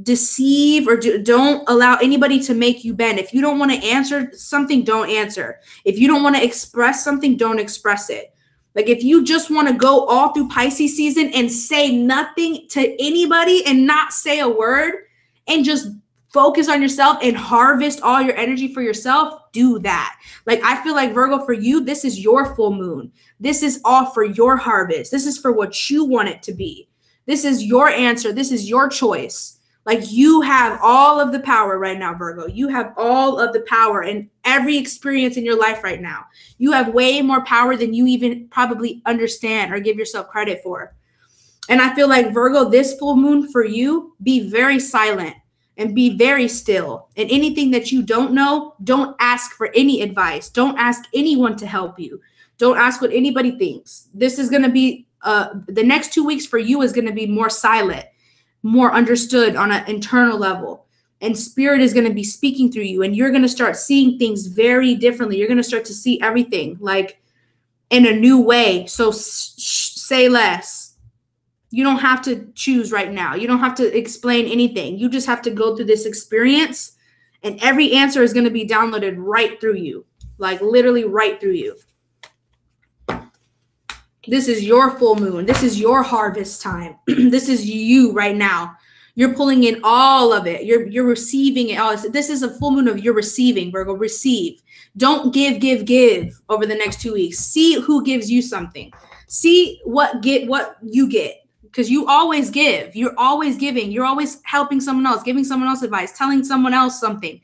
deceive or don't allow anybody to make you bend. If you don't want to answer something, don't answer. If you don't want to express something, don't express it. Like, if you just want to go all through Pisces season and say nothing to anybody and not say a word and just focus on yourself and harvest all your energy for yourself, do that. Like, I feel like, Virgo, for you, this is your full moon. This is all for your harvest. This is for what you want it to be. This is your answer. This is your choice. Like, you have all of the power right now, Virgo. You have all of the power in every experience in your life right now. You have way more power than you even probably understand or give yourself credit for. And I feel like, Virgo, this full moon for you, be very silent and be very still. And anything that you don't know, don't ask for any advice. Don't ask anyone to help you. Don't ask what anybody thinks. This is going to be, the next 2 weeks for you is going to be more silent, more understood on an internal level. And spirit is going to be speaking through you. And you're going to start seeing things very differently. You're going to start to see everything like in a new way. So say less. You don't have to choose right now. You don't have to explain anything. You just have to go through this experience, and every answer is going to be downloaded right through you, like literally right through you. This is your full moon. This is your harvest time. This is you right now. You're pulling in all of it. You're receiving it all. This is a full moon of you're receiving, Virgo. Receive. Don't give over the next 2 weeks. See who gives you something. See what you get. Because you always give. You're always giving. You're always helping someone else, giving someone else advice, telling someone else something.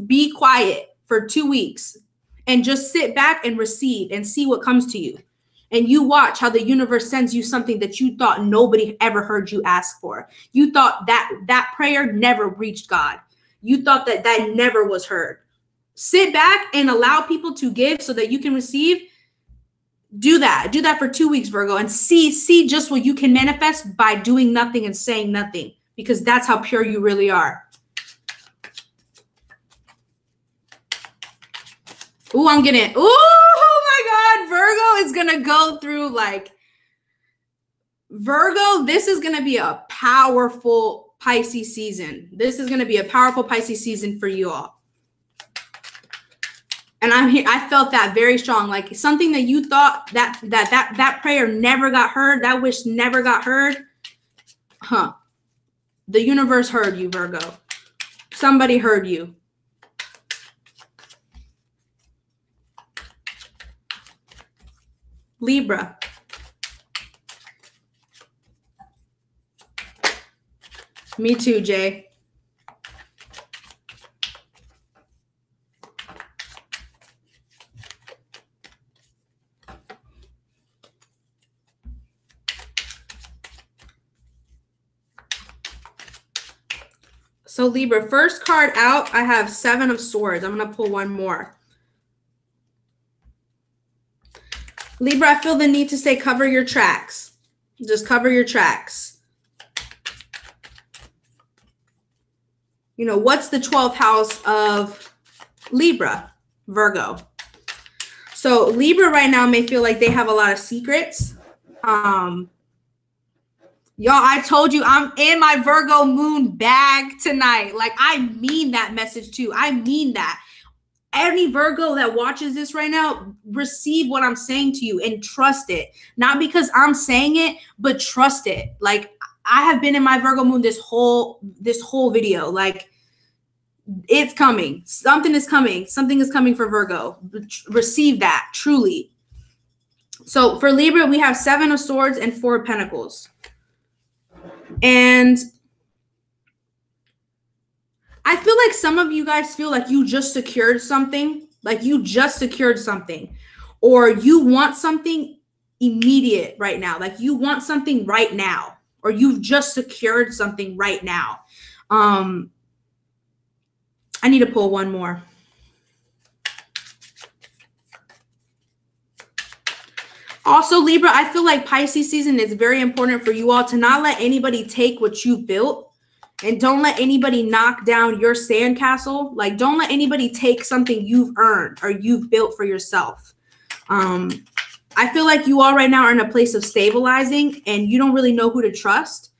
Be quiet for 2 weeks and just sit back and receive and see what comes to you. And you watch how the universe sends you something that you thought nobody ever heard you ask for. You thought that prayer never reached God. You thought that never was heard. Sit back and allow people to give so that you can receive. Do that. Do that for 2 weeks, Virgo, and see just what you can manifest by doing nothing and saying nothing, because that's how pure you really are. Ooh, I'm getting, oh my God, Virgo is going to go through like, Virgo, this is going to be a powerful Pisces season. This is going to be a powerful Pisces season for you all. And I'm here. I felt that very strong, like something that you thought that prayer never got heard, that wish never got heard. The universe heard you, Virgo. Somebody heard you. Libra. Me too, Jay. So Libra, first card out, I have 7 of Swords. I'm going to pull one more. Libra, I feel the need to say cover your tracks. Just cover your tracks. You know, what's the 12th house of Libra? Virgo. So Libra right now may feel like they have a lot of secrets. Y'all, I told you I'm in my Virgo moon bag tonight. Like, I mean that message too. I mean that. Any Virgo that watches this right now, receive what I'm saying to you and trust it. Not because I'm saying it, but trust it. Like, I have been in my Virgo moon this whole video. Like, it's coming. Something is coming. Something is coming for Virgo. Receive that, truly. So for Libra, we have 7 of Swords and 4 of Pentacles. And I feel like some of you guys feel like you just secured something, or you want something immediate right now. Like you want something right now, or you've just secured something right now. I need to pull one more. Also, Libra, I feel like Pisces season is very important for you all to not let anybody take what you've built, and don't let anybody knock down your sandcastle. Like, don't let anybody take something you've earned or you've built for yourself. I feel like you all right now are in a place of stabilizing, and you don't really know who to trust.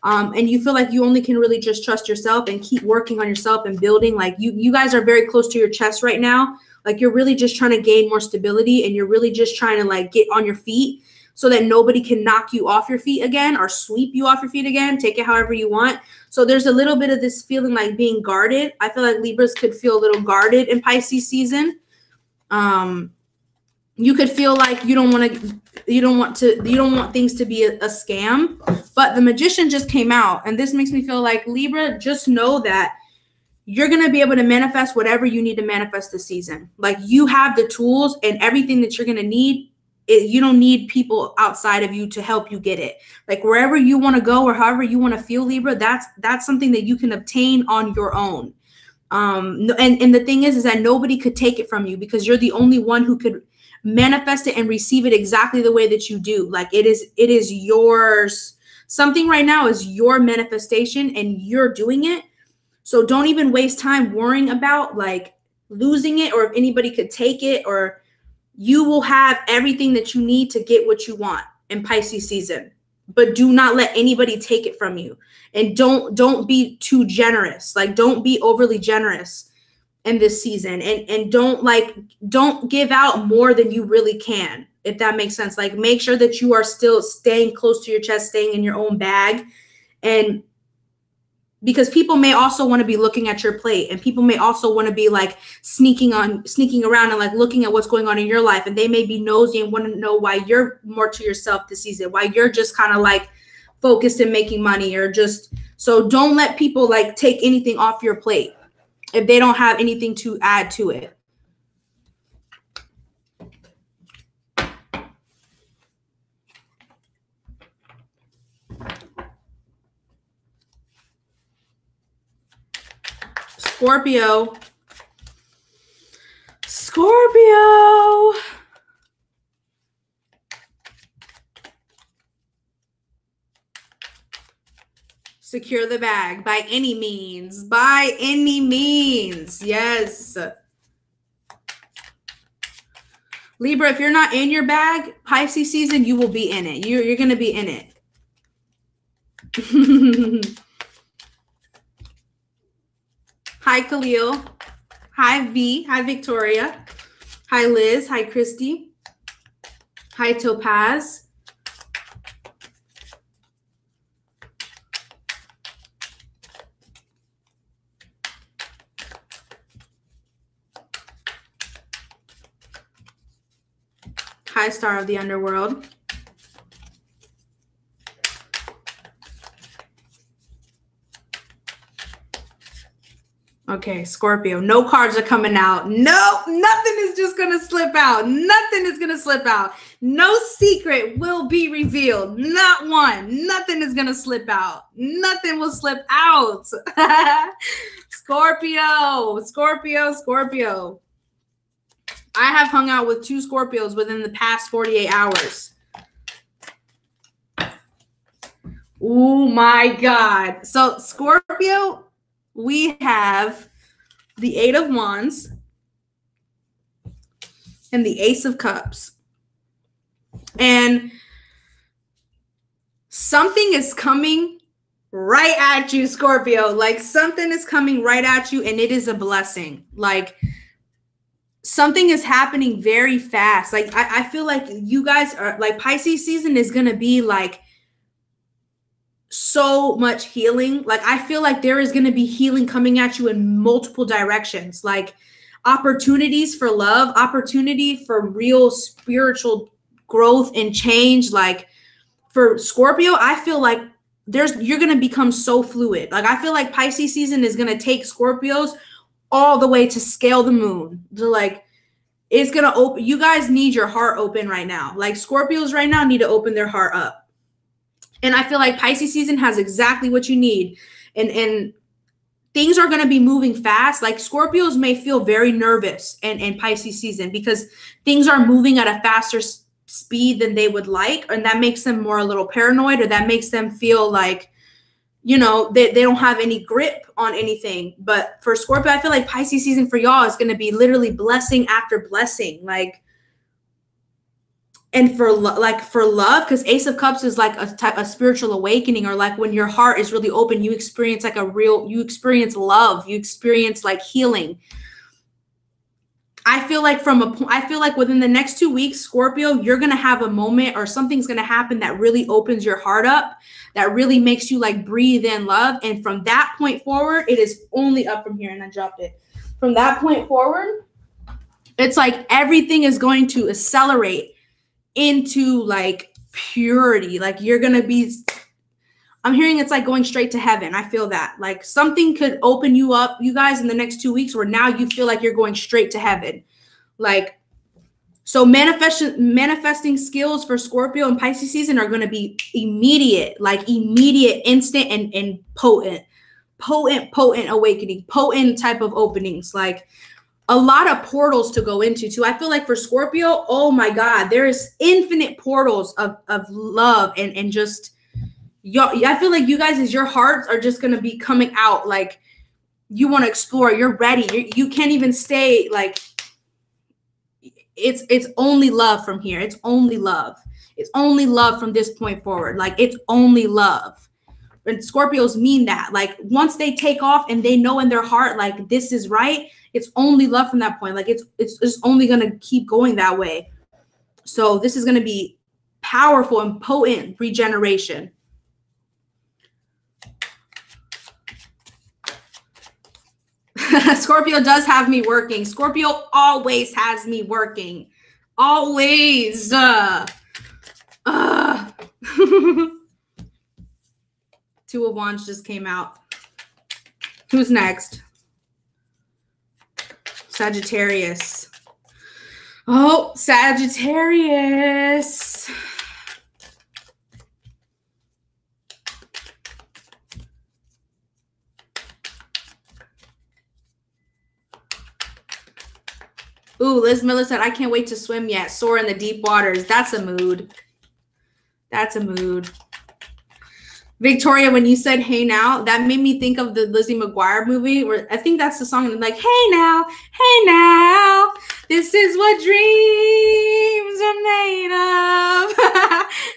And you feel like you only can really just trust yourself and keep working on yourself and building. Like you guys are very close to your chest right now. Like you're really just trying to gain more stability, and you're really just trying to like get on your feet so that nobody can knock you off your feet again or sweep you off your feet again. Take it however you want. So there's a little bit of this feeling like being guarded. I feel like Libras could feel a little guarded in Pisces season. You could feel like you don't want things to be a scam. But the Magician just came out, and this makes me feel like, Libra, just know that you're going to be able to manifest whatever you need to manifest this season. Like you have the tools and everything that you're going to need. You don't need people outside of you to help you get it. Like wherever you want to go or however you want to feel, Libra, that's something that you can obtain on your own. And the thing is that nobody could take it from you, because you're the only one who could manifest it and receive it exactly the way that you do. Like it is yours. Something right now is your manifestation, and you're doing it. So don't even waste time worrying about like losing it, or if anybody could take it, or you will have everything that you need to get what you want in Pisces season. But do not let anybody take it from you. And don't be too generous. Like don't be overly generous in this season. And don't give out more than you really can, if that makes sense. Like make sure that you are still staying close to your chest, staying in your own bag. And because people may also want to be looking at your plate, and people may also want to be like sneaking around and like looking at what's going on in your life. And they may be nosy and want to know why you're more to yourself this season, why you're just kind of like focused in making money, or just, so don't let people like take anything off your plate if they don't have anything to add to it. Scorpio. Secure the bag by any means. By any means. Yes. Libra, if you're not in your bag, Pisces season, you will be in it. You're going to be in it. Hi, Khalil. Hi, V. Hi, Victoria. Hi, Liz. Hi, Christy. Hi, Topaz. Hi, Star of the Underworld. Okay, Scorpio. No cards are coming out. No, nothing is just going to slip out. Nothing is going to slip out. No secret will be revealed. Not one. Nothing is going to slip out. Nothing will slip out. Scorpio. I have hung out with 2 Scorpios within the past 48 hours. Oh my God. So Scorpio, we have the 8 of Wands and the Ace of Cups. And something is coming right at you, Scorpio. Like something is coming right at you, and it is a blessing. Like something is happening very fast. Like I feel like you guys are like, Pisces season is going to be like so much healing. Like I feel like there is going to be healing coming at you in multiple directions, like opportunities for love, opportunity for real spiritual growth and change. Like for Scorpio, I feel like you're going to become so fluid. Like I feel like Pisces season is going to take Scorpios all the way to scale the moon. To like, It's going to open. You guys need your heart open right now. Like Scorpios right now need to open their heart up. And I feel like Pisces season has exactly what you need. And things are going to be moving fast. Like Scorpios may feel very nervous in Pisces season because things are moving at a faster speed than they would like. And that makes them more a little paranoid, or that makes them feel like, you know, they don't have any grip on anything. But for Scorpio, I feel like Pisces season for y'all is going to be literally blessing after blessing. Like, and for love, because Ace of Cups is like a spiritual awakening, or like when your heart is really open, you experience like you experience love, you experience like healing. I feel like within the next 2 weeks, Scorpio, you're going to have a moment or something's going to happen that really opens your heart up, that really makes you like breathe in love. And from that point forward, it is only up from here. And I dropped it. From that point forward, it's like everything is going to accelerate into like purity. Like you're going to be, I'm hearing it's like going straight to heaven. I feel that like something could open you up, you guys, in the next 2 weeks where now you feel like you're going straight to heaven. Like, so manifesting skills for Scorpio and Pisces season are going to be immediate, like immediate, instant, and potent awakening, potent type of openings. Like a lot of portals to go into too. I feel like for Scorpio, oh my God, there is infinite portals of love and just, I feel like you guys, as your hearts are just going to be coming out. Like you want to explore, you're ready. You can't even stay. Like it's only love from here. It's only love. It's only love from this point forward. Like it's only love. And Scorpios mean that. Like once they take off and they know in their heart, like this is right, it's only love from that point. Like it's just only going to keep going that way. So this is going to be powerful and potent regeneration. Scorpio does have me working. Scorpio always has me working. Always. Two of Wands just came out. Who's next? Sagittarius. Oh, Sagittarius. Ooh, Liz Miller said, I can't wait to swim yet. Soar in the deep waters. That's a mood. That's a mood. Victoria, when you said "Hey Now," that made me think of the Lizzie McGuire movie, where I think that's the song, like "Hey now, this is what dreams are made of."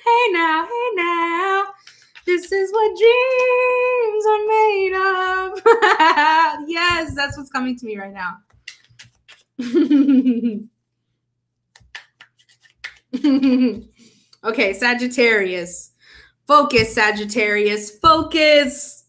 hey now, this is what dreams are made of. Yes, that's what's coming to me right now. Okay, Sagittarius. Focus, Sagittarius. Focus.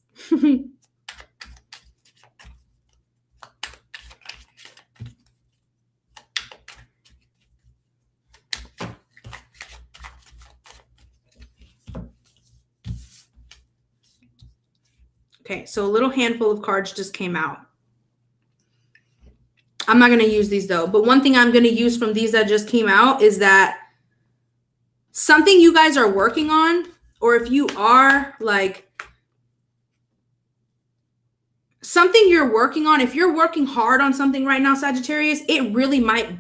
Okay, so a little handful of cards just came out. I'm not going to use these though, but one thing I'm going to use from these that just came out is that something you guys are working on, or if you are like something you're working on, if you're working hard on something right now, Sagittarius, it really might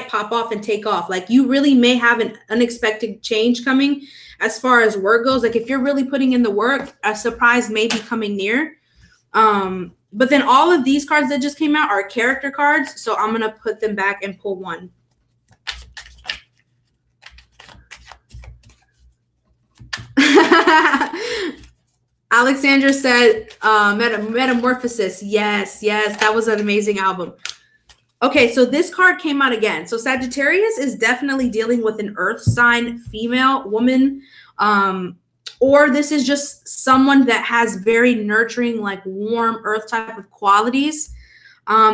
pop off and take off. Like you really may have an unexpected change coming as far as work goes. Like if you're really putting in the work, a surprise may be coming near. But then all of these cards that just came out are character cards. So I'm going to put them back and pull one. Alexandra said Metamorphosis. Yes, that was an amazing album. Okay, so this card came out again. So Sagittarius is definitely dealing with an earth sign female woman, or this is just someone that has very nurturing, like warm earth type of qualities.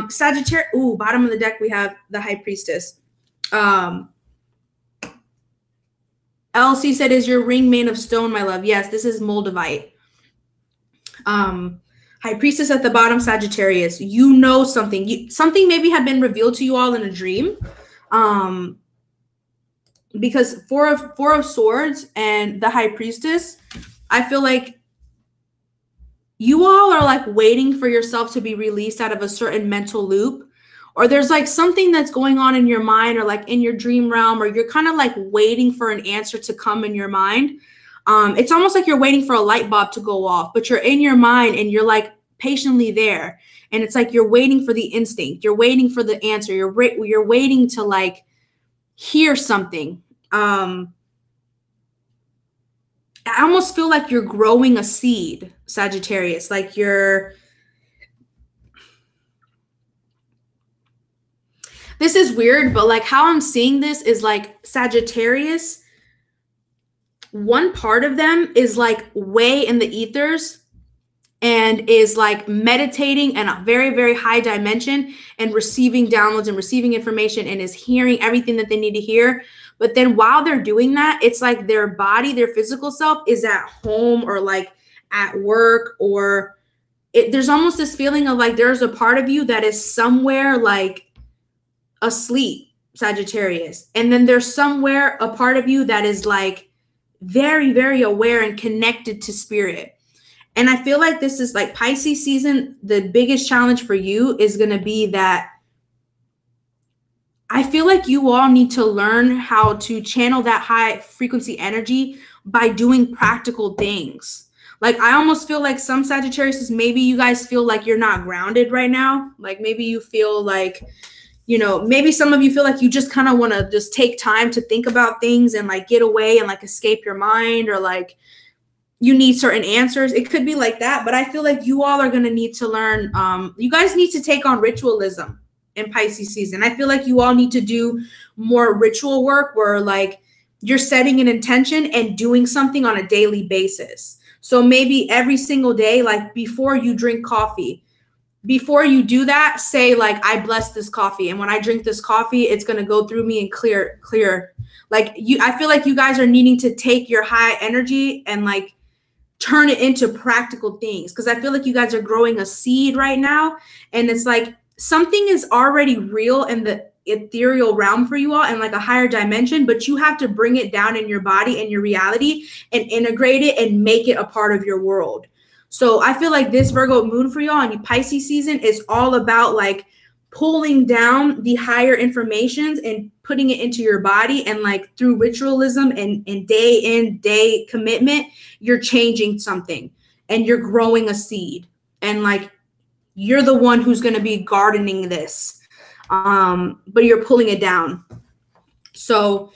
Sagittarius, ooh, bottom of the deck we have the High Priestess. LC said, is your ring made of stone, my love? Yes, this is moldavite. High Priestess at the bottom, Sagittarius. You know something. Something maybe had been revealed to you all in a dream. Because four of Swords and the High Priestess, I feel like you all are like waiting for yourself to be released out of a certain mental loop, or there's like something that's going on in your mind or like in your dream realm, or you're kind of like waiting for an answer to come in your mind. It's almost like you're waiting for a light bulb to go off, but you're in your mind and you're like patiently there. And it's like you're waiting for the instinct. You're waiting for the answer. You're waiting to like hear something. I almost feel like you're growing a seed, Sagittarius. Like this is weird, but like how I'm seeing this is like Sagittarius, one part of them is like way in the ethers and is like meditating in a very, very high dimension and receiving downloads and receiving information and is hearing everything that they need to hear. But then while they're doing that, it's like their body, their physical self is at home or like at work, or there's almost this feeling of like there's a part of you that is somewhere like asleep, Sagittarius. And then there's somewhere a part of you that is like very, very aware and connected to spirit. And I feel like this is like Pisces season. The biggest challenge for you is going to be that I feel like you all need to learn how to channel that high frequency energy by doing practical things. Like I almost feel like some Sagittarius, maybe you guys feel like you're not grounded right now. Like maybe you feel like, you know, maybe some of you feel like you just kind of want to just take time to think about things and like get away and like escape your mind, or like you need certain answers. It could be like that, but I feel like you all are going to need to learn. You guys need to take on ritualism in Pisces season. I feel like you all need to do more ritual work where like you're setting an intention and doing something on a daily basis. So maybe every single day, like before you drink coffee, before you do that, say like, I bless this coffee. And when I drink this coffee, it's going to go through me and clear. Like I feel like you guys are needing to take your high energy and like turn it into practical things. Cause I feel like you guys are growing a seed right now. And it's like something is already real in the ethereal realm for you all and like a higher dimension, but you have to bring it down in your body and your reality and integrate it and make it a part of your world. So I feel like this Virgo moon for y'all in Pisces season is all about like pulling down the higher informations and putting it into your body, and like through ritualism and day in, day commitment, you're changing something and you're growing a seed, and like you're the one who's going to be gardening this, but you're pulling it down. So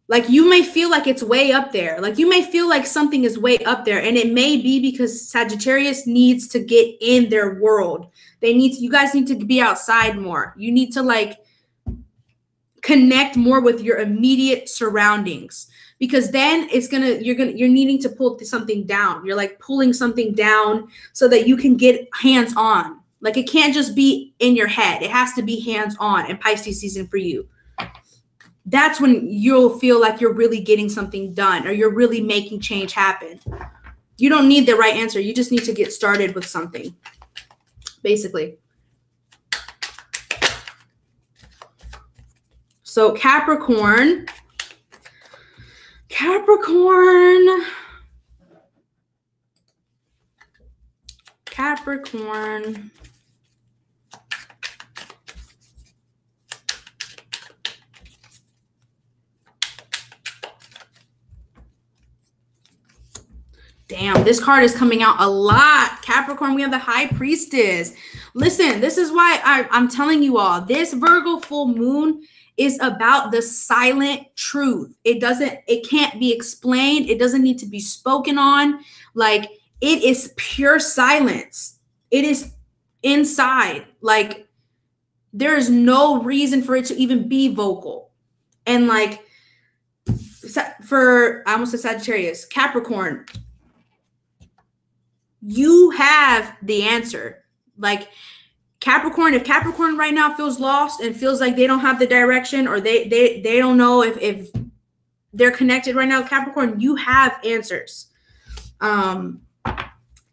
like you may feel like it's way up there. Like you may feel like something is way up there, and it may be because Sagittarius needs to get in their world. You guys need to be outside more. You need to like connect more with your immediate surroundings, because then you're needing to pull something down. You're like pulling something down so that you can get hands on. Like it can't just be in your head. It has to be hands on in Pisces season for you. That's when you'll feel like you're really getting something done, or you're really making change happen. You don't need the right answer. You just need to get started with something, basically. So Capricorn. Damn, this card is coming out a lot. Capricorn, we have the High Priestess. Listen, this is why I'm telling you all, this Virgo full moon is about the silent truth. It can't be explained. It doesn't need to be spoken on. Like it is pure silence. It is inside. Like there is no reason for it to even be vocal. And like I almost said Sagittarius, Capricorn, you have the answer. Like Capricorn, if Capricorn right now feels lost and feels like they don't have the direction, or they don't know if they're connected right now, Capricorn, you have answers.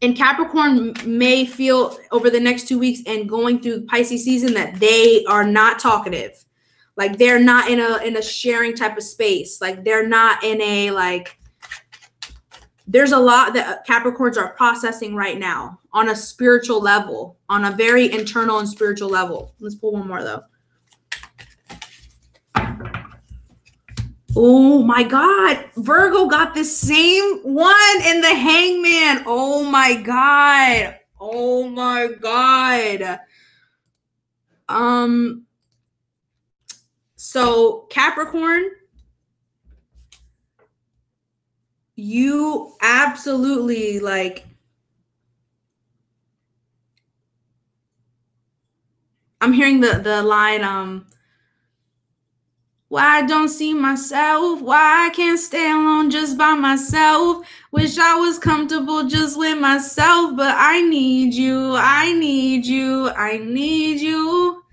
And Capricorn may feel over the next 2 weeks and going through Pisces season that they are not talkative. Like they're not in a sharing type of space. Like they're not in a like, there's a lot that Capricorns are processing right now on a spiritual level, on a very internal and spiritual level. Let's pull one more though. Oh my God, Virgo got the same one in the Hangman. Oh my God. Oh my God. So Capricorn, you absolutely like, I'm hearing the line, why I don't see myself, why I can't stay alone just by myself, wish I was comfortable just with myself, but I need you, I need you, I need you.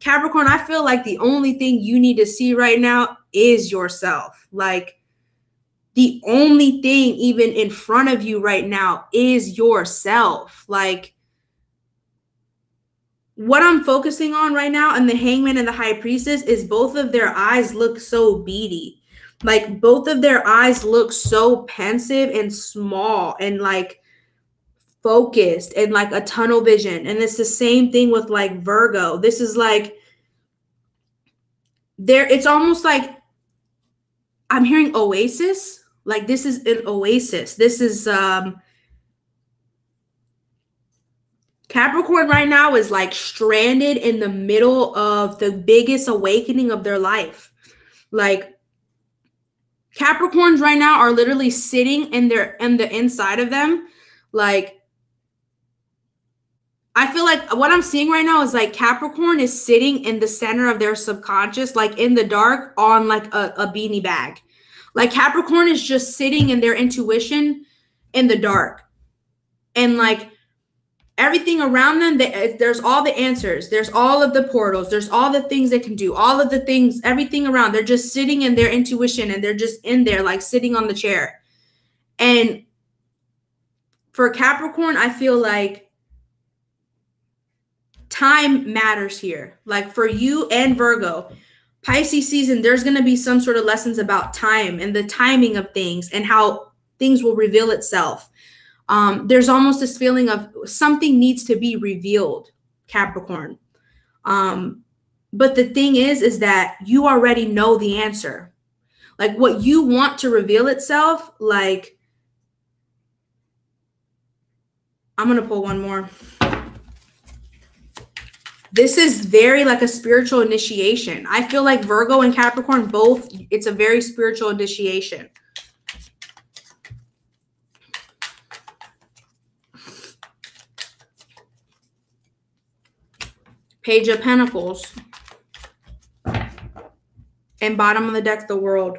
Capricorn, I feel like the only thing you need to see right now is yourself. Like the only thing even in front of you right now is yourself. Like what I'm focusing on right now and the Hangman and the High Priestess is both of their eyes look so beady. Like both of their eyes look so pensive and small and like focused and like a tunnel vision. And it's the same thing with like Virgo. This is like it's almost like I'm hearing oasis. Like this is an oasis. This is Capricorn right now is like stranded in the middle of the biggest awakening of their life. Like Capricorns right now are literally sitting in the inside of them. Like I feel like what I'm seeing right now is like Capricorn is sitting in the center of their subconscious, like in the dark on like a beanie bag. Like Capricorn is just sitting in their intuition in the dark. And like everything around them, there's all the answers. There's all of the portals. There's all the things they can do. All of the things, everything around. They're just sitting in their intuition and they're just in there like sitting on the chair. And for Capricorn, I feel like time matters here. Like for you and Virgo, Pisces season, there's going to be some sort of lessons about time and the timing of things and how things will reveal itself. There's almost this feeling of something needs to be revealed, Capricorn. But the thing is that you already know the answer. Like what you want to reveal itself, like, I'm going to pull one more. This is very like a spiritual initiation. I feel like Virgo and Capricorn both, it's a very spiritual initiation. Page of Pentacles. And bottom of the deck, the World.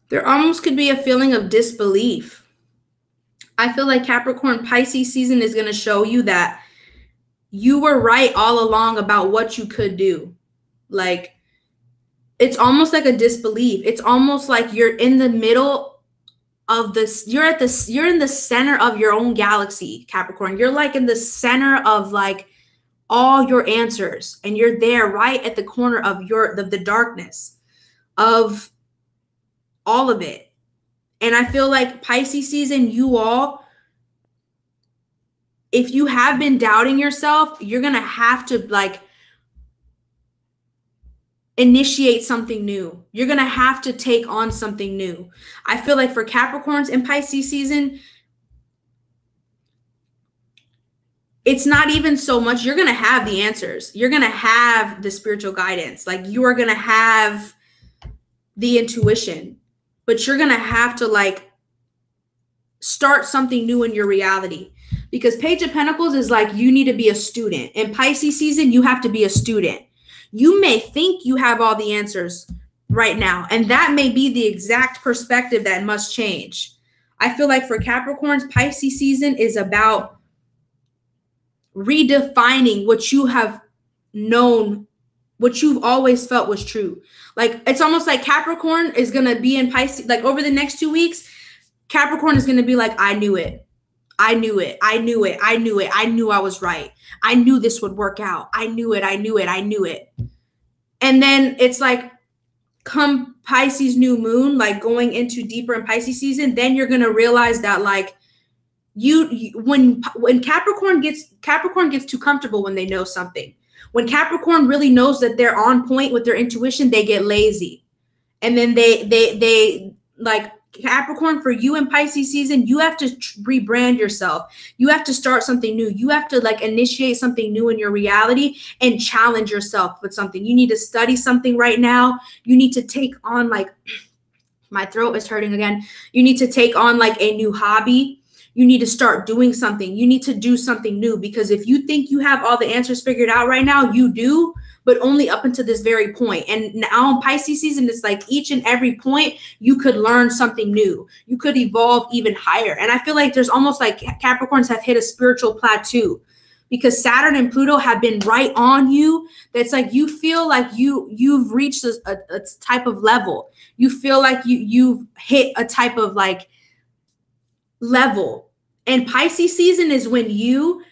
There almost could be a feeling of disbelief. I feel like Capricorn Pisces season is going to show you that you were right all along about what you could do. Like, it's almost like a disbelief. It's almost like you're in the middle of this. You're in the center of your own galaxy, Capricorn. You're like in the center of like all your answers. And you're there right at the corner of the darkness of all of it. And I feel like Pisces season, you all, if you have been doubting yourself, you're going to have to like initiate something new. You're going to have to take on something new. I feel like for Capricorns in Pisces season, it's not even so much, you're going to have the answers. You're going to have the spiritual guidance. Like you are going to have the intuition, but you're going to have to like start something new in your reality. Because Page of Pentacles is like, you need to be a student. In Pisces season, you have to be a student. You may think you have all the answers right now, and that may be the exact perspective that must change. I feel like for Capricorns, Pisces season is about redefining what you have known, what you've always felt was true. Like, it's almost like Capricorn is going to be in Pisces, like over the next 2 weeks, Capricorn is going to be like, I knew it. I knew it. I knew it. I knew it. I knew I was right. I knew this would work out. I knew it. I knew it. I knew it. And then it's like, come Pisces new moon, like going into deeper in Pisces season, then you're going to realize that like when Capricorn gets too comfortable when they know something. When Capricorn really knows that they're on point with their intuition, they get lazy. And then they like Capricorn, for you in Pisces season, you have to rebrand yourself. You have to start something new. You have to like initiate something new in your reality and challenge yourself with something. You need to study something right now. You need to take on, like, my throat is hurting again. You need to take on like a new hobby. You need to start doing something. You need to do something new, because if you think you have all the answers figured out right now, you do, but only up until this very point. And now in Pisces season, it's like each and every point you could learn something new. You could evolve even higher. And I feel like there's almost like Capricorns have hit a spiritual plateau, because Saturn and Pluto have been right on you. That's like you feel like you've reached a type of level. You feel like you've hit a type of like level. And Pisces season is when you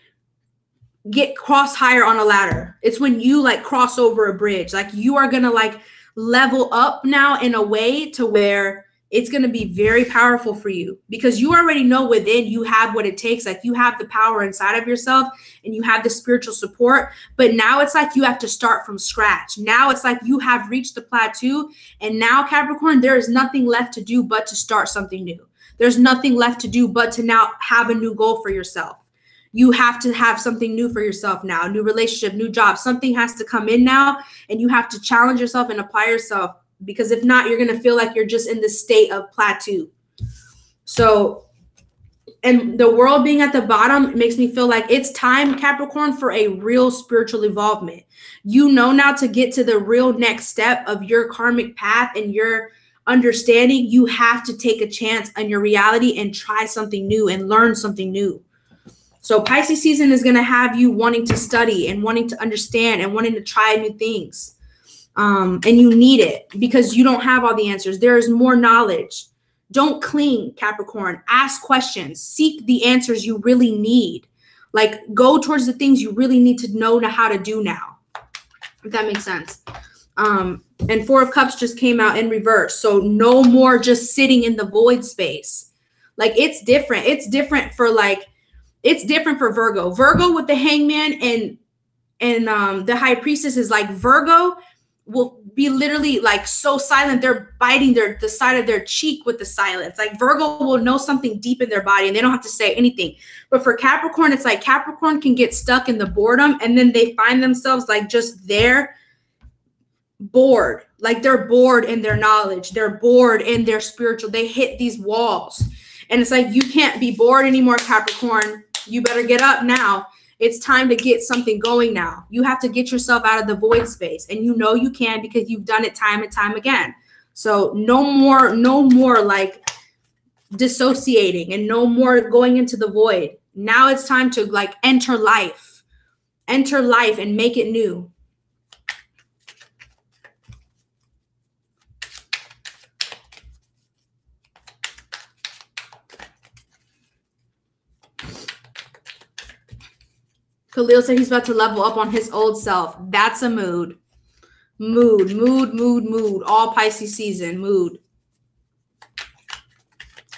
get cross higher on a ladder. It's when you like cross over a bridge. Like you are going to like level up now in a way to where it's going to be very powerful for you, because you already know within you have what it takes. Like you have the power inside of yourself and you have the spiritual support, but now it's like you have to start from scratch. Now it's like you have reached the plateau, and now Capricorn, there is nothing left to do but to start something new. There's nothing left to do but to now have a new goal for yourself. You have to have something new for yourself now, new relationship, new job. Something has to come in now, and you have to challenge yourself and apply yourself, because if not, you're going to feel like you're just in this state of plateau. So, and the world being at the bottom makes me feel like it's time, Capricorn, for a real spiritual involvement. You know now to get to the real next step of your karmic path and your understanding, you have to take a chance on your reality and try something new and learn something new. So Pisces season is going to have you wanting to study and wanting to understand and wanting to try new things. And you need it because you don't have all the answers. There is more knowledge. Don't cling, Capricorn. Ask questions. Seek the answers you really need. Like go towards the things you really need to know how to do now. If that makes sense. And Four of Cups just came out in reverse. So no more just sitting in the void space. Like it's different. It's different for Virgo. Virgo with the Hangman and the High Priestess is like Virgo will be literally like so silent. They're biting the side of their cheek with the silence. Like Virgo will know something deep in their body and they don't have to say anything. But for Capricorn, it's like Capricorn can get stuck in the boredom and then they find themselves like just there, bored. Like they're bored in their knowledge. They're bored in their spiritual. They hit these walls. And it's like, you can't be bored anymore, Capricorn. You better get up now. It's time to get something going now. You have to get yourself out of the void space. And you know you can because you've done it time and time again. So no more like dissociating and no more going into the void. Now it's time to like enter life and make it new. Khalil said he's about to level up on his old self. That's a mood. Mood. All Pisces season, mood.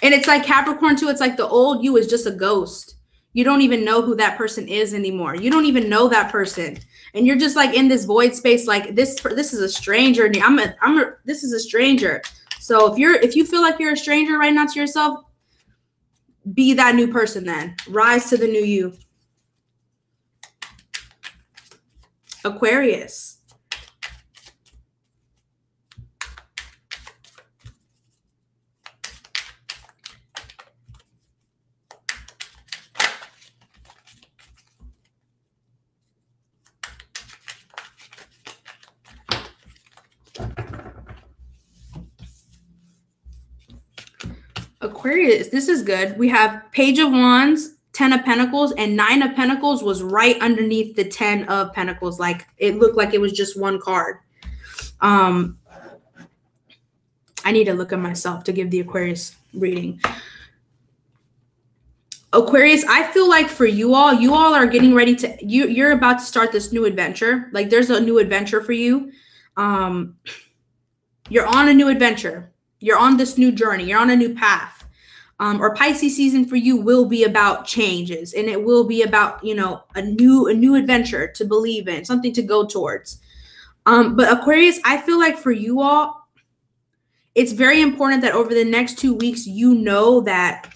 And it's like Capricorn too. It's like the old you is just a ghost. You don't even know who that person is anymore. You don't even know that person. And you're just like in this void space. Like this is a stranger. This is a stranger. So if you feel like you're a stranger right now to yourself, be that new person then. Rise to the new you. Aquarius. Aquarius, this is good. We have Page of Wands, 10 of Pentacles, and 9 of Pentacles was right underneath the 10 of Pentacles. Like it looked like it was just one card. I need to look at myself to give the Aquarius reading. Aquarius, I feel like for you all are getting ready to, you're about to start this new adventure. Like there's a new adventure for you. You're on a new adventure. You're on this new journey. You're on a new path. Or Pisces season for you will be about changes, and it will be about, you know, a new adventure to believe in, something to go towards. But Aquarius, I feel like for you all, it's very important that over the next 2 weeks, you know that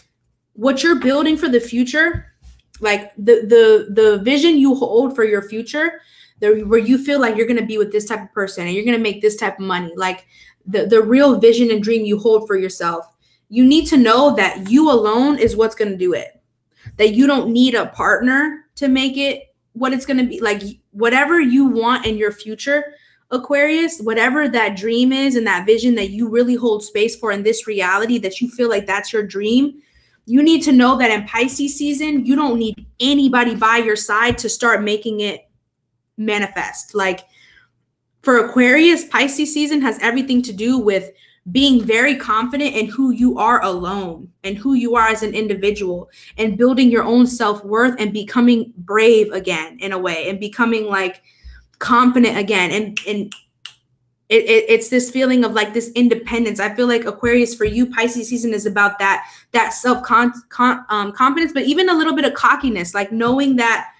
what you're building for the future, like the vision you hold for your future, where you feel like you're going to be with this type of person and you're going to make this type of money, like the real vision and dream you hold for yourself, you need to know that you alone is what's going to do it. That you don't need a partner to make it what it's going to be. Like whatever you want in your future, Aquarius, whatever that dream is and that vision that you really hold space for in this reality, that you feel like that's your dream, you need to know that in Pisces season, you don't need anybody by your side to start making it manifest. Like for Aquarius, Pisces season has everything to do with being very confident in who you are alone and who you are as an individual, and building your own self-worth and becoming brave again in a way, and becoming like confident again. And it's this feeling of like this independence. I feel like Aquarius for you, Pisces season is about that self-confidence, but even a little bit of cockiness, like knowing that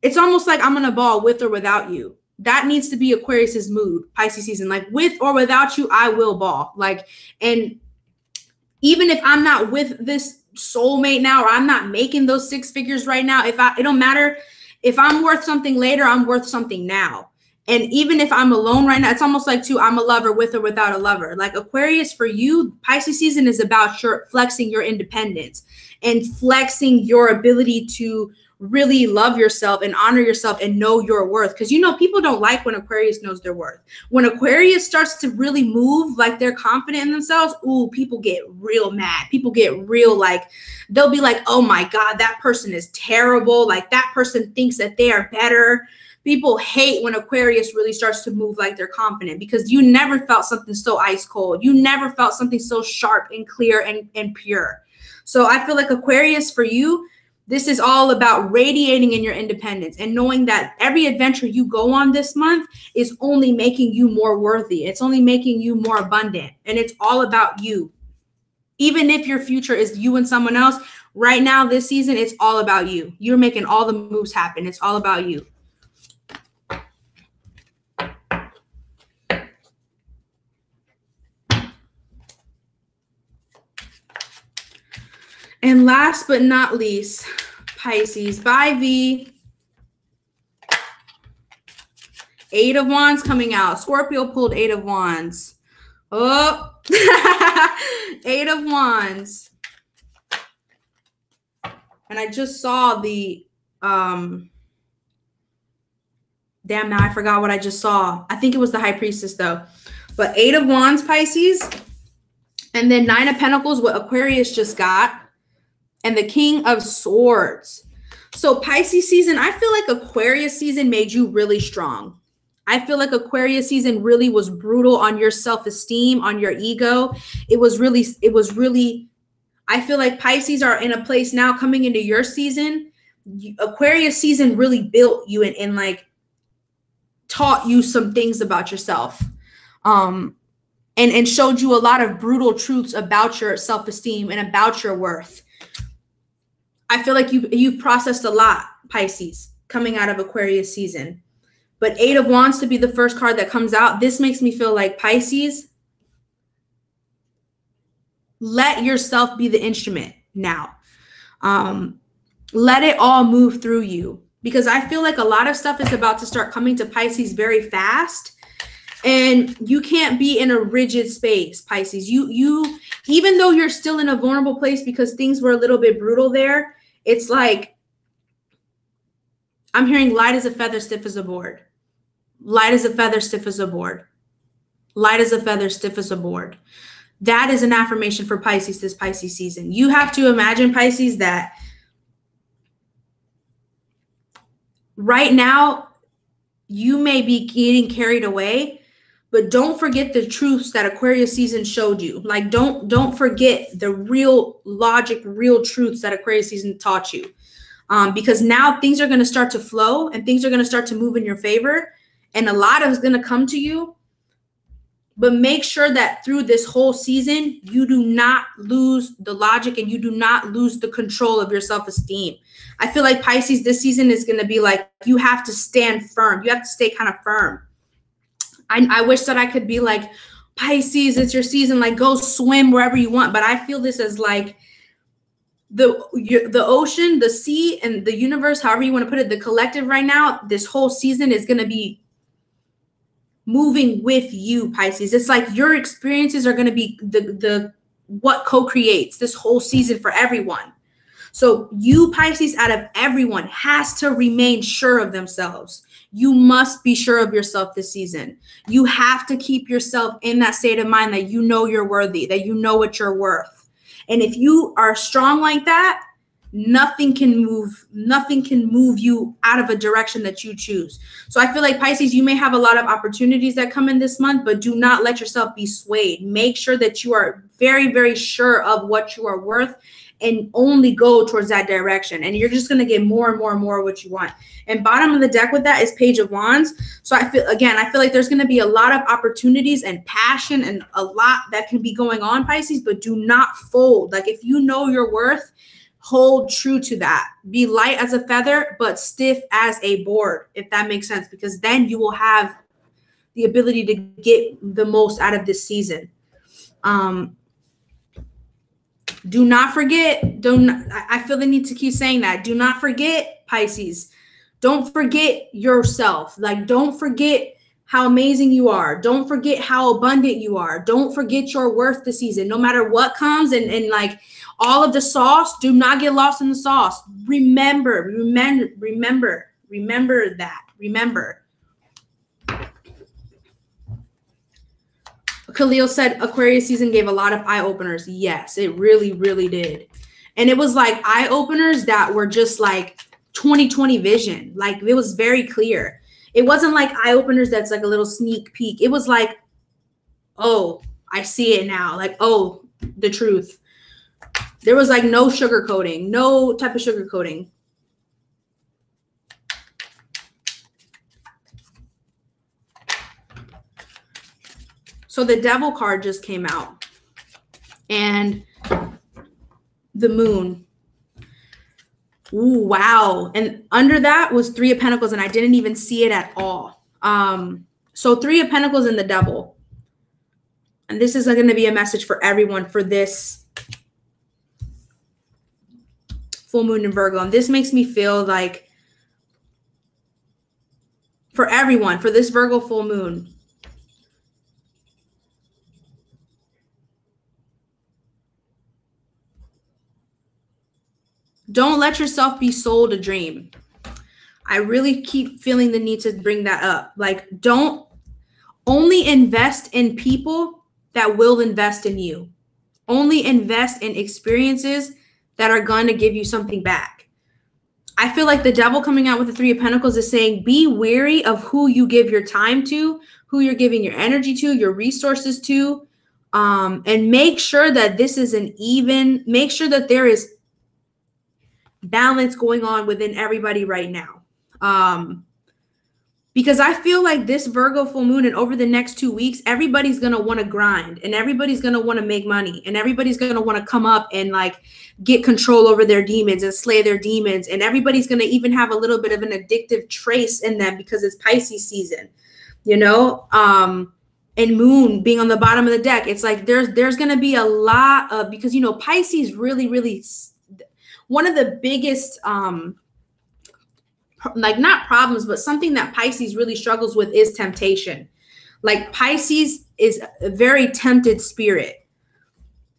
it's almost like I'm gonna ball with or without you. That needs to be Aquarius's mood, Pisces season. Like with or without you, I will ball. Like, and even if I'm not with this soulmate now, or I'm not making those 6 figures right now, it don't matter. If I'm worth something later, I'm worth something now. And even if I'm alone right now, it's almost like too, I'm a lover with or without a lover. Like Aquarius for you, Pisces season is about flexing your independence and flexing your ability to really love yourself and honor yourself and know your worth. Because, you know, people don't like when Aquarius knows their worth. When Aquarius starts to really move like they're confident in themselves, ooh, people get real mad. People get real, like, they'll be like, oh my God, that person is terrible. Like that person thinks that they are better. People hate when Aquarius really starts to move like they're confident, because you never felt something so ice cold. You never felt something so sharp and clear and pure. So I feel like Aquarius for you, this is all about radiating in your independence and knowing that every adventure you go on this month is only making you more worthy. It's only making you more abundant. And it's all about you. Even if your future is you and someone else, right now, this season, it's all about you. You're making all the moves happen. It's all about you. And last but not least, Pisces. Bye, V. 8 of Wands coming out. Scorpio pulled 8 of Wands. Oh, 8 of Wands. And I just saw the, damn, now I forgot what I just saw. I think it was the High Priestess though. But 8 of Wands, Pisces. And then 9 of Pentacles, what Aquarius just got. And the King of Swords. So Pisces season, I feel like Aquarius season made you really strong. I feel like Aquarius season really was brutal on your self-esteem, on your ego. It was really, I feel like Pisces are in a place now coming into your season. Aquarius season really built you and like taught you some things about yourself. And showed you a lot of brutal truths about your self-esteem and about your worth. I feel like you've processed a lot, Pisces, coming out of Aquarius season. But 8 of Wands to be the first card that comes out, this makes me feel like Pisces, let yourself be the instrument now. Let it all move through you. Because I feel like a lot of stuff is about to start coming to Pisces very fast. And you can't be in a rigid space, Pisces. You even though you're still in a vulnerable place because things were a little bit brutal there, it's like, I'm hearing light as a feather, stiff as a board. Light as a feather, stiff as a board. Light as a feather, stiff as a board. That is an affirmation for Pisces this Pisces season. You have to imagine, Pisces, that right now you may be getting carried away, but don't forget the truths that Aquarius season showed you. Like, don't forget the real logic, real truths that Aquarius season taught you. Because now things are going to start to flow and things are going to start to move in your favor. And a lot of it's going to come to you. But make sure that through this whole season, you do not lose the logic and you do not lose the control of your self-esteem. I feel like Pisces this season is going to be like, you have to stand firm. You have to stay kind of firm. I wish that I could be like, Pisces, it's your season. Like, go swim wherever you want. But I feel this as like the ocean, the sea, and the universe, however you want to put it, the collective right now, this whole season is going to be moving with you, Pisces. It's like your experiences are going to be the what co-creates this whole season for everyone. So you, Pisces, out of everyone, has to remain sure of themselves. You must be sure of yourself this season. You have to keep yourself in that state of mind that you know you're worthy, that you know what you're worth. And if you are strong like that, nothing can move you out of a direction that you choose. So I feel like, Pisces, you may have a lot of opportunities that come in this month, but do not let yourself be swayed. Make sure that you are very, very sure of what you are worth and only go towards that direction. And you're just going to get more and more and more of what you want. And bottom of the deck with that is Page of Wands. So I feel like there's going to be a lot of opportunities and passion and a lot that can be going on, Pisces, but do not fold. Like, if you know your worth, hold true to that. Be light as a feather, but stiff as a board, if that makes sense, because then you will have the ability to get the most out of this season. Do not forget, I feel the need to keep saying that. Do not forget, Pisces. Don't forget yourself. Like, don't forget how amazing you are. Don't forget how abundant you are. Don't forget your worth this season. No matter what comes and like all of the sauce, do not get lost in the sauce. Remember that. Remember. Khalil said Aquarius season gave a lot of eye openers. Yes, it really, really did. And it was like eye openers that were just like 20/20 vision. Like, it was very clear. It wasn't like eye openers that's like a little sneak peek. It was like, oh, I see it now. Like, oh, the truth. There was like no sugarcoating, no type of sugarcoating. So the Devil card just came out, and the Moon. Ooh, wow. And under that was Three of Pentacles, and I didn't even see it at all. So Three of Pentacles and the Devil. And this is going to be a message for everyone for this full moon in Virgo. And this makes me feel like for everyone, for this Virgo full moon, don't let yourself be sold a dream. I really keep feeling the need to bring that up. Like, don't only invest in people that will invest in you. Only invest in experiences that are going to give you something back. I feel like the Devil coming out with the Three of Pentacles is saying, be wary of who you give your time to, who you're giving your energy to, your resources to, and make sure that this is make sure that there is balance going on within everybody right now. Because I feel like this Virgo full moon and over the next 2 weeks, everybody's going to want to grind and everybody's going to want to make money and everybody's going to want to come up and like get control over their demons and slay their demons. And everybody's going to even have a little bit of an addictive trace in them because it's Pisces season, you know? And Moon being on the bottom of the deck, it's like there's going to be a lot of, because, you know, Pisces really, really, one of the biggest, like not problems, but something that Pisces really struggles with is temptation. Like Pisces is a very tempted spirit.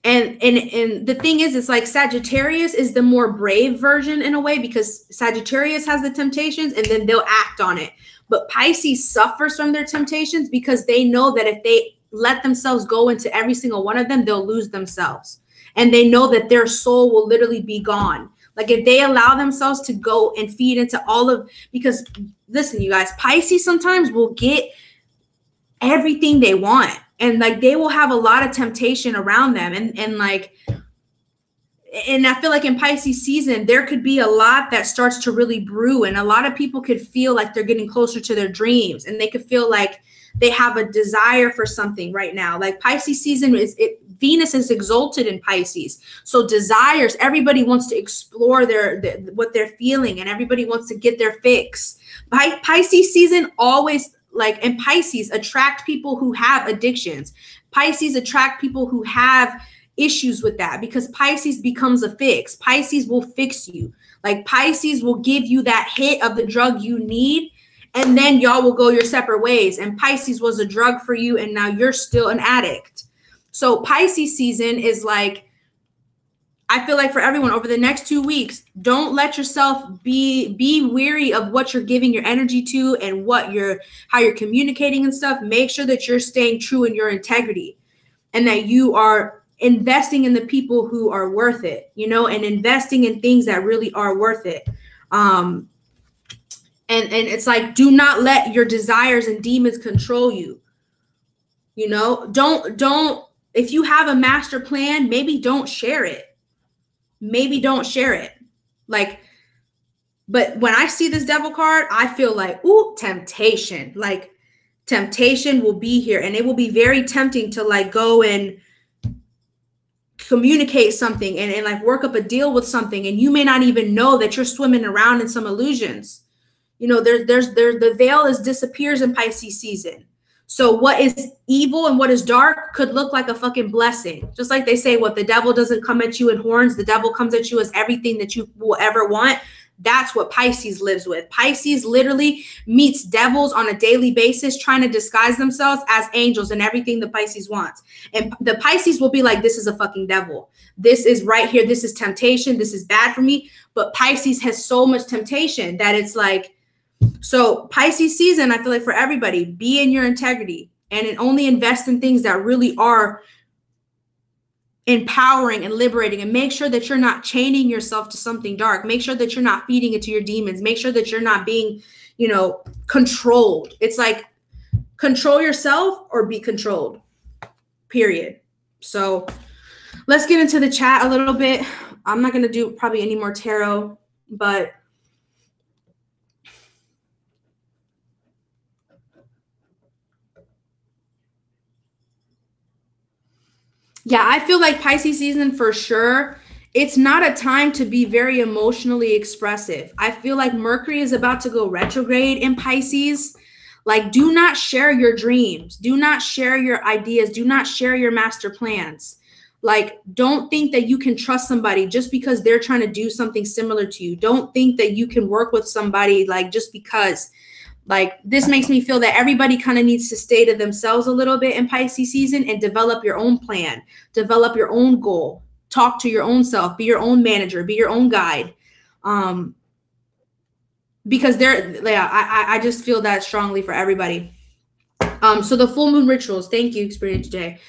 And the thing is, it's like Sagittarius is the more brave version in a way because Sagittarius has the temptations and then they'll act on it. But Pisces suffers from their temptations because they know that if they let themselves go into every single one of them, they'll lose themselves. And they know that their soul will literally be gone. Like if they allow themselves to go and feed into all of, because listen, you guys, Pisces sometimes will get everything they want. And like they will have a lot of temptation around them. And I feel like in Pisces season, there could be a lot that starts to really brew. And a lot of people could feel like they're getting closer to their dreams. And they could feel like they have a desire for something right now. Like Pisces season Venus is exalted in Pisces. So desires, everybody wants to explore what they're feeling, and everybody wants to get their fix. Pisces season always, like, and Pisces attract people who have addictions. Pisces attract people who have issues with that, because Pisces becomes a fix. Pisces will fix you. Like Pisces will give you that hit of the drug you need, and then y'all will go your separate ways. And Pisces was a drug for you, and now you're still an addict. So Pisces season is like, I feel like for everyone over the next 2 weeks, don't let yourself be weary of what you're giving your energy to and how you're communicating and stuff. Make sure that you're staying true in your integrity, and that you are investing in the people who are worth it, and investing in things that really are worth it. And it's like, do not let your desires and demons control you. Don't, if you have a master plan, maybe don't share it. Like, but when I see this devil card, I feel like, ooh, temptation. Like temptation will be here, and it will be very tempting to like go and communicate something and like work up a deal with something. And you may not even know that you're swimming around in some illusions. There's the veil disappears in Pisces season. So what is evil and what is dark could look like a fucking blessing. Just like they say, what the devil doesn't come at you in horns, the devil comes at you as everything that you will ever want. That's what Pisces lives with. Pisces literally meets devils on a daily basis, trying to disguise themselves as angels and everything the Pisces wants. And the Pisces will be like, this is a fucking devil. This is right here. This is temptation. This is bad for me. But Pisces has so much temptation that it's like, so Pisces season, I feel like for everybody, be in your integrity and only invest in things that really are empowering and liberating, and make sure that you're not chaining yourself to something dark. Make sure that you're not feeding into your demons. Make sure that you're not being, controlled. It's like, control yourself or be controlled, period. So let's get into the chat a little bit. I'm not going to do probably any more tarot, but yeah, I feel like Pisces season for sure, it's not a time to be very emotionally expressive. I feel like Mercury is about to go retrograde in Pisces. Like, do not share your dreams. Do not share your ideas. Do not share your master plans. Like, don't think that you can trust somebody just because they're trying to do something similar to you. Don't think that you can work with somebody like just because. Like, this makes me feel that everybody kind of needs to stay to themselves a little bit in Pisces season and develop your own plan, develop your own goal, talk to your own self, be your own manager, be your own guide. Because I just feel that strongly for everybody. So the full moon rituals, thank you, Experience J.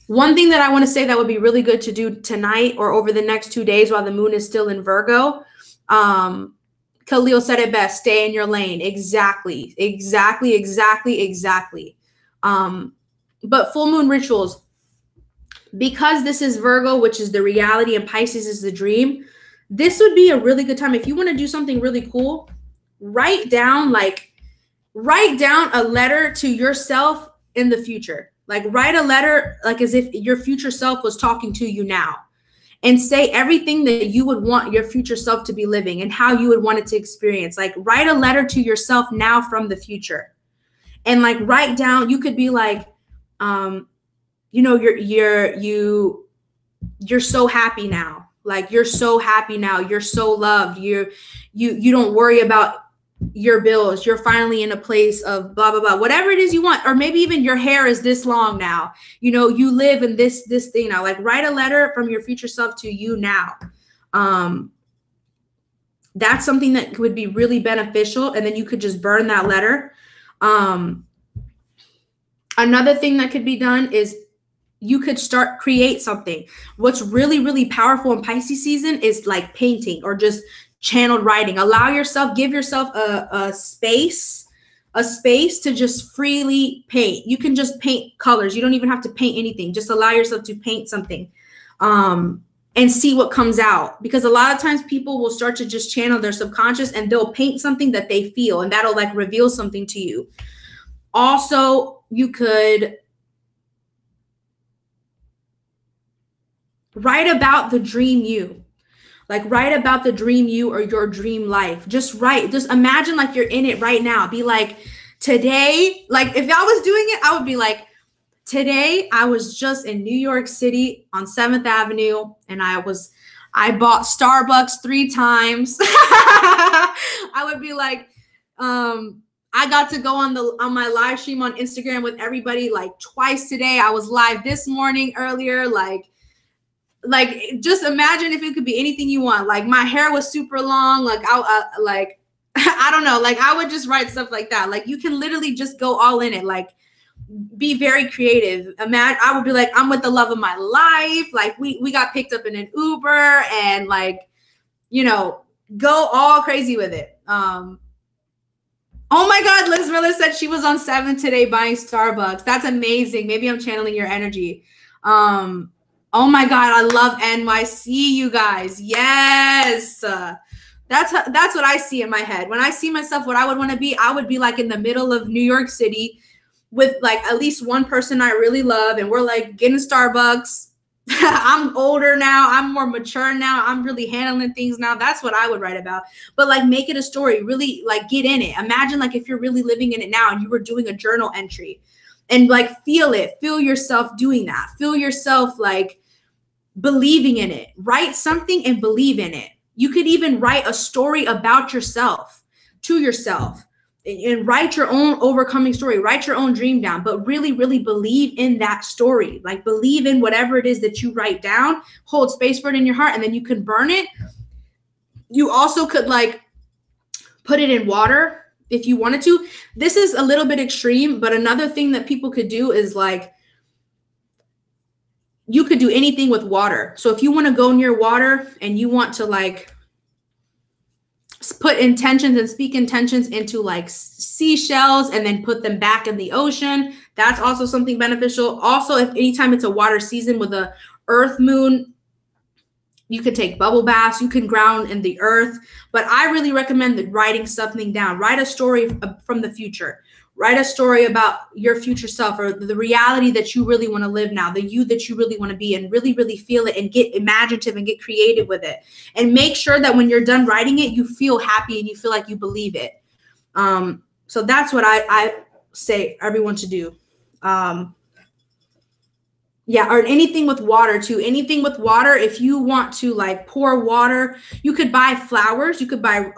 One thing that I want to say that would be really good to do tonight or over the next 2 days while the moon is still in Virgo, Khalil said it best, stay in your lane. Exactly. But full moon rituals, because this is Virgo, which is the reality, and Pisces is the dream, this would be a really good time. If you want to do something really cool, write down a letter to yourself in the future. Like, write a letter like as if your future self was talking to you now. And say everything that you would want your future self to be living and how you would want it to experience. Like, write a letter to yourself now from the future. And like, write down, you could be like, you're so happy now. Like, you're so happy now. You're so loved. You don't worry about your bills. You're finally in a place of blah, blah, blah, whatever it is you want. Or maybe even your hair is this long now. You live in this thing now. Like, write a letter from your future self to you now. That's something that would be really beneficial. And then you could just burn that letter. Another thing that could be done is you could create something. What's really, really powerful in Pisces season is like painting or just channeled writing. Give yourself a space to just freely paint. You can just paint colors. You don't even have to paint anything. Just allow yourself to paint something and see what comes out. Because a lot of times people will start to just channel their subconscious and they'll paint something that they feel, and that'll like reveal something to you. Also, you could write about the dream you. Like write about the dream you or your dream life. Just write. Just imagine like you're in it right now. Be like, today, like if I was doing it, I would be like, today I was just in New York City on 7th Avenue and I bought Starbucks 3 times. I would be like, I got to go on my live stream on Instagram with everybody like twice today. I was live this morning earlier. Like just imagine if it could be anything you want. Like my hair was super long. Like I don't know. Like I would just write stuff like that. Like you can literally just go all in it. Like be very creative. I would be like, I'm with the love of my life. Like we got picked up in an Uber and like, you know, go all crazy with it. Oh my God, Liz Miller said she was on 7 today buying Starbucks. That's amazing. Maybe I'm channeling your energy. Oh my God, I love NYC, you guys. Yes. That's what I see in my head. When I see myself, what I would want to be, I would be like in the middle of New York City with like at least one person I really love. And we're like getting Starbucks. I'm older now. I'm more mature now. I'm really handling things now. That's what I would write about. But like make it a story. Really like get in it. Imagine like if you're really living in it now and you were doing a journal entry and like feel it. Feel yourself doing that. Feel yourself like believing in it. Write something and believe in it. You could even write a story about yourself to yourself. And write your own overcoming story, write your own dream down, but really, really believe in that story. Like believe in whatever it is that you write down, hold space for it in your heart, and then you can burn it. You also could like put it in water if you wanted to. This is a little bit extreme, but another thing that people could do is like, you could do anything with water. So if you want to go near water and you want to like put intentions and speak intentions into like seashells and then put them back in the ocean, that's also something beneficial. Also, if anytime it's a water season with a earth moon, you could take bubble baths, you can ground in the earth. But I really recommend that writing something down. Write a story from the future. Write a story about your future self or the reality that you really want to live now, the you that you really want to be, and really, really feel it and get imaginative and get creative with it. And make sure that when you're done writing it, you feel happy and you feel like you believe it. So that's what I say everyone to do. Yeah, or anything with water too. Anything with water, if you want to like pour water, you could buy flowers. You could buy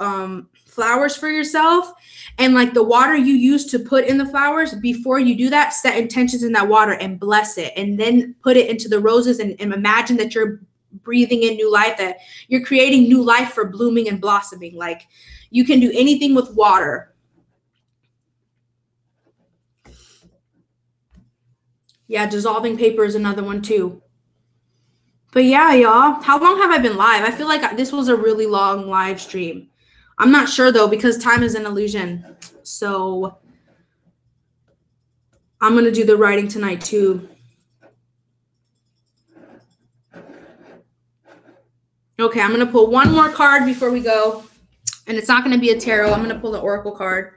flowers for yourself. And like the water you use to put in the flowers, before you do that, set intentions in that water and bless it. And then put it into the roses and imagine that you're breathing in new life, that you're creating new life for blooming and blossoming. Like you can do anything with water. Yeah, dissolving paper is another one too. But yeah, y'all, how long have I been live? I feel like this was a really long live stream. I'm not sure though, because time is an illusion. So I'm going to do the writing tonight too. Okay, I'm going to pull one more card before we go. And it's not going to be a tarot. I'm going to pull the oracle card.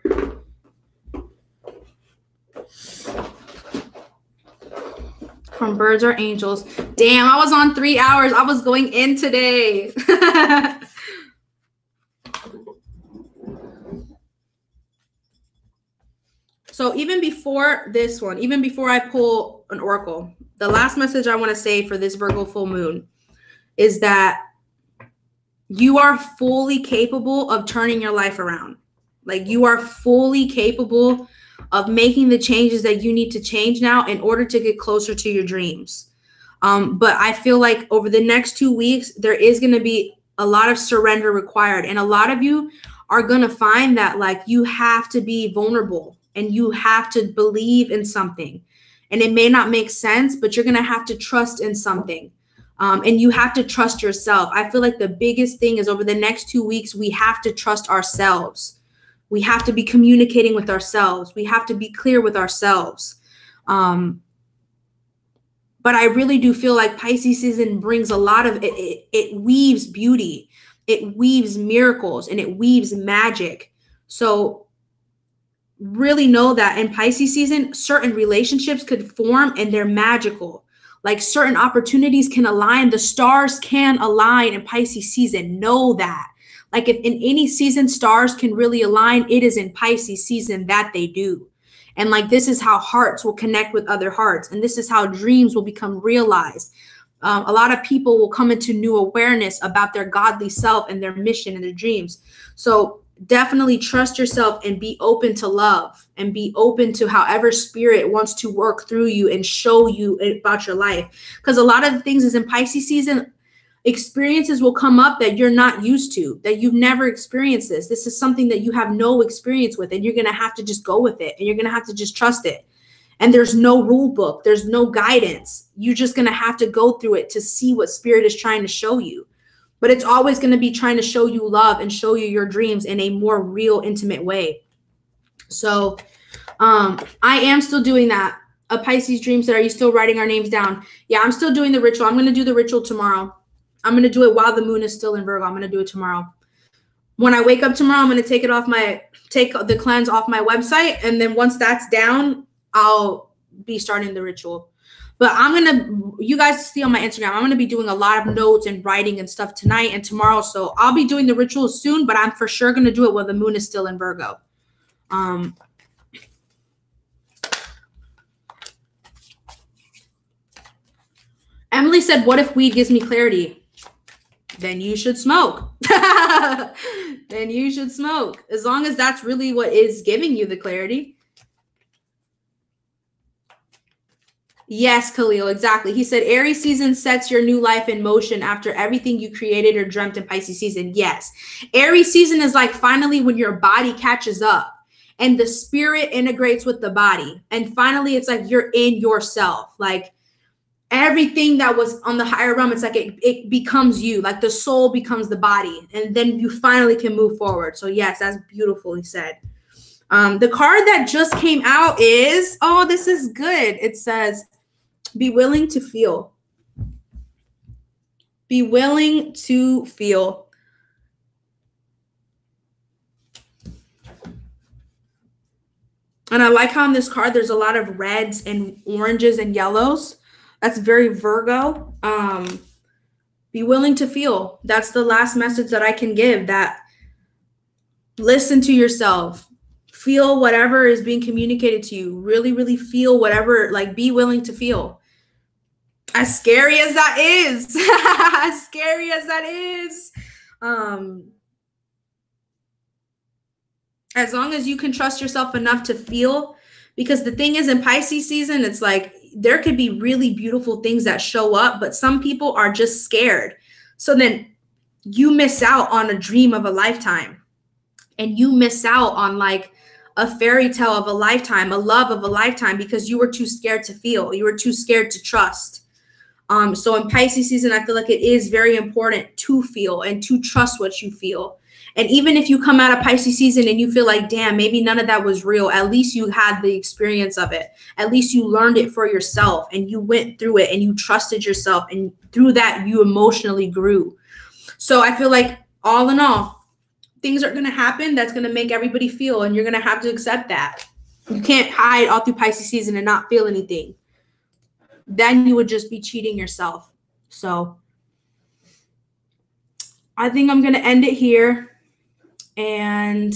From Birds or Angels. Damn, I was on 3 hours. I was going in today. So even before this one, even before I pull an oracle, the last message I want to say for this Virgo full moon is that you are fully capable of turning your life around. Like you are fully capable of making the changes that you need to change now in order to get closer to your dreams. But I feel like over the next 2 weeks, there is going to be a lot of surrender required. And a lot of you are going to find that like you have to be vulnerable and you have to believe in something. And it may not make sense, but you're going to have to trust in something. And you have to trust yourself. I feel like the biggest thing is over the next 2 weeks, we have to trust ourselves. We have to be communicating with ourselves. We have to be clear with ourselves. But I really do feel like Pisces season brings a lot of it. It weaves beauty, it weaves miracles, and it weaves magic. So really know that in Pisces season, certain relationships could form and they're magical. Like certain opportunities can align. The stars can align in Pisces season. Know that. Like if in any season stars can really align, it is in Pisces season that they do. And like this is how hearts will connect with other hearts. And this is how dreams will become realized. A lot of people will come into new awareness about their godly self and their mission and their dreams. So definitely trust yourself and be open to love and be open to however spirit wants to work through you and show you about your life. Because a lot of the things is in Pisces season, experiences will come up that you're not used to, that you've never experienced this. This is something that you have no experience with, and you're going to have to just go with it, and you're going to have to just trust it. And there's no rule book. There's no guidance. You're just going to have to go through it to see what spirit is trying to show you. But it's always going to be trying to show you love and show you your dreams in a more real, intimate way. So I am still doing that. A Pisces dream set. Are you still writing our names down? Yeah, I'm still doing the ritual. I'm going to do the ritual tomorrow. I'm going to do it while the moon is still in Virgo. I'm going to do it tomorrow. When I wake up tomorrow, I'm going to take the cleanse off my website. And then once that's down, I'll be starting the ritual. But you guys see on my Instagram, I'm going to be doing a lot of notes and writing and stuff tonight and tomorrow. So I'll be doing the ritual soon, but I'm for sure going to do it while the moon is still in Virgo. Emily said, what if weed gives me clarity? Then you should smoke. Then you should smoke. As long as that's really what is giving you the clarity. Yes, Khalil, exactly. He said, Aries season sets your new life in motion after everything you created or dreamt in Pisces season. Yes. Aries season is like finally when your body catches up and the spirit integrates with the body. And finally, it's like you're in yourself. Like everything that was on the higher realm, it's like it becomes you. Like the soul becomes the body. And then you finally can move forward. So yes, that's beautifully said. The card that just came out is, oh, this is good. It says, be willing to feel. Be willing to feel. And I like how on this card, there's a lot of reds and oranges and yellows. That's very Virgo. Be willing to feel. That's the last message that I can give. That listen to yourself. Feel whatever is being communicated to you. Really, really feel whatever, like be willing to feel. As scary as that is, as scary as that is, as long as you can trust yourself enough to feel, because the thing is in Pisces season, it's like there could be really beautiful things that show up, but some people are just scared. So then you miss out on a dream of a lifetime, and you miss out on like a fairy tale of a lifetime, a love of a lifetime, because you were too scared to feel. You were too scared to trust. So in Pisces season, I feel like it is very important to feel and to trust what you feel. And even if you come out of Pisces season and you feel like, damn, maybe none of that was real, at least you had the experience of it. At least you learned it for yourself and you went through it and you trusted yourself. And through that, you emotionally grew. So I feel like all in all, things are going to happen that's going to make everybody feel, and you're going to have to accept that. You can't hide all through Pisces season and not feel anything. Then you would just be cheating yourself. So I think I'm going to end it here. And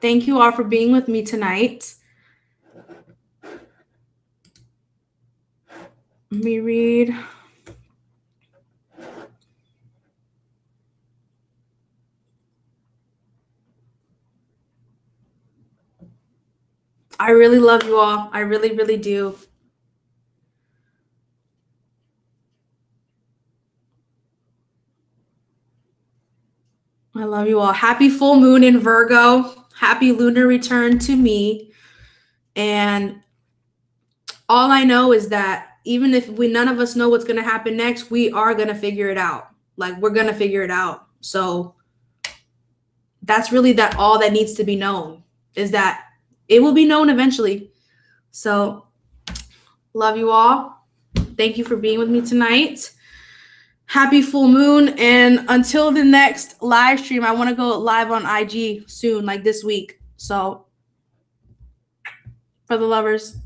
thank you all for being with me tonight. Let me read. I really love you all. I really, really do. I love you all. Happy full moon in Virgo. Happy lunar return to me. And all I know is that even if none of us know what's going to happen next, we are going to figure it out. Like, we're going to figure it out. So that's really all that needs to be known, is that it will be known eventually. So love you all. Thank you for being with me tonight. Happy full moon. And until the next live stream, I want to go live on IG soon, like this week. So for the lovers.